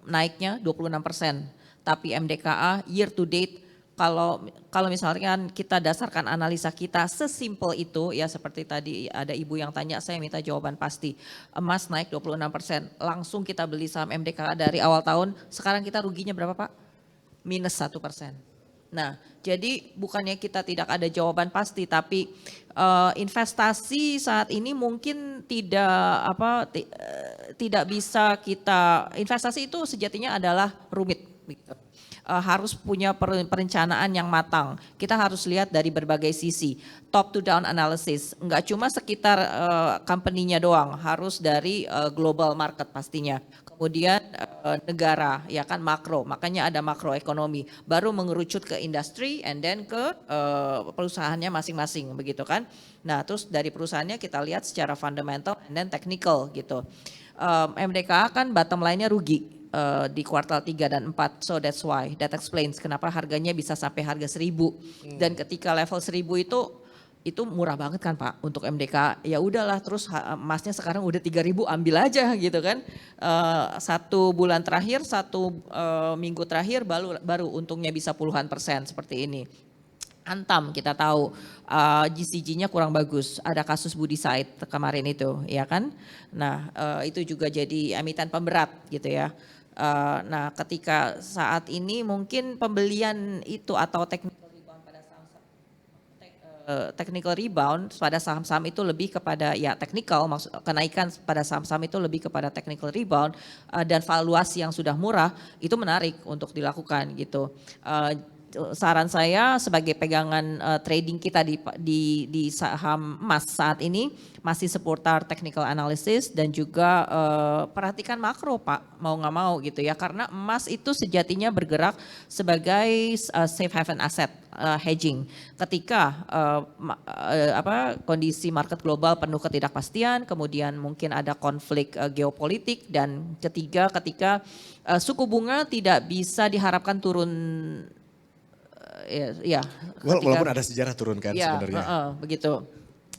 naiknya 26%. Tapi MDKA year to date kalau misalkan kita dasarkan analisa kita sesimpel itu ya, seperti tadi ada ibu yang tanya, saya minta jawaban pasti. Emas naik 26%, langsung kita beli saham MDKA dari awal tahun, sekarang kita ruginya berapa Pak? Minus 1%. Nah, jadi bukannya kita tidak ada jawaban pasti, tapi investasi saat ini mungkin tidak bisa kita, investasi itu sejatinya adalah rumit. Harus punya perencanaan yang matang. Kita harus lihat dari berbagai sisi. Top to down analysis, nggak cuma sekitar company-nya doang, harus dari global market pastinya. Kemudian negara, ya kan makro, makanya ada makroekonomi. Baru mengerucut ke industri and then ke perusahaannya masing-masing, begitu kan. Nah terus dari perusahaannya kita lihat secara fundamental and then technical gitu. MDKA kan bottom line-nya rugi di kuartal 3 dan 4, so that explains kenapa harganya bisa sampai harga 1.000. Dan ketika level 1.000 itu murah banget kan Pak untuk MDK. Ya udahlah, terus emasnya sekarang udah 3.000, ambil aja gitu kan. Satu bulan terakhir, minggu terakhir baru untungnya bisa puluhan persen seperti ini. Antam kita tahu GCG-nya kurang bagus, ada kasus Budi Said kemarin itu, ya kan. Nah itu juga jadi emiten pemberat gitu ya. Nah ketika saat ini mungkin pembelian itu atau technical rebound pada saham-saham itu lebih kepada ya technical, kenaikan pada saham-saham itu lebih kepada technical rebound dan valuasi yang sudah murah itu menarik untuk dilakukan gitu. Saran saya sebagai pegangan trading kita di saham emas saat ini masih seputar technical analysis dan juga perhatikan makro Pak, mau nggak mau gitu ya, karena emas itu sejatinya bergerak sebagai safe haven asset, hedging. Ketika kondisi market global penuh ketidakpastian, kemudian mungkin ada konflik geopolitik, dan ketiga ketika suku bunga tidak bisa diharapkan turun. Walaupun ada sejarah turun kan sebenarnya. Begitu.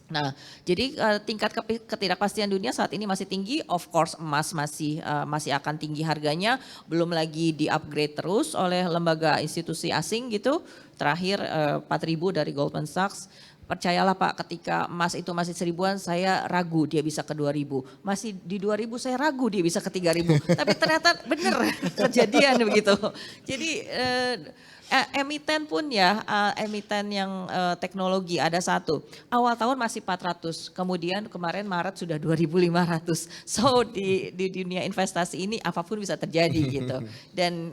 Nah, jadi tingkat ketidakpastian dunia saat ini masih tinggi. Of course emas masih akan tinggi harganya. Belum lagi di-upgrade terus oleh lembaga institusi asing gitu. Terakhir 4.000 dari Goldman Sachs. Percayalah Pak, ketika emas itu masih 1.000-an, saya ragu dia bisa ke 2.000. Masih di 2.000 saya ragu dia bisa ke 3.000. Tapi ternyata benar kejadian begitu. Jadi emiten pun ya, emiten yang teknologi ada satu. Awal tahun masih 400, kemudian kemarin Maret sudah 2.500. So di dunia investasi ini apapun bisa terjadi gitu. Dan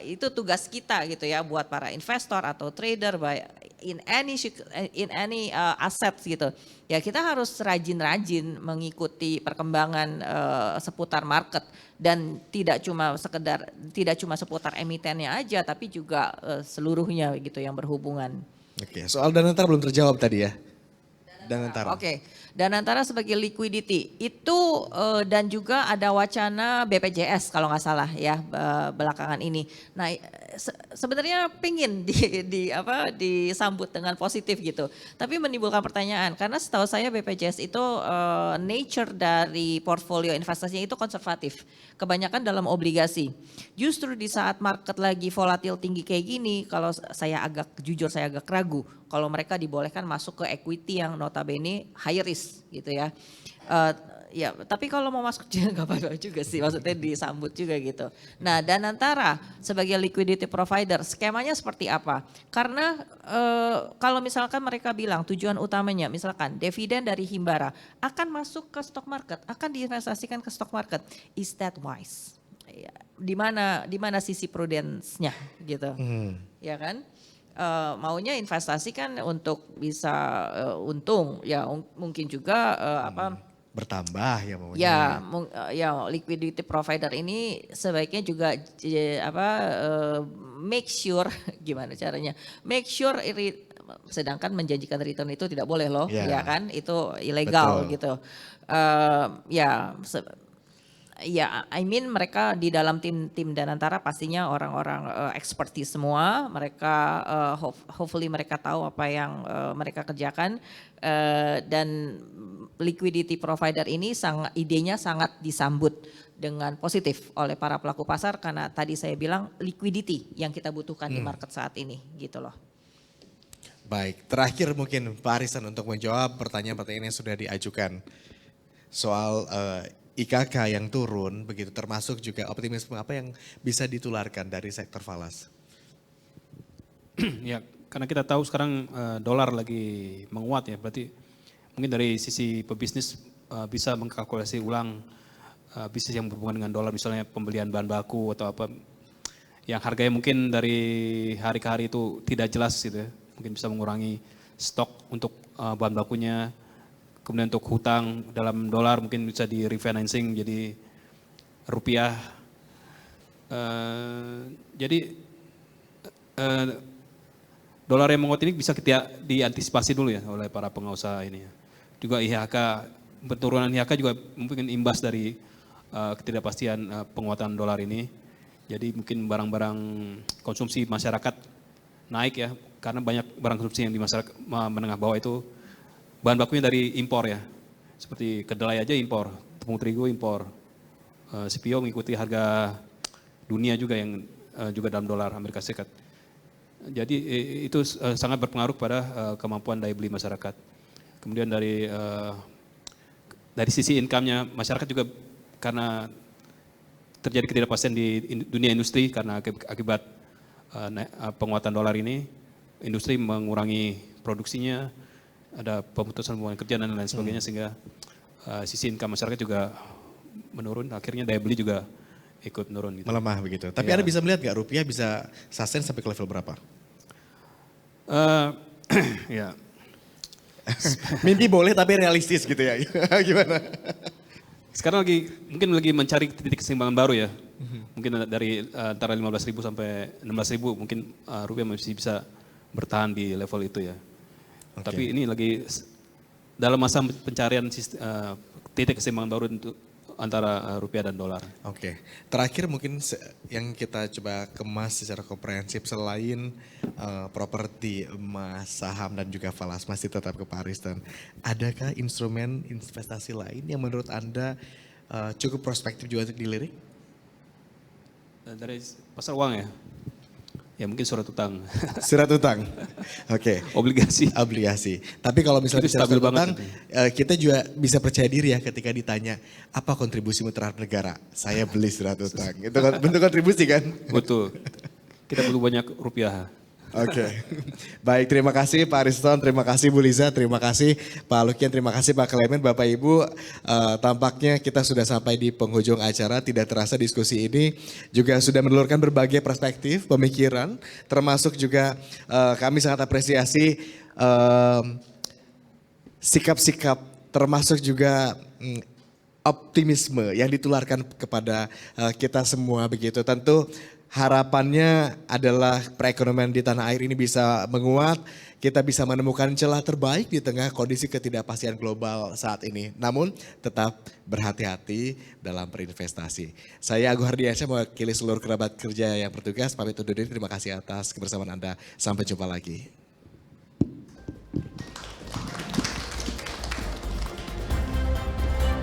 itu tugas kita gitu ya buat para investor atau trader in any assets gitu. Ya kita harus rajin-rajin mengikuti perkembangan seputar market, dan tidak cuma seputar emitennya aja, tapi juga seluruhnya gitu yang berhubungan. Oke, soal dana netra belum terjawab tadi ya. Dana Danantara. Oke, Danantara sebagai liquidity itu dan juga ada wacana BPJS kalau nggak salah ya belakangan ini. Nah sebenarnya pingin disambut dengan positif gitu. Tapi menimbulkan pertanyaan karena setahu saya BPJS itu nature dari portfolio investasinya itu konservatif. Kebanyakan dalam obligasi. Justru di saat market lagi volatil tinggi kayak gini, kalau saya agak ragu kalau mereka dibolehkan masuk ke equity yang notabene high risk gitu ya. Ya, tapi kalau mau masuk juga nggak apa-apa juga sih, maksudnya disambut juga gitu. Nah, Danantara sebagai liquidity provider, skemanya seperti apa? Karena kalau misalkan mereka bilang tujuan utamanya, misalkan dividen dari Himbara akan masuk ke stock market, akan diinvestasikan ke stock market, is that wise? Ya, di mana sisi prudence-nya gitu, ya kan? Maunya investasi kan untuk bisa untung, ya mungkin juga Bertambah ya maunya. Ya liquidity provider ini sebaiknya juga make sure gimana caranya, make sure sedangkan menjanjikan return itu tidak boleh loh, ya kan, itu ilegal. Betul. Gitu. I mean mereka di dalam tim Danantara pastinya orang-orang expertise semua. Mereka hopefully mereka tahu apa yang mereka kerjakan dan liquidity provider ini idenya sangat disambut dengan positif oleh para pelaku pasar karena tadi saya bilang liquidity yang kita butuhkan di market saat ini gitu loh. Baik, terakhir mungkin Pak Arisan untuk menjawab pertanyaan-pertanyaan yang sudah diajukan soal IKK yang turun begitu, termasuk juga optimisme apa yang bisa ditularkan dari sektor falas. Ya, karena kita tahu sekarang dolar lagi menguat ya, berarti mungkin dari sisi pebisnis bisa mengkalkulasi ulang bisnis yang berhubungan dengan dolar, misalnya pembelian bahan baku atau apa yang harganya mungkin dari hari ke hari itu tidak jelas gitu ya, mungkin bisa mengurangi stok untuk bahan bakunya. Kemudian untuk hutang dalam dolar mungkin bisa di refinancing jadi rupiah. Jadi dolar yang menguat ini bisa kita diantisipasi dulu ya oleh para pengusaha ini. Juga IHK, penurunan IHK juga mungkin imbas dari ketidakpastian penguatan dolar ini. Jadi mungkin barang-barang konsumsi masyarakat naik ya, karena banyak barang konsumsi yang di masyarakat menengah bawah itu bahan bakunya dari impor ya, seperti kedelai aja impor, tepung terigu impor, CPO mengikuti harga dunia juga yang juga dalam dolar Amerika Serikat. Jadi itu sangat berpengaruh pada kemampuan daya beli masyarakat. Kemudian dari sisi income-nya masyarakat juga karena terjadi ketidakpastian di dunia industri karena akibat penguatan dolar ini, industri mengurangi produksinya, ada pemutusan hubungan kerja dan lain sebagainya sehingga sisi income masyarakat juga menurun, akhirnya daya beli juga ikut menurun. Gitu. Melemah begitu. Tapi Anda bisa melihat nggak rupiah bisa sustain sampai ke level berapa? Ya. Mimpi boleh tapi realistis gitu ya. Gimana? Sekarang mungkin lagi mencari titik keseimbangan baru ya. Mungkin dari antara 15.000 sampai 16.000 mungkin rupiah masih bisa bertahan di level itu ya. Okay. Tapi ini lagi dalam masa pencarian titik keseimbangan baru untuk antara rupiah dan dolar. Oke, terakhir mungkin yang kita coba kemas secara komprehensif selain properti, emas, saham dan juga falas masih tetap ke Pak Ariston. Adakah instrumen investasi lain yang menurut Anda cukup prospektif juga untuk dilirik? Dari pasar uang ya? Ya mungkin surat utang. Surat utang, oke. Obligasi. Obligasi. Tapi kalau misalnya surat utang, kita juga bisa percaya diri ya ketika ditanya, apa kontribusimu terhadap negara? Saya beli surat utang. Itu bentuk kontribusi kan? Betul. Kita perlu banyak rupiah. Oke. Baik, terima kasih Pak Ariston, terima kasih Bu Liza, terima kasih Pak Lukian, terima kasih Pak Clement, Bapak Ibu. Tampaknya kita sudah sampai di penghujung acara, tidak terasa diskusi ini juga sudah menelurkan berbagai perspektif, pemikiran, termasuk juga kami sangat apresiasi sikap-sikap, termasuk juga optimisme yang ditularkan kepada kita semua begitu. Tentu harapannya adalah perekonomian di tanah air ini bisa menguat, kita bisa menemukan celah terbaik di tengah kondisi ketidakpastian global saat ini. Namun tetap berhati-hati dalam berinvestasi. Saya Agung Hardiansyah mewakili seluruh kerabat kerja yang bertugas, pamit undur diri. Terima kasih atas kebersamaan Anda. Sampai jumpa lagi.